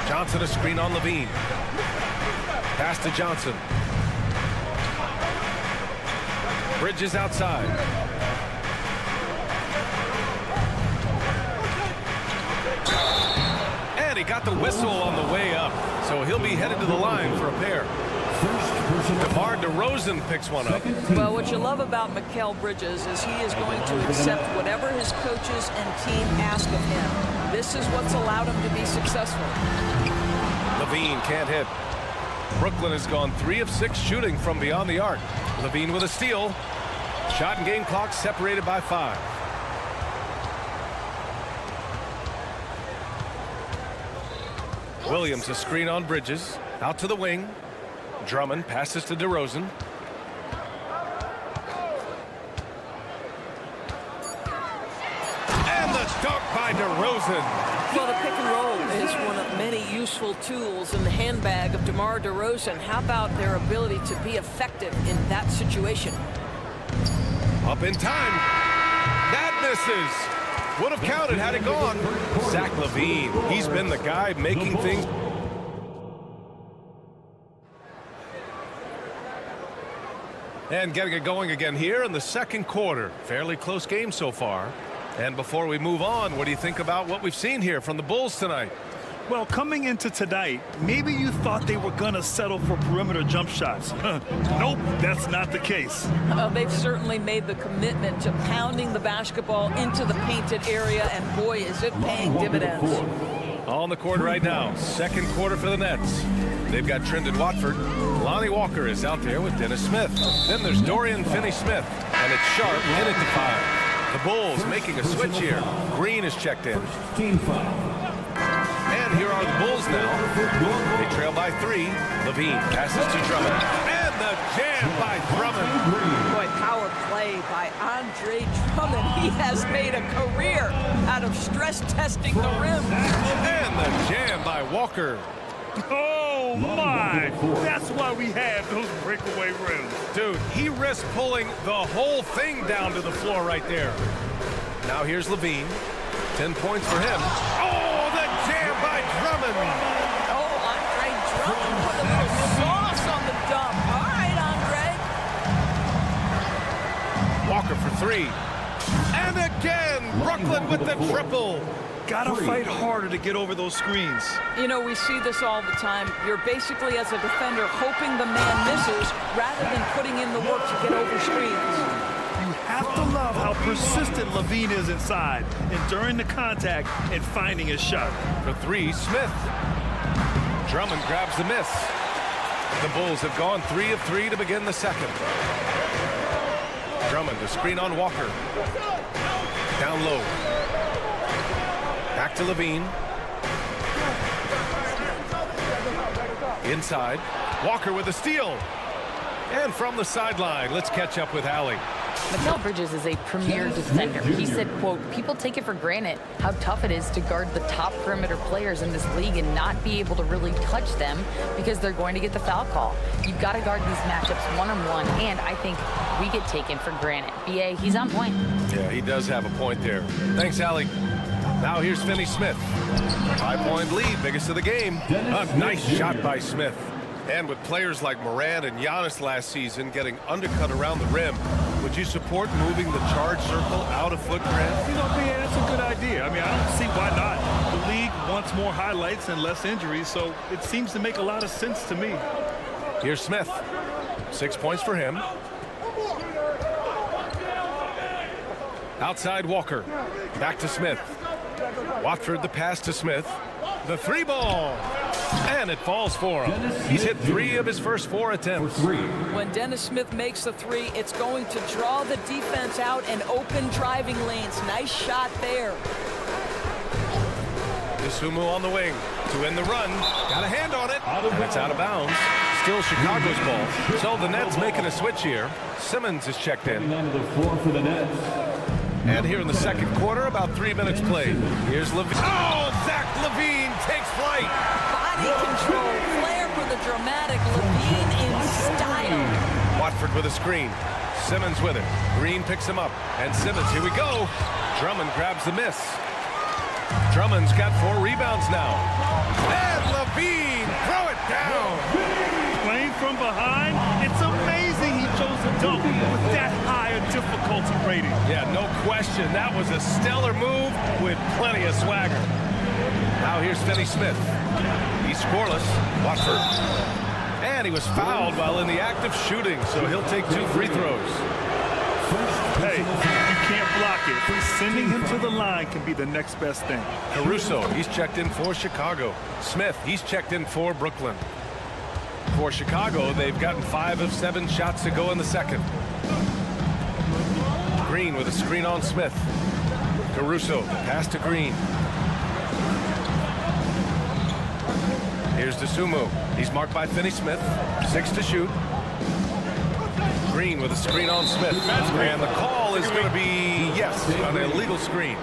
Johnson a screen on Levine. Pass to Johnson. Bridges outside. got the whistle on the way up, so he'll be headed to the line for a pair. DeMar DeRozan picks one up. Well, what you love about Mikal Bridges is he is going to accept whatever his coaches and team ask of him. This is what's allowed him to be successful. Levine can't hit. Brooklyn has gone 3 of 6 shooting from beyond the arc. Levine with a steal. Shot and game clock separated by 5. Williams a screen on Bridges. Out to the wing. Drummond passes to DeRozan. And the dunk by DeRozan. Well, the pick and roll is one of many useful tools in the handbag of DeMar DeRozan. How about their ability to be effective in that situation? Up in time. That misses. Would have counted had it gone. Zach LaVine. He's been the guy making things. And getting it going again here in the second quarter. Fairly close game so far. And before we move on, what do you think about what we've seen here from the Bulls tonight? Well, coming into tonight, maybe you thought they were going to settle for perimeter jump shots. Nope, that's not the case. They've certainly made the commitment to pounding the basketball into the painted area, and boy, is it paying dividends. On the court right now, second quarter for the Nets. They've got Trendon Watford. Lonnie Walker is out there with Dennis Smith. Then there's Dorian Finney-Smith, and it's Sharp in at the 5. The Bulls making a switch here. Green is checked in. And here are the Bulls now. They trail by 3. Levine passes to Drummond. And the jam by Drummond. Boy, power play by Andre Drummond. He has made a career out of stress testing the rim. And the jam by Walker. Oh, my. That's why we have those breakaway rims. Dude, he risked pulling the whole thing down to the floor right there. Now here's Levine. 10 points for him. Oh, the jam by Drummond. Oh, Andre Drummond with a little sauce on the dump. All right, Andre. Walker for 3. And again, Brooklyn with the triple. Gotta fight harder to get over those screens. You know, we see this all the time. You're basically, as a defender, hoping the man misses rather than putting in the work to get over screens. You have to love how persistent Levine is inside and during the contact and finding his shot. For 3, Smith. Drummond grabs the miss. The Bulls have gone 3 of 3 to begin the second. Drummond, the screen on Walker. Down low. Back to Levine. Inside. Walker with a steal. And from the sideline, let's catch up with Allie. Mikal Bridges is a premier defender. He said, quote, people take it for granted how tough it is to guard the top perimeter players in this league and not be able to really touch them because they're going to get the foul call. You've got to guard these matchups one-on-one, and I think we get taken for granted. BA, he's on point. Yeah, he does have a point there. Thanks, Allie. Now here's Finney-Smith. 5-point lead, biggest of the game. A nice shot by Smith. And with players like Morant and Giannis last season getting undercut around the rim, would you support moving the charge circle out of foot press? You know, man, that's a good idea. I mean, I don't see why not. The league wants more highlights and less injuries, so it seems to make a lot of sense to me. Here's Smith. 6 points for him. Outside Walker. Back to Smith. Watford the pass to Smith. The 3-ball. And it falls for him. He's hit 3 of his first 4 attempts. When Dennis Smith makes the 3, it's going to draw the defense out and open driving lanes. Nice shot there. Isumu on the wing to end the run. Got a hand on it. And it's out of bounds. Still Chicago's ball. So the Nets making a switch here. Simmons is checked in. And here in the second quarter, about 3 minutes played. Here's Levine. Oh, Zach LaVine takes flight. Body control, flair for the dramatic. LaVine in style. Watford with a screen. Simmons with it. Green picks him up. And Simmons, here we go. Drummond grabs the miss. Drummond's got 4 rebounds now. And LaVine, throw it down. Playing from behind, it's amazing he chose to dunk with that high a difficulty rating. Yeah, no question. That was a stellar move with plenty of swagger. Now here's Finney Smith. He's scoreless. Watford. And he was fouled while in the act of shooting, so he'll take 2 free throws. Hey, you can't block it. Sending him to the line can be the next best thing. Caruso, he's checked in for Chicago. Smith, he's checked in for Brooklyn. For Chicago, they've gotten 5 of 7 shots to go in the second. Green with a screen on Smith. Caruso, the pass to Green. Here's DeSumo. He's marked by Finney Smith. 6 to shoot. Green with a screen on Smith. And the call is going to be, yes, an illegal screen.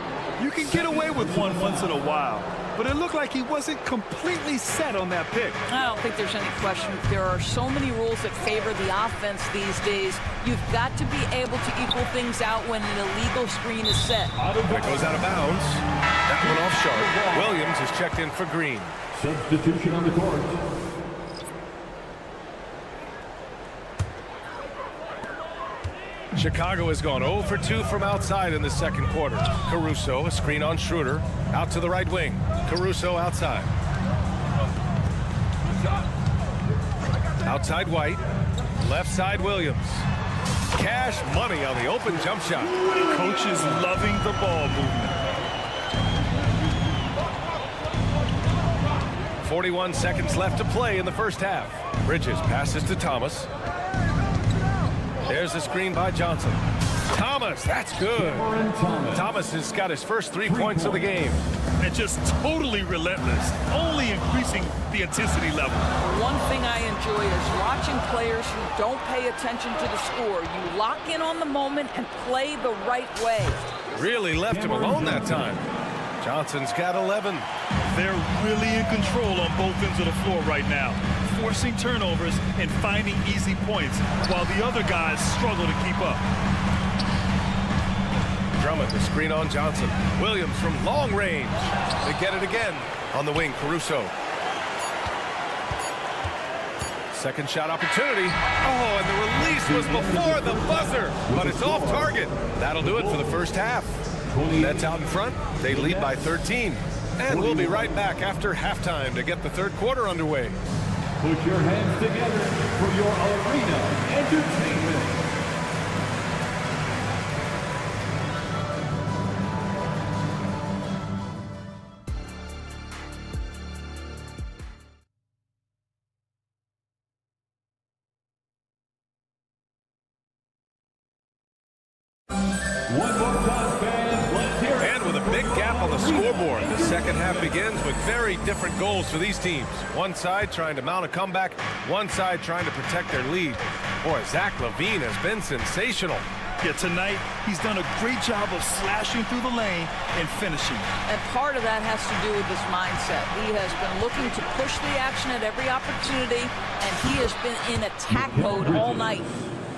You can get away with one once in a while, but it looked like he wasn't completely set on that pick. I don't think there's any question. There are so many rules that favor the offense these days. You've got to be able to equal things out when an illegal screen is set. That goes out of bounds. That one off sharp. Williams is checked in for Green. Substitution on the court. Chicago has gone 0 for 2 from outside in the second quarter. Caruso, a screen on Schroeder. Out to the right wing. Caruso outside. Outside White. Left side Williams. Cash money on the open jump shot. Coach is loving the ball movement. 41 seconds left to play in the first half. Bridges passes to Thomas. There's a screen by Johnson. Thomas, that's good. Thomas has got his first 3 points of the game. And just totally relentless, only increasing the intensity level. One thing I enjoy is watching players who don't pay attention to the score. You lock in on the moment and play the right way. Really left him alone that time. Johnson's got 11. They're really in control on both ends of the floor right now, forcing turnovers and finding easy points while the other guys struggle to keep up. Drummond, the screen on Johnson. Williams from long range. They get it again on the wing. Caruso. Second shot opportunity. Oh, and the release was before the buzzer, but it's off target. That'll do it for the first half. Nets out in front. They lead by 13. And we'll be right back after halftime to get the third quarter underway. Put your hands together for your arena entertainment. One more time, fans. Let's hear it. And with a big gap on the scoreboard, the second half begins with very different goals for these teams. One side trying to mount a comeback, one side trying to protect their lead. Boy, Zach LaVine has been sensational. Yeah, tonight he's done a great job of slashing through the lane and finishing. And part of that has to do with his mindset. He has been looking to push the action at every opportunity, and he has been in attack mode all night.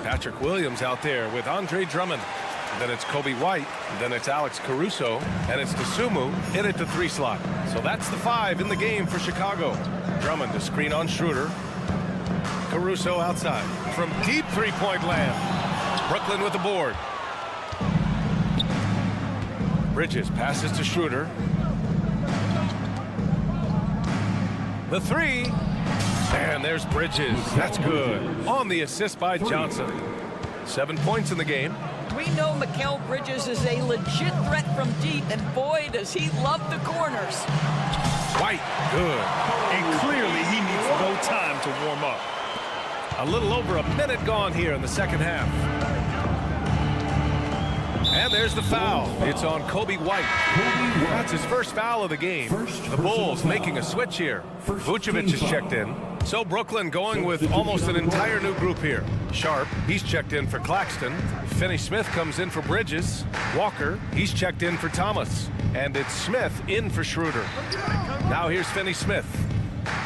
Patrick Williams out there with Andre Drummond. Then it's Kobe White, then it's Alex Caruso, and it's DeSumo in at the 3 slot. So that's the 5 in the game for Chicago. Drummond, a screen on Schroeder. Caruso outside from deep 3-point land. Brooklyn with the board. Bridges passes to Schroeder. The 3. And there's Bridges. That's good. On the assist by Johnson. 7 points in the game. We know Mikal Bridges is a legit threat from deep, and boy, does he love the corners. White, good. And clearly he needs no time to warm up. A little over a minute gone here in the second half. And there's the foul. It's on Kobe White. That's his first foul of the game. The Bulls making a switch here. Vucevic is checked in. So Brooklyn going with almost an entire new group here. Sharp, he's checked in for Claxton. Finney Smith comes in for Bridges. Walker, he's checked in for Thomas. And it's Smith in for Schroeder. Now here's Finney Smith.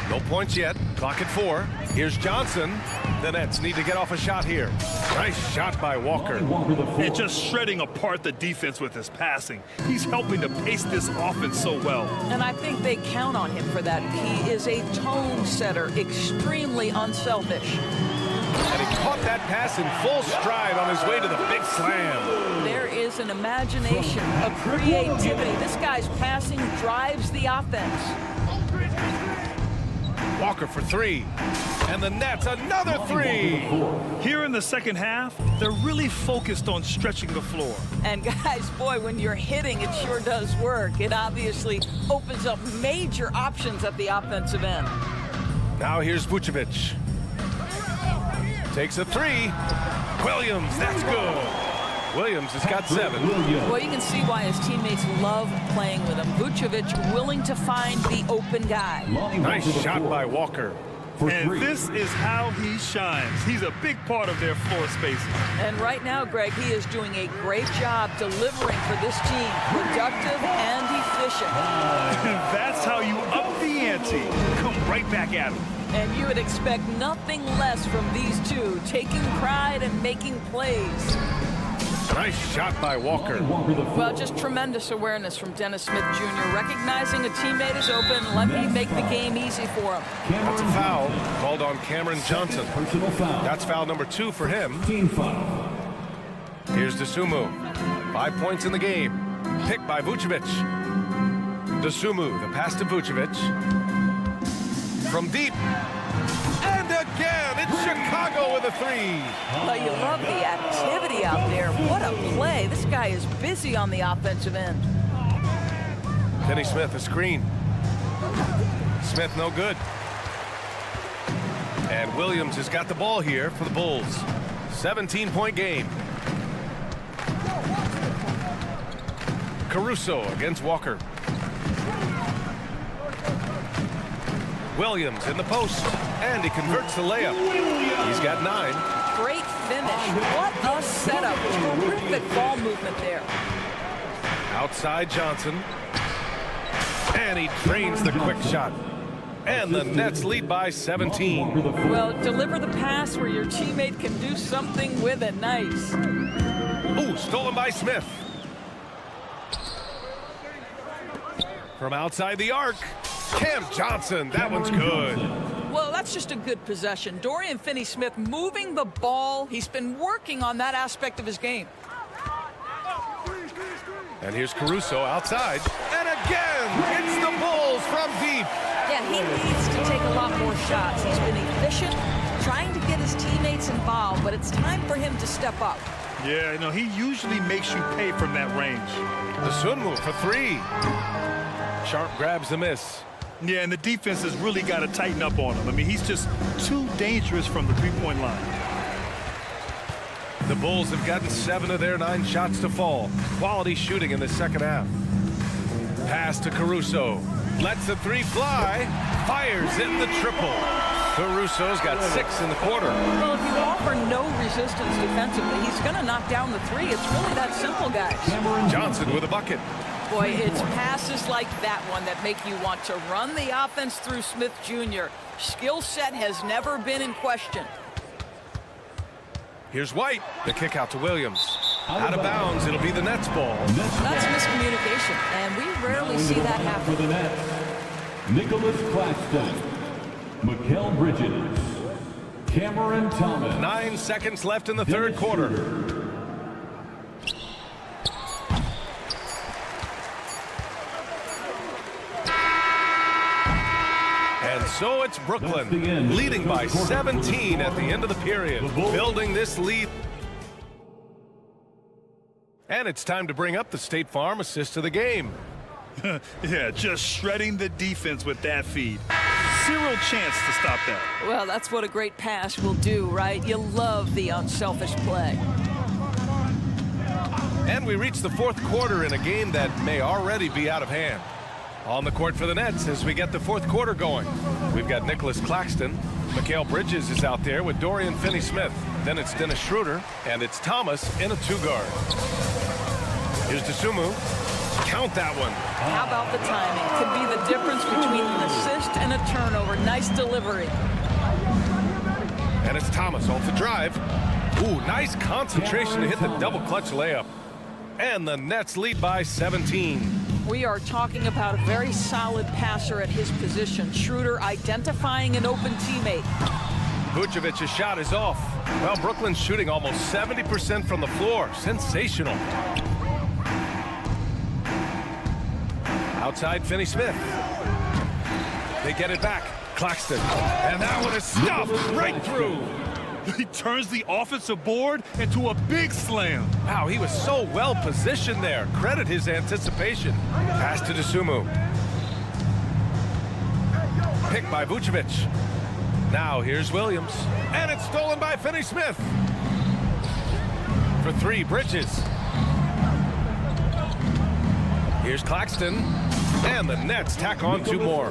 No points yet. Clock at 4. Here's Johnson. The Nets need to get off a shot here. Nice shot by Walker. And just shredding apart the defense with his passing. He's helping to pace this offense so well. And I think they count on him for that. He is a tone setter, extremely unselfish. And he caught that pass in full stride on his way to the big slam. There is has an imagination, a creativity. This guy's passing drives the offense. Walker for three. And the Nets, another three. Here in the second half, they're really focused on stretching the floor. And guys, boy, when you're hitting, it sure does work. It obviously opens up major options at the offensive end. Now here's Vucevic. Takes a three. Williams, that's good. Williams has got 7. Well, you can see why his teammates love playing with him. Vucevic willing to find the open guy. Nice shot by Walker. And this is how he shines. He's a big part of their floor spacing. And right now, Greg, he is doing a great job delivering for this team. Productive and efficient. That's how you up the ante. Come right back at him. And you would expect nothing less from these two, taking pride and making plays. Nice shot by Walker. Well, just tremendous awareness from Dennis Smith Jr. Recognizing a teammate is open, let me make the game easy for him. That's a foul called on Cameron Johnson. That's foul number 2 for him. Here's Dosunmu. 5 points in the game. Picked by Vucevic. Dosunmu, the pass to Vucevic. From deep. And again, it's Chicago with a 3. Well, you love the activity out there. What a play. This guy is busy on the offensive end. Finney Smith, a screen. Smith, no good. And Williams has got the ball here for the Bulls. 17-point game. Caruso against Walker. Williams in the post, and he converts the layup. He's got 9. Great finish. What a setup. Terrific ball movement there. Outside Johnson. And he drains the quick shot. And the Nets lead by 17. Well, deliver the pass where your teammate can do something with it. Nice. Ooh, stolen by Smith. From outside the arc. Cam Johnson, that one's good. Well, that's just a good possession. Dorian Finney-Smith moving the ball. He's been working on that aspect of his game. And here's Caruso outside. And again, it's the Bulls from deep. Yeah, he needs to take a lot more shots. He's been efficient, trying to get his teammates involved, but it's time for him to step up. Yeah, you know, he usually makes you pay from that range. Dosunmu for 3. Sharp grabs the miss. Yeah, and the defense has really got to tighten up on him. I mean, he's just too dangerous from the three-point line. The Bulls have gotten 7 of their 9 shots to fall. Quality shooting in the second half. Pass to Caruso. Lets the 3 fly. Fires in the triple. Caruso's got 6 in the quarter. Well, if you offer no resistance defensively, he's going to knock down the 3. It's really that simple, guys. Johnson with a bucket. Boy, it's passes like that one that make you want to run the offense through Smith Jr. Skill set has never been in question. Here's White. The kick out to Williams. Out of bounds. It'll be the Nets ball. That's miscommunication, and we rarely see that happen. For the Nets, Nicholas Claxton, Mikal Bridges, Cameron Thomas. 9 seconds left in the third quarter. And so it's Brooklyn, leading by 17 at the end of the period, building this lead. And it's time to bring up the State Farm assist of the game. Yeah, just shredding the defense with that feed. Zero chance to stop that. Well, that's what a great pass will do, right? You love the unselfish play. And we reach the fourth quarter in a game that may already be out of hand. On the court for the Nets as we get the fourth quarter going. We've got Nicholas Claxton. Mikal Bridges is out there with Dorian Finney-Smith. Then it's Dennis Schroeder, and it's Thomas in a 2-guard. Here's Dosunmu. Count that one. How about the timing? Could be the difference between an assist and a turnover. Nice delivery. And it's Thomas off the drive. Ooh, nice concentration to hit the double clutch layup. And the Nets lead by 17. We are talking about a very solid passer at his position. Schroeder identifying an open teammate. Vucevic's shot is off. Well, Brooklyn's shooting almost 70% from the floor. Sensational. Outside Finney-Smith. They get it back. Claxton. And that one is stuffed right through. He turns the offensive board into a big slam. Wow, he was so well positioned there. Credit his anticipation. Pass to Dosunmu. Picked by Vucevic. Now here's Williams. And it's stolen by Finney-Smith. For three, Bridges. Here's Claxton. And the Nets tack on two more.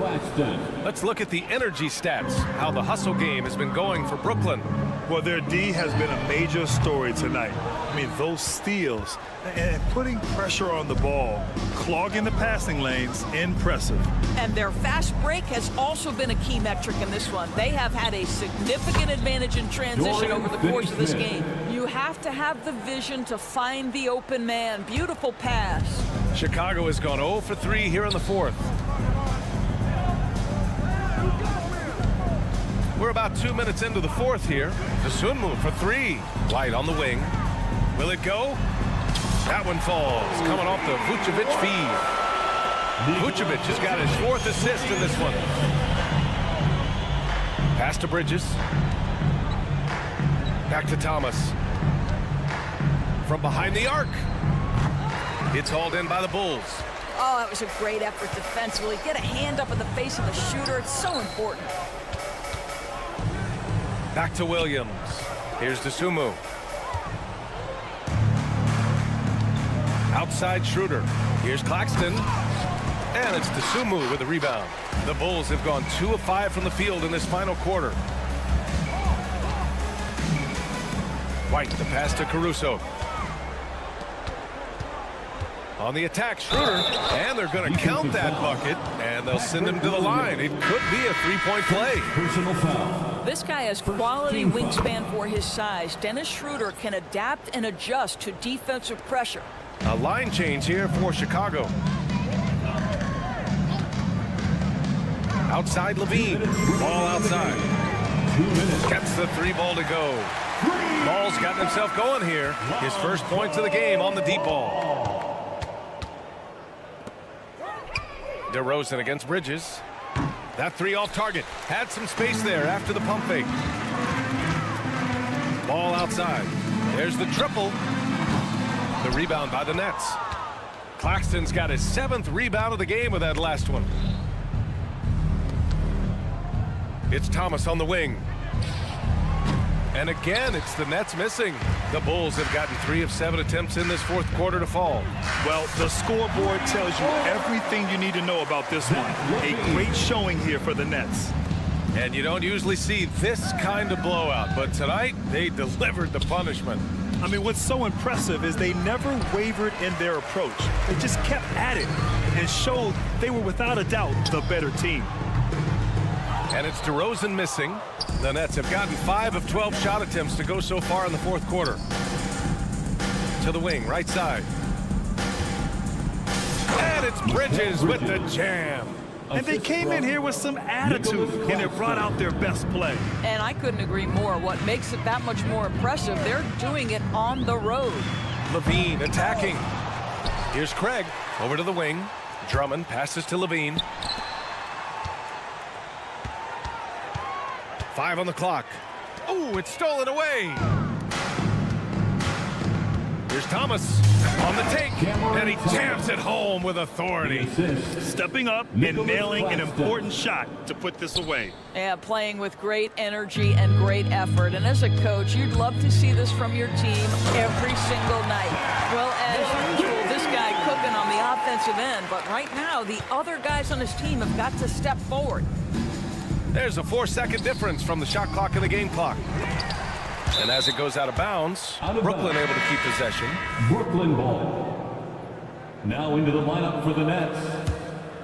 Let's look at the energy stats, how the hustle game has been going for Brooklyn. Well, their D has been a major story tonight. I mean, those steals and putting pressure on the ball, clogging the passing lanes, impressive. And their fast break has also been a key metric in this one. They have had a significant advantage in transition over the course of this game. You have to have the vision to find the open man. Beautiful pass. Chicago has gone 0 for 3 here in the fourth. We're about 2 minutes into the fourth here. Dosunmu for three. White on the wing. Will it go? That one falls. Coming off the Vucevic feed. Vucevic has got his fourth assist in this one. Pass to Bridges. Back to Thomas. From behind the arc. It's hauled in by the Bulls. Oh, that was a great effort defensively. Get a hand up in the face of the shooter. It's so important. Back to Williams. Here's Dosunmu. Outside Schroeder. Here's Claxton. And it's Dosunmu with the rebound. The Bulls have gone 2 of 5 from the field in this final quarter. White, the pass to Caruso. On the attack, Schroeder, and they're going to count that bucket, and they'll send him to the line. It could be a three-point play. Personal foul. This guy has quality wingspan for his size. Dennis Schroeder can adapt and adjust to defensive pressure. A line change here for Chicago. Outside Levine. Ball outside. Gets the three ball to go. Ball's gotten himself going here. His first points of the game on the deep ball. DeRozan against Bridges. That three off target. Had some space there after the pump fake. Ball outside. There's the triple. The rebound by the Nets. Claxton's got his 7th rebound of the game with that last one. It's Thomas on the wing. And again, it's the Nets missing. The Bulls have gotten 3 of 7 attempts in this fourth quarter to fall. Well, the scoreboard tells you everything you need to know about this one. A great showing here for the Nets. And you don't usually see this kind of blowout, but tonight they delivered the punishment. I mean, what's so impressive is they never wavered in their approach. They just kept at it and showed they were without a doubt the better team. And it's DeRozan missing. The Nets have gotten 5 of 12 shot attempts to go so far in the fourth quarter. To the wing, right side. And it's Bridges with the jam. And they came in here with some attitude, and it brought out their best play. And I couldn't agree more. What makes it that much more impressive, they're doing it on the road. Levine attacking. Here's Craig over to the wing. Drummond passes to Levine. 5 on the clock. Oh, it's stolen away. Here's Thomas on the take, and he jams it home with authority. Stepping up and nailing an important shot to put this away. Yeah, playing with great energy and great effort. And as a coach, you'd love to see this from your team every single night. Well, as usual, this guy cooking on the offensive end, but right now, the other guys on his team have got to step forward. There's a 4-second difference from the shot clock and the game clock. And as it goes out of bounds, Brooklyn able to keep possession. Brooklyn ball. Now into the lineup for the Nets.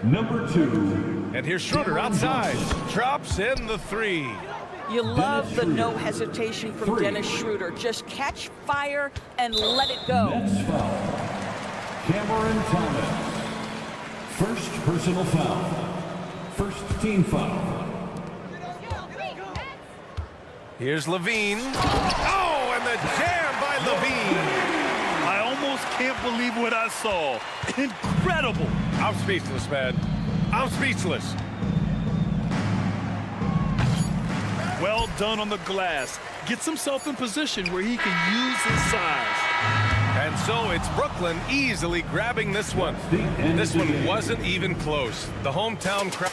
Number 2. And here's Schroeder outside. Drops in the 3. You love the no hesitation from Dennis Schroeder. Just catch fire and let it go. Nets foul. Cameron Thomas. First personal foul. First team foul. Here's Levine. Oh, and the jam by Levine. I almost can't believe what I saw. Incredible. I'm speechless, man. I'm speechless. Well done on the glass. Gets himself in position where he can use his size. And so it's Brooklyn easily grabbing this one. This one wasn't even close. The hometown crowd.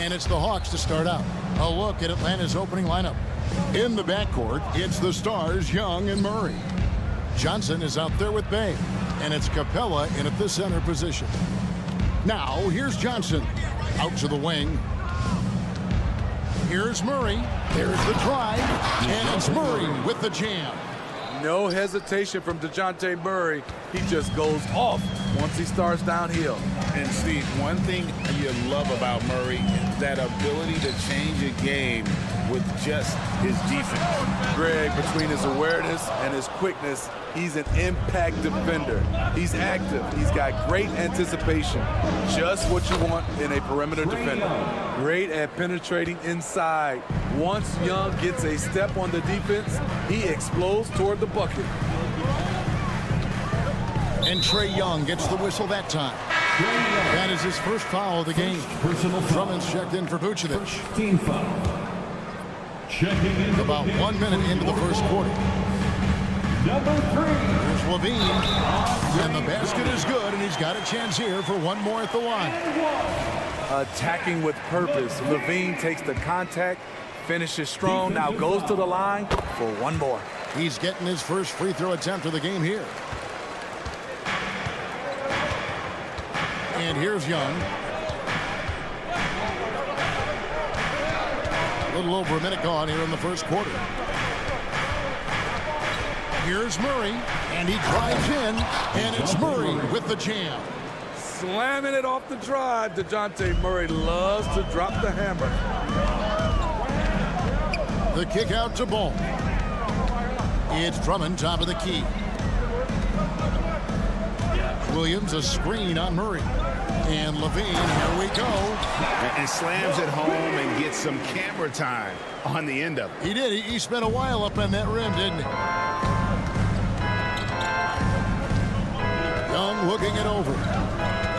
And it's the Hawks to start out. A look at Atlanta's opening lineup. In the backcourt, it's the stars Young and Murray. Johnson is out there with Bay. And it's Capella in at the center position. Now, here's Johnson. Out to the wing. Here's Murray. There's the drive. And it's Murray with the jam. No hesitation from DeJounte Murray. He just goes off once he starts downhill. And Steve, one thing you love about Murray, that ability to change a game with just his defense. Greg, between his awareness and his quickness, he's an impact defender. He's active. He's got great anticipation. Just what you want in a perimeter defender. Great at penetrating inside. Once Young gets a step on the defense, he explodes toward the bucket. And Trae Young gets the whistle that time. That is his first foul of the game. Drummond's checked in for Vucevic. Team foul. Checking in. About 1 minute into the first quarter. Number 3. Here's Levine. And the basket is good, and he's got a chance here for one more at the line. Attacking with purpose. Levine takes the contact, finishes strong, now goes to the line for one more. He's getting his first free throw attempt of the game here. And here's Young. A little over a minute gone here in the first quarter. Here's Murray, and he drives in, and it's Murray with the jam. Slamming it off the drive. DeJounte Murray loves to drop the hammer. The kick out to Ball. It's Drummond, top of the key. Williams, a screen on Murray. And Levine, here we go. And slams it home and gets some camera time on the end of it. He did. He spent a while up on that rim, didn't he? Young looking it over.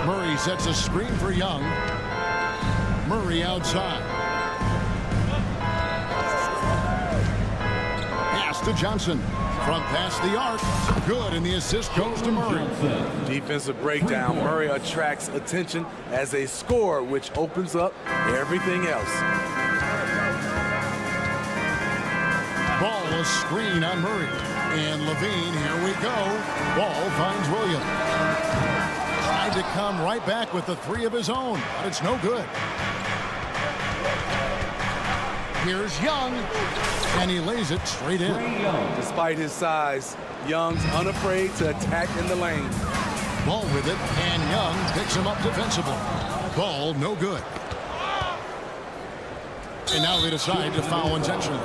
Murray sets a screen for Young. Murray outside. Pass to Johnson. From past the arc. Good, and the assist goes to Murray. Defensive breakdown. Murray attracts attention as a scorer, which opens up everything else. Ball, a screen on Murray. And Levine, here we go. Ball finds Williams. Tried to come right back with the three of his own, but it's no good. Here's Young, and he lays it straight in. Despite his size, Young's unafraid to attack in the lane. Ball with it, and Young picks him up defensively. Ball, no good. And now they decide to foul intentionally.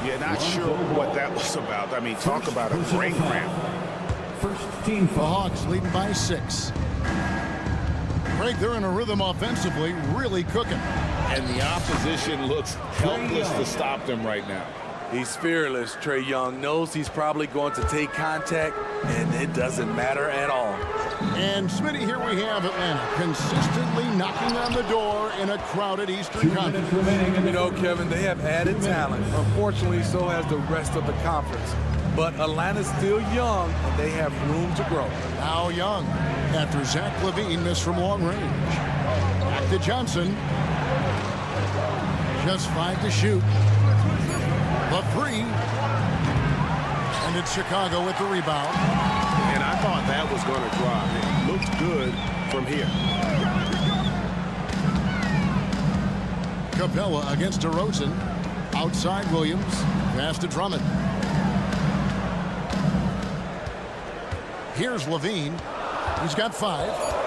Yeah, not sure what that was about. I mean, talk about a brain cramp. First team The Hawks leading by 6. Greg, they're in a rhythm offensively, really cooking. And the opposition looks helpless to stop them right now. He's fearless. Trae Young knows he's probably going to take contact, and it doesn't matter at all. And Smitty, here we have Atlanta consistently knocking on the door in a crowded Eastern Conference. You know, Kevin, they have added talent. Unfortunately, so has the rest of the conference. But Atlanta's still young, and they have room to grow. Now Young, after Zach LaVine missed from long range. Back to Johnson. Just 5 to shoot. The 3. And it's Chicago with the rebound. And I thought that was going to drop. It looked good from here. Capella against DeRozan. Outside Williams. Pass to Drummond. Here's Levine. He's got 5.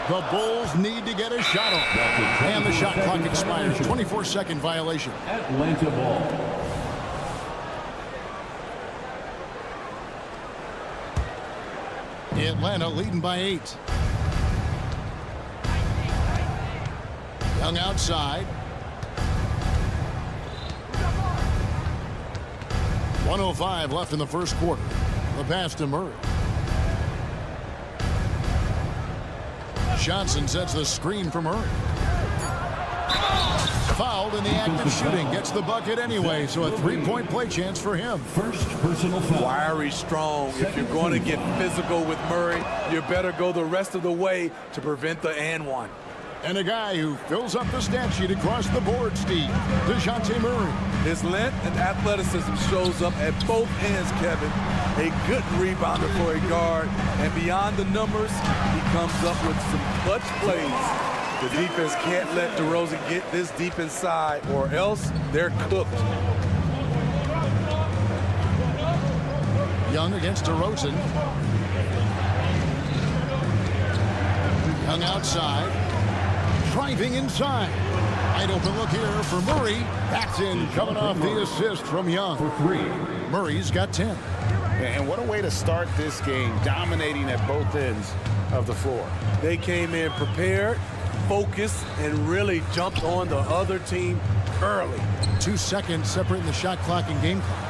The Bulls need to get a shot off. And the shot clock expires. 24-second violation. Atlanta ball. Atlanta leading by 8. Young outside. 1:05 left in the first quarter. The pass to Murray. Johnson sets the screen for Murray. Fouled in the act of shooting. Gets the bucket anyway, so a 3-point play chance for him. First personal foul. Wiry strong. If you're going to get physical with Murray, you better go the rest of the way to prevent the and one. And a guy who fills up the stat sheet across the board, Steve, DeJounte Murray. His length and athleticism shows up at both ends, Kevin. A good rebounder for a guard. And beyond the numbers, he comes up with some clutch plays. The defense can't let DeRozan get this deep inside, or else they're cooked. Young against DeRozan. Young outside. Driving inside. Wide open look here for Murray. That's in, coming off the assist from Young. Murray's got 10. And what a way to start this game, dominating at both ends of the floor. They came in prepared, focused, and really jumped on the other team early. 2 seconds separating the shot clock and game clock.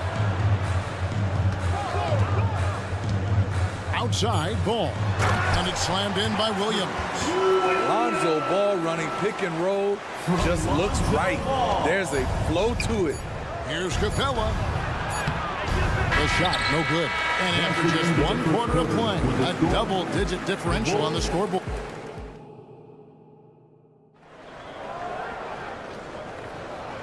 Outside, Ball. And it's slammed in by Williams. Lonzo Ball running pick and roll just looks right. There's a flow to it. Here's Capella. The shot, no good. And after just 1 quarter of play, a double-digit differential on the scoreboard.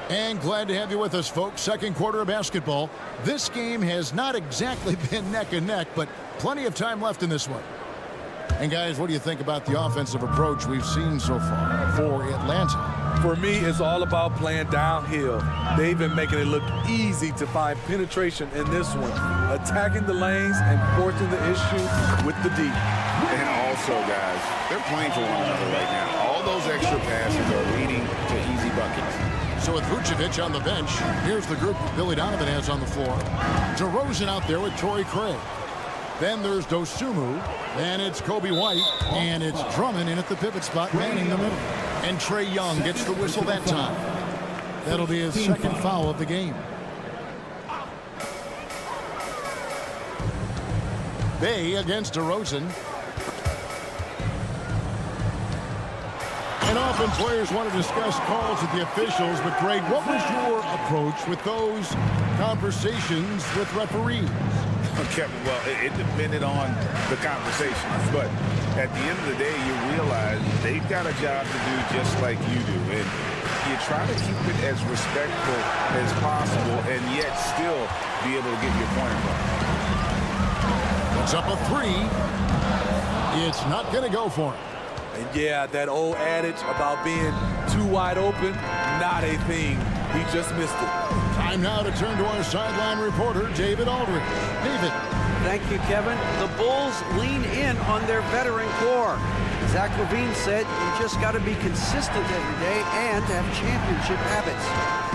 And glad to have you with us, folks. Second quarter of basketball. This game has not exactly been neck and neck, but plenty of time left in this one. And guys, what do you think about the offensive approach we've seen so far for Atlanta? For me, it's all about playing downhill. They've been making it look easy to find penetration in this one, attacking the lanes and forcing the issue with the D. And also, guys, they're playing for one another right now. All those extra passes are leading to easy buckets. So with Vucevic on the bench, here's the group Billy Donovan has on the floor. DeRozan out there with Torrey Craig. Then there's Dosunmu, and it's Kobe White, and it's Drummond in at the pivot spot, manning the middle. And Trae Young gets the whistle that time. That'll be his second foul of the game. Bay against DeRozan. And often players want to discuss calls with the officials, but Greg, what was your approach with those conversations with referees? Kevin, well, it depended on the conversations, but at the end of the day, you realize they've got a job to do just like you do, and you try to keep it as respectful as possible and yet still be able to get your point across. It's up a 3. It's not going to go for him. And yeah, that old adage about being too wide open, not a thing. He just missed it. Time now to turn to our sideline reporter, David Aldridge. David. Thank you, Kevin. The Bulls lean in on their veteran core. Zach LaVine said you just got to be consistent every day and have championship habits.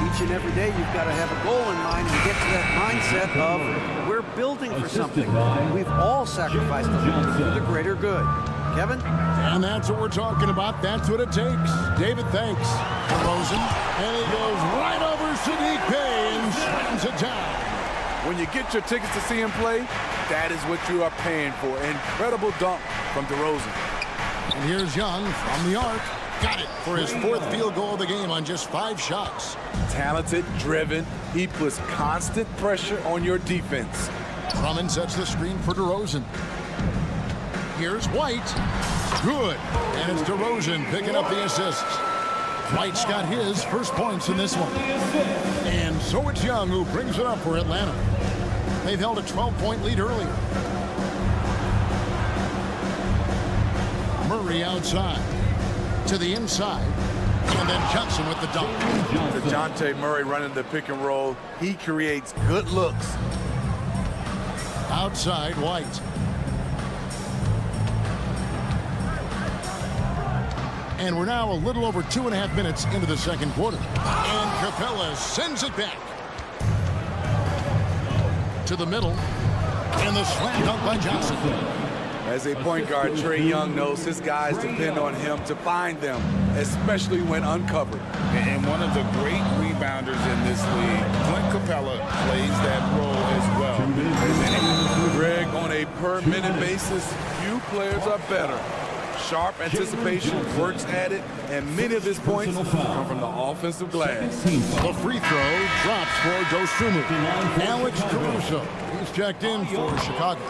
Each and every day you've got to have a goal in mind and get to that mindset of we're building for something. We've all sacrificed a little for the greater good. Kevin? And that's what we're talking about. That's what it takes. David, thanks. DeRozan. And he goes right over Saddiq Bey and slams it down. When you get your tickets to see him play, that is what you are paying for. Incredible dunk from DeRozan. And here's Young from the arc. Got it for his 4th field goal of the game on just 5 shots. Talented, driven. He puts constant pressure on your defense. Drummond sets the screen for DeRozan. Here's White. Good. And it's DeRozan picking up the assists. White's got his first points in this one. And so it's Young who brings it up for Atlanta. They've held a 12-point lead earlier. Murray outside. To the inside. And then Johnson with the dunk. DeJounte Murray running the pick and roll. He creates good looks. Outside, White. And we're now a little over 2.5 minutes into the second quarter. And Capella sends it back. To the middle. And the slam dunk by Johnson. As a point guard, Trae Young knows his guys depend on him to find them, especially when uncovered. And one of the great rebounders in this league, Clint Capella, plays that role as well. Greg, on a per-minute basis, few players are better. Sharp anticipation, works at it, and many of his points come from the offensive glass. The free throw drops for Dosunmu. Alex Caruso, he's checked in for Chicago.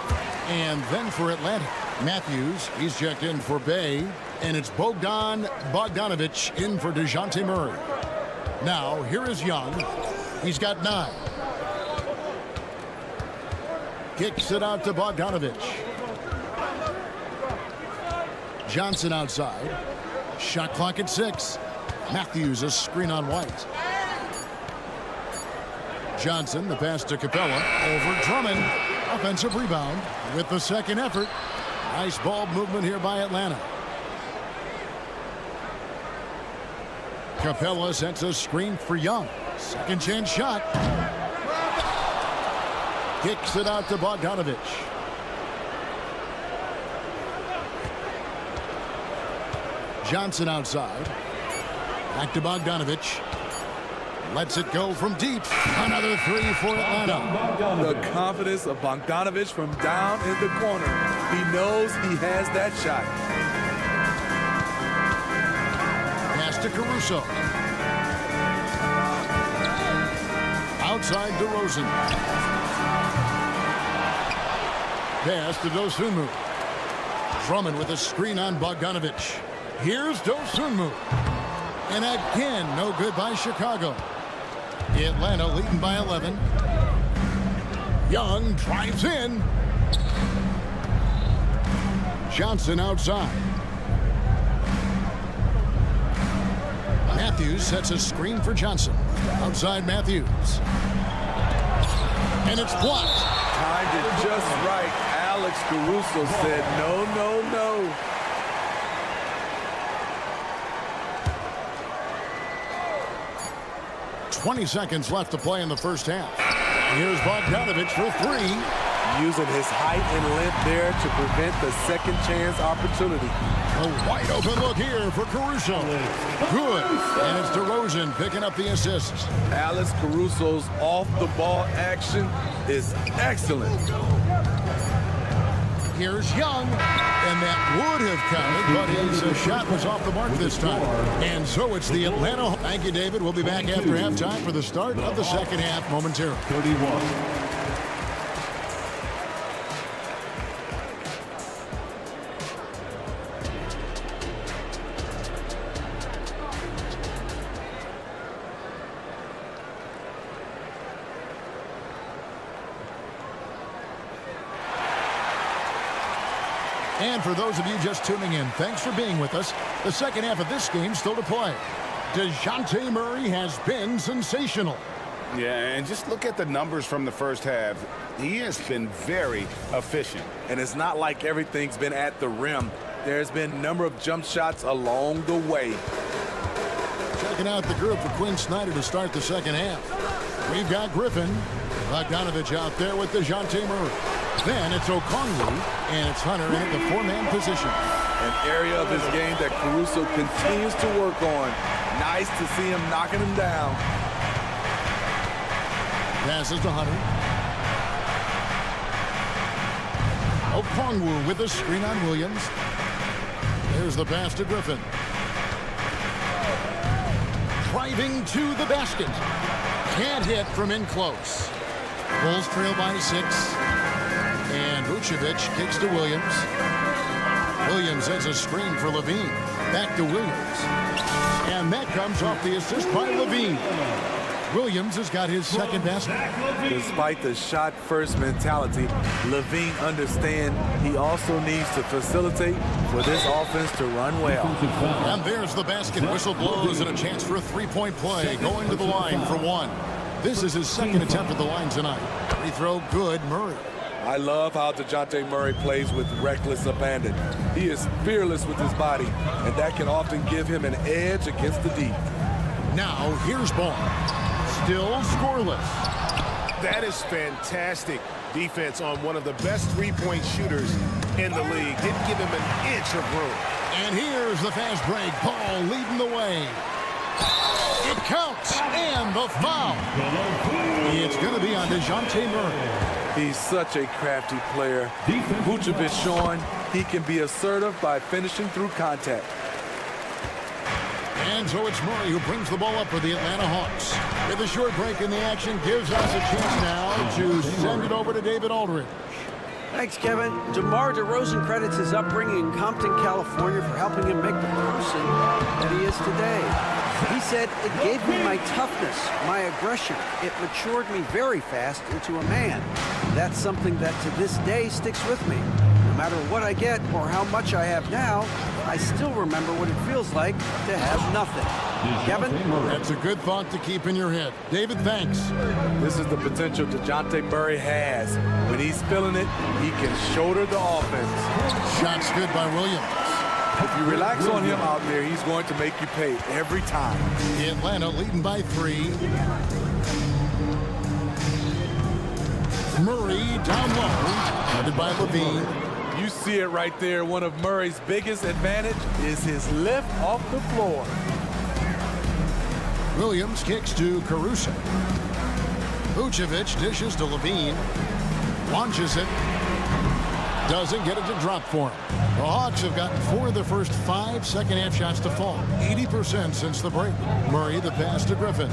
And then for Atlanta, Matthews, he's checked in for Bay. And it's Bogdanovich in for DeJounte Murray. Now, here is Young. He's got 9. Kicks it out to Bogdanovich. Johnson outside. Shot clock at 6. Matthews, a screen on White. Johnson, the pass to Capella. Over Drummond. Offensive rebound with the second effort. Nice ball movement here by Atlanta. Capella sets a screen for Young. Second chance shot. Kicks it out to Bogdanovich. Johnson outside. Back to Bogdanovich. Lets it go from deep. Another 3 for Atlanta. The confidence of Bogdanovich from down in the corner. He knows he has that shot. Pass to Caruso. Outside DeRozan. Pass to Dosunmu. Drummond with a screen on Bogdanovich. Here's Dosunmu. And again, no good by Chicago. Atlanta leading by 11. Young drives in. Johnson outside. Matthews sets a screen for Johnson. Outside Matthews. And it's blocked. Timed it just right. Alex Caruso said no, no, no. .20 seconds left to play in the first half. Here's Bogdanovich for 3. Using his height and length there to prevent the second chance opportunity. A wide open look here for Caruso. Good. And it's DeRozan picking up the assist. Alex Caruso's off-the-ball action is excellent. Here's Young. And that would have counted, but his shot was off the mark this time. And so it's the Atlanta. Thank you, David. We'll be back after halftime for the start of the second half momentarily. 31. And for those of you just tuning in, thanks for being with us. The second half of this game still to play. DeJounte Murray has been sensational. Yeah, and just look at the numbers from the first half. He has been very efficient. And it's not like everything's been at the rim. There's been a number of jump shots along the way. Checking out the group for Quinn Snyder to start the second half. We've got Griffin. Bogdanovich out there with DeJounte Murray. Then it's Okongwu, and it's Hunter in at the 4-man position. An area of his game that Caruso continues to work on. Nice to see him knocking him down. Passes to Hunter. Okongwu with the screen on Williams. There's the pass to Griffin. Driving to the basket. Can't hit from in close. Bulls trail by 6. And Vucevic kicks to Williams. Williams has a screen for Levine. Back to Williams. And that comes off the assist by Levine. Williams has got his second basket. Despite the shot-first mentality, Levine understands he also needs to facilitate for this offense to run well. And there's the basket. Whistle blows and a chance for a three-point play. Going to the line for 1. This is his second attempt at the line tonight. Free throw good, Murray. I love how DeJounte Murray plays with reckless abandon. He is fearless with his body, and that can often give him an edge against the deep. Now, here's ball. Still scoreless. That is fantastic defense on one of the best three-point shooters in the league. Didn't give him an inch of room. And here's the fast break. Ball leading the way. It counts, and the foul. It's going to be on DeJounte Murray. He's such a crafty player. Vucevic showing he can be assertive by finishing through contact. And so it's Murray who brings the ball up for the Atlanta Hawks. With a short break in the action, gives us a chance now to send it over to David Aldridge. Thanks, Kevin. DeMar DeRozan credits his upbringing in Compton, California for helping him make the person that he is today. He said, "It gave me my toughness, my aggression. It matured me very fast into a man. That's something that to this day sticks with me. No matter what I get or how much I have now, I still remember what it feels like to have nothing." Kevin? That's a good thought to keep in your head. David, thanks. This is the potential DeJounte Murray has. When he's feeling it, he can shoulder the offense. Shots good by Williams. If you relax on him out there, he's going to make you pay every time. Atlanta leading by 3. Murray down low, headed by Levine. You see it right there. One of Murray's biggest advantage is his lift off the floor. Williams kicks to Caruso. Vucevic dishes to Levine. Launches it. Doesn't get it to drop for him. The Hawks have gotten 4 of their first 5 second-half shots to fall. 80% since the break. Murray the pass to Griffin.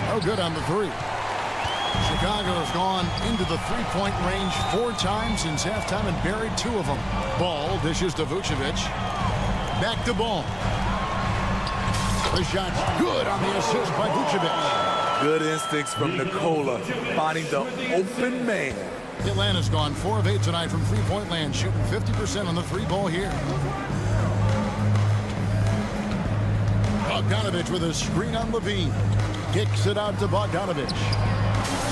No good on the 3. Chicago has gone into the three-point range 4 times since halftime and buried 2 of them. Ball dishes to Vucevic. Back to Ball. The shot's good on the assist by Vucevic. Good instincts from Nikola, finding the open man. Atlanta's gone 4 of 8 tonight from three-point land, shooting 50% on the 3-ball here. Bogdanovich with a screen on Levine. Kicks it out to Bogdanovich.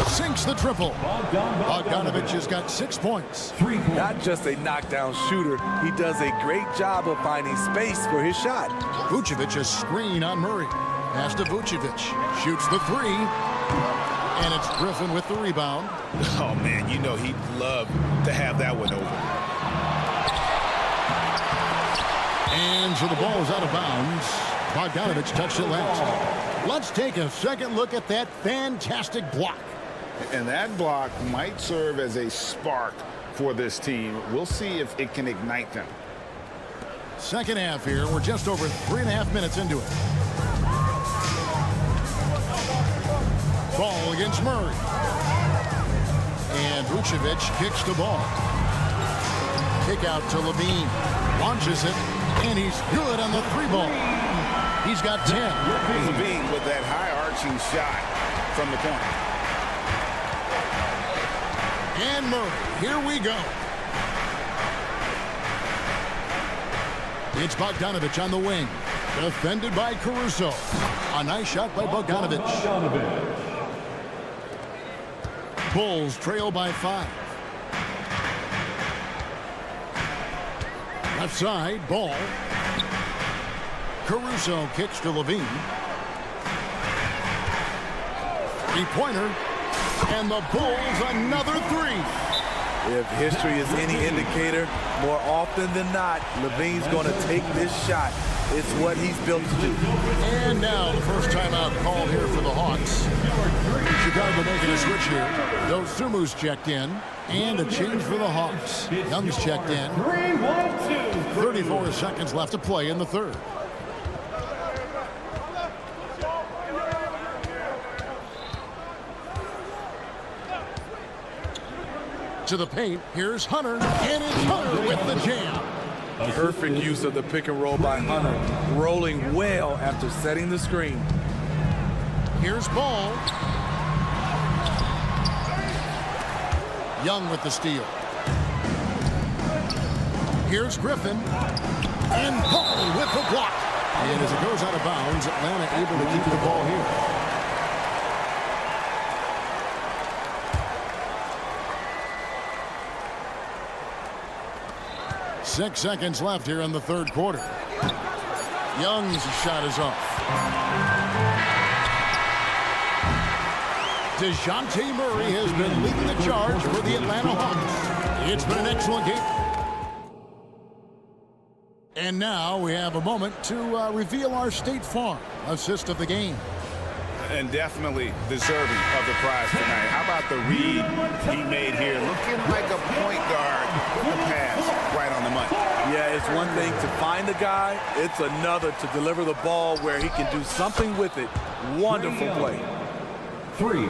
Sinks the triple. Bogdanovich has got 6 points. Not just a knockdown shooter, he does a great job of finding space for his shot. Vucevic a screen on Murray. Pass to Vucevic. Shoots the 3. And it's Griffin with the rebound. Oh, man, you know he'd love to have that one over. And so the ball is out of bounds. Bogdanovich touched it last. Let's take a second look at that fantastic block. And that block might serve as a spark for this team. We'll see if it can ignite them. Second half here. We're just over 3.5 minutes into it. Ball against Murray. And Vucevic kicks the ball. Kick out to Levine. Launches it. And he's good on the 3-ball. He's got 10. Levine with that high-arching shot from the corner. And Murray. Here we go. It's Bogdanovich on the wing. Defended by Caruso. A nice shot by Bogdanovich. Bulls trail by 5. Left side, Ball. Caruso kicks to Levine. 3-pointer. And the Bulls another 3. If history is any indicator, more often than not, Levine's going to take this shot. It's what he's built to do. And now the first timeout called here for the Hawks. Chicago making a switch here. Dosumu's checked in. And a change for the Hawks. Young's checked in. 34 seconds left to play in the third. To the paint, here's Hunter, and it's Hunter with the jam. Perfect use of the pick and roll by Hunter, rolling well after setting the screen. Here's Ball. Young with the steal. Here's Griffin, and Ball with the block. And as it goes out of bounds, Atlanta able to keep the ball here. 6 seconds left here in the third quarter. Young's shot is off. DeJounte Murray has been leading the charge for the Atlanta Hawks. It's been an excellent game. And now we have a moment to reveal our State Farm assist of the game. And definitely deserving of the prize tonight. How about the read he made here? Looking like a point guard with the pass right on the money. Yeah, it's one thing to find the guy. It's another to deliver the ball where he can do something with it. Wonderful play. 3.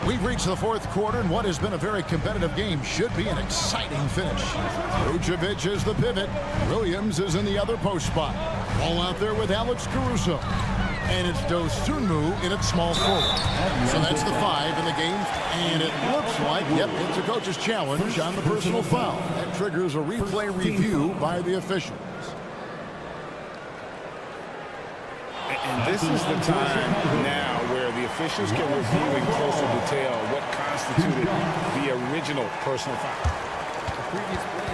We've reached the fourth quarter, and what has been a very competitive game should be an exciting finish. Vucevic is the pivot. Williams is in the other post spot. Ball out there with Alex Caruso. And it's Dosunmu in its small forward. So that's the 5 in the game. And it looks like, yep, it's a coach's challenge on the personal foul. That triggers a replay review by the officials. And this is the time now where the officials can review in closer detail what constituted the original personal foul. The previous play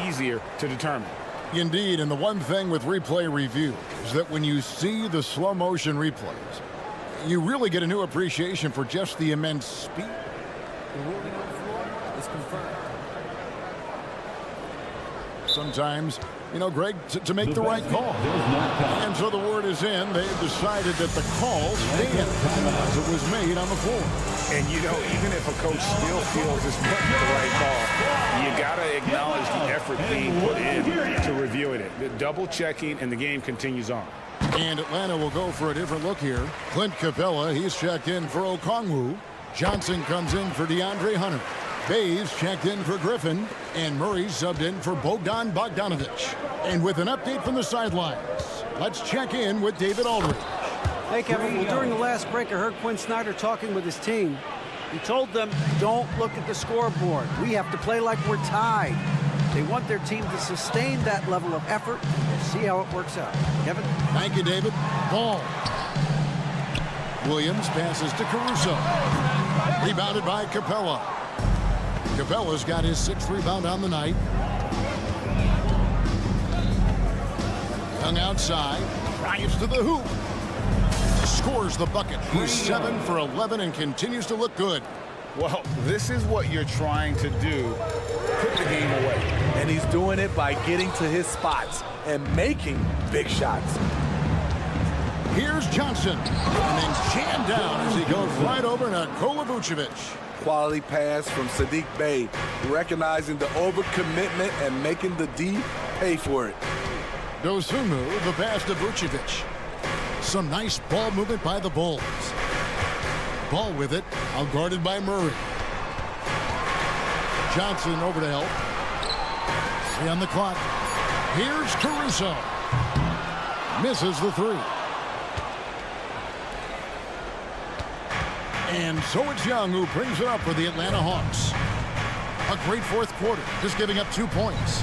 is easier to determine. Indeed, and the one thing with replay review is that when you see the slow motion replays, you really get a new appreciation for just the immense speed. the ruling on the floor is confirmed. Sometimes, you know, Greg, to make the right call. And so the word is in. They've decided that the call stands as it was made on the floor. And, you know, even if a coach still feels this wasn't the right call, you got to acknowledge the effort being put in to reviewing it. The double checking, and the game continues on. And Atlanta will go for a different look here. Clint Capella, he's checked in for Okongwu. Johnson comes in for DeAndre Hunter. Bays checked in for Griffin, and Murray subbed in for Bogdan Bogdanovic. And with an update from the sidelines, let's check in with David Aldridge. Hey, Kevin, well, during the last break, I heard Quinn Snyder talking with his team. He told them, don't look at the scoreboard. We have to play like we're tied. They want their team to sustain that level of effort. We'll see how it works out. Kevin? Thank you, David. Ball. Williams passes to Caruso. Rebounded by Capella. Capella's got his 6th rebound on the night. Young outside. Drives to the hoop. Scores the bucket. He's 7 for 11 and continues to look good. Well, this is what you're trying to do. Put the game away. And he's doing it by getting to his spots and making big shots. Here's Johnson. And then jammed down as he goes right over Nikola Vucevic. Quality pass from Sadiq Bey, recognizing the overcommitment and making the D pay for it. Dosunmu, the pass to Vucevic. Some nice ball movement by the Bulls. Ball with it, outguarded by Murray. Johnson over to help. 3 on the clock. Here's Caruso. Misses the 3. And so it's Young who brings it up for the Atlanta Hawks. A great 4th quarter, just giving up 2 points.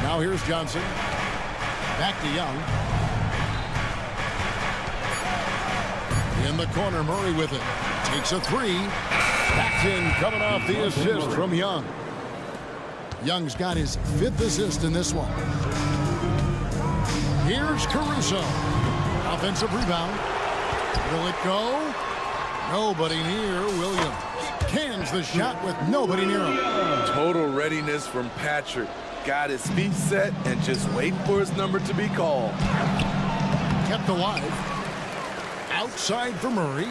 Now here's Johnson. Back to Young. In the corner, Murray with it. Takes a 3. Back in, coming off the assist from Young. Young's got his 5th assist in this one. Here's Caruso. Offensive rebound. Will it go? Nobody near Williams. Cans the shot with nobody near him. Total readiness from Patrick. Got his feet set and just waiting for his number to be called. Kept alive. Outside for Murray.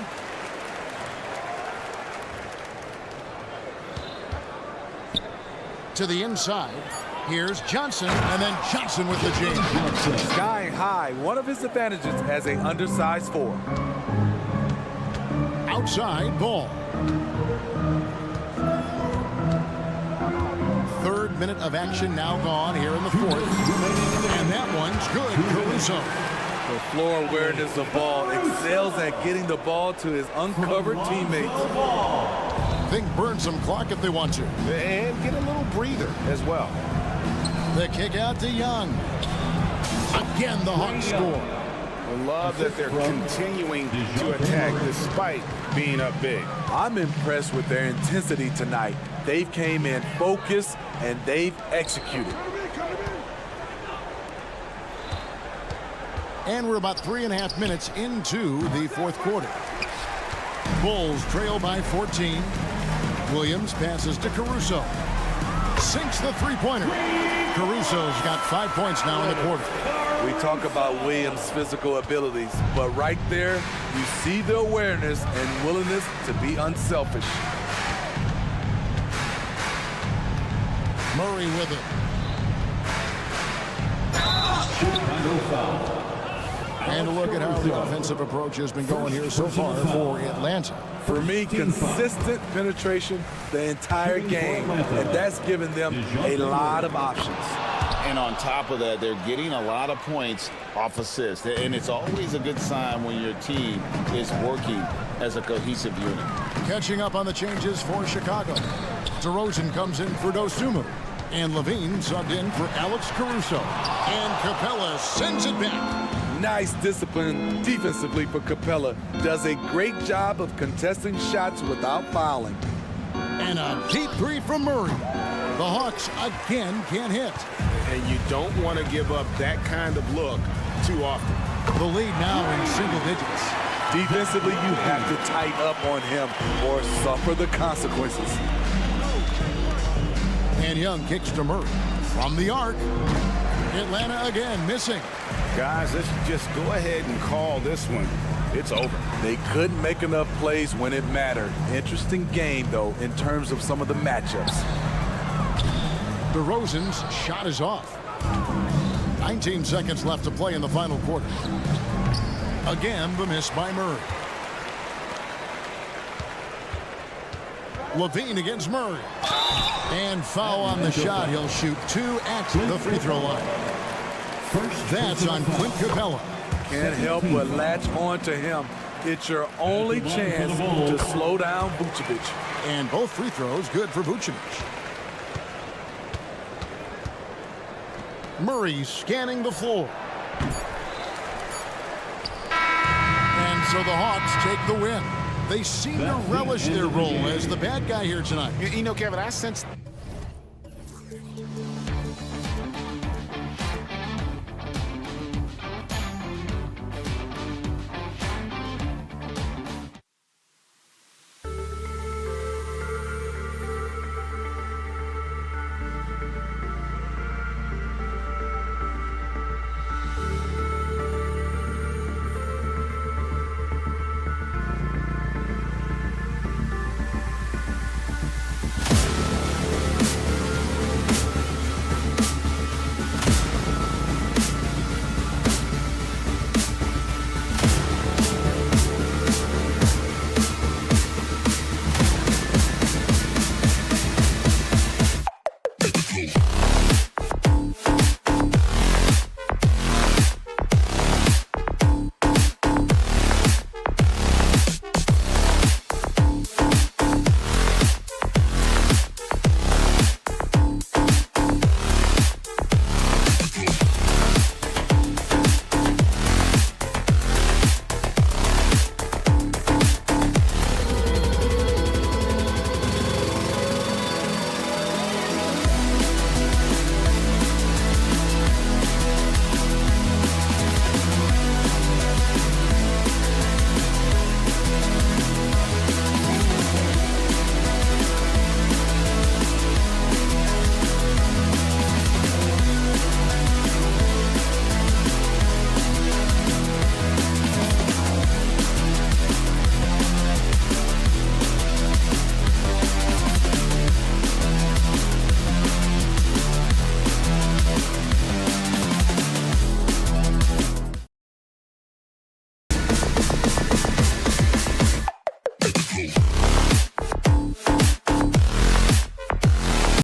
To the inside. Here's Johnson, and then Johnson with the jam. Sky high, one of his advantages as an undersized 4. Outside, Ball. 3rd minute of action now gone here in the 4th. And that one's good, Caruso. The floor awareness of Ball excels at getting the ball to his uncovered teammates. Think burn some clock if they want to. And get a little breather as well. The kick out to Young. Again, the Hawks score. I love that they're continuing to attack despite being up big. I'm impressed with their intensity tonight. They've came in focused and they've executed. And we're about 3.5 minutes into the 4th quarter. Bulls trail by 14. Williams passes to Caruso. Sinks the 3-pointer. Caruso's got 5 points now in the quarter. We talk about Williams' physical abilities, but right there, you see the awareness and willingness to be unselfish. Murray with it. And a look at how the offensive approach has been going here so far for Atlanta. For me, consistent penetration the entire game, and that's given them a lot of options. And on top of that, they're getting a lot of points off assists. And it's always a good sign when your team is working as a cohesive unit. Catching up on the changes for Chicago. DeRozan comes in for Dosunmu. And Levine subbed in for Alex Caruso. And Capella sends it back. Nice discipline defensively for Capella. Does a great job of contesting shots without fouling. And a deep three from Murray. The Hawks again can't hit. And you don't want to give up that kind of look too often. The lead now in single digits. Defensively, you have to tighten up on him or suffer the consequences. And Young kicks to Murray. From the arc. Atlanta again missing. Guys, let's just go ahead and call this one. It's over. They couldn't make enough plays when it mattered. Interesting game, though, in terms of some of the matchups. DeRozan's shot is off. 19 seconds left to play in the final quarter. Again, the miss by Murray. Levine against Murray. And foul on the shot. He'll shoot 2 at the free throw line. That's on Clint Capella. Can't help but latch on to him. It's your only chance to slow down Vucevic. And both free throws good for Vucevic. Murray scanning the floor. And so the Hawks take the win. They seem to relish their role as the bad guy here tonight. You know, Kevin, I sense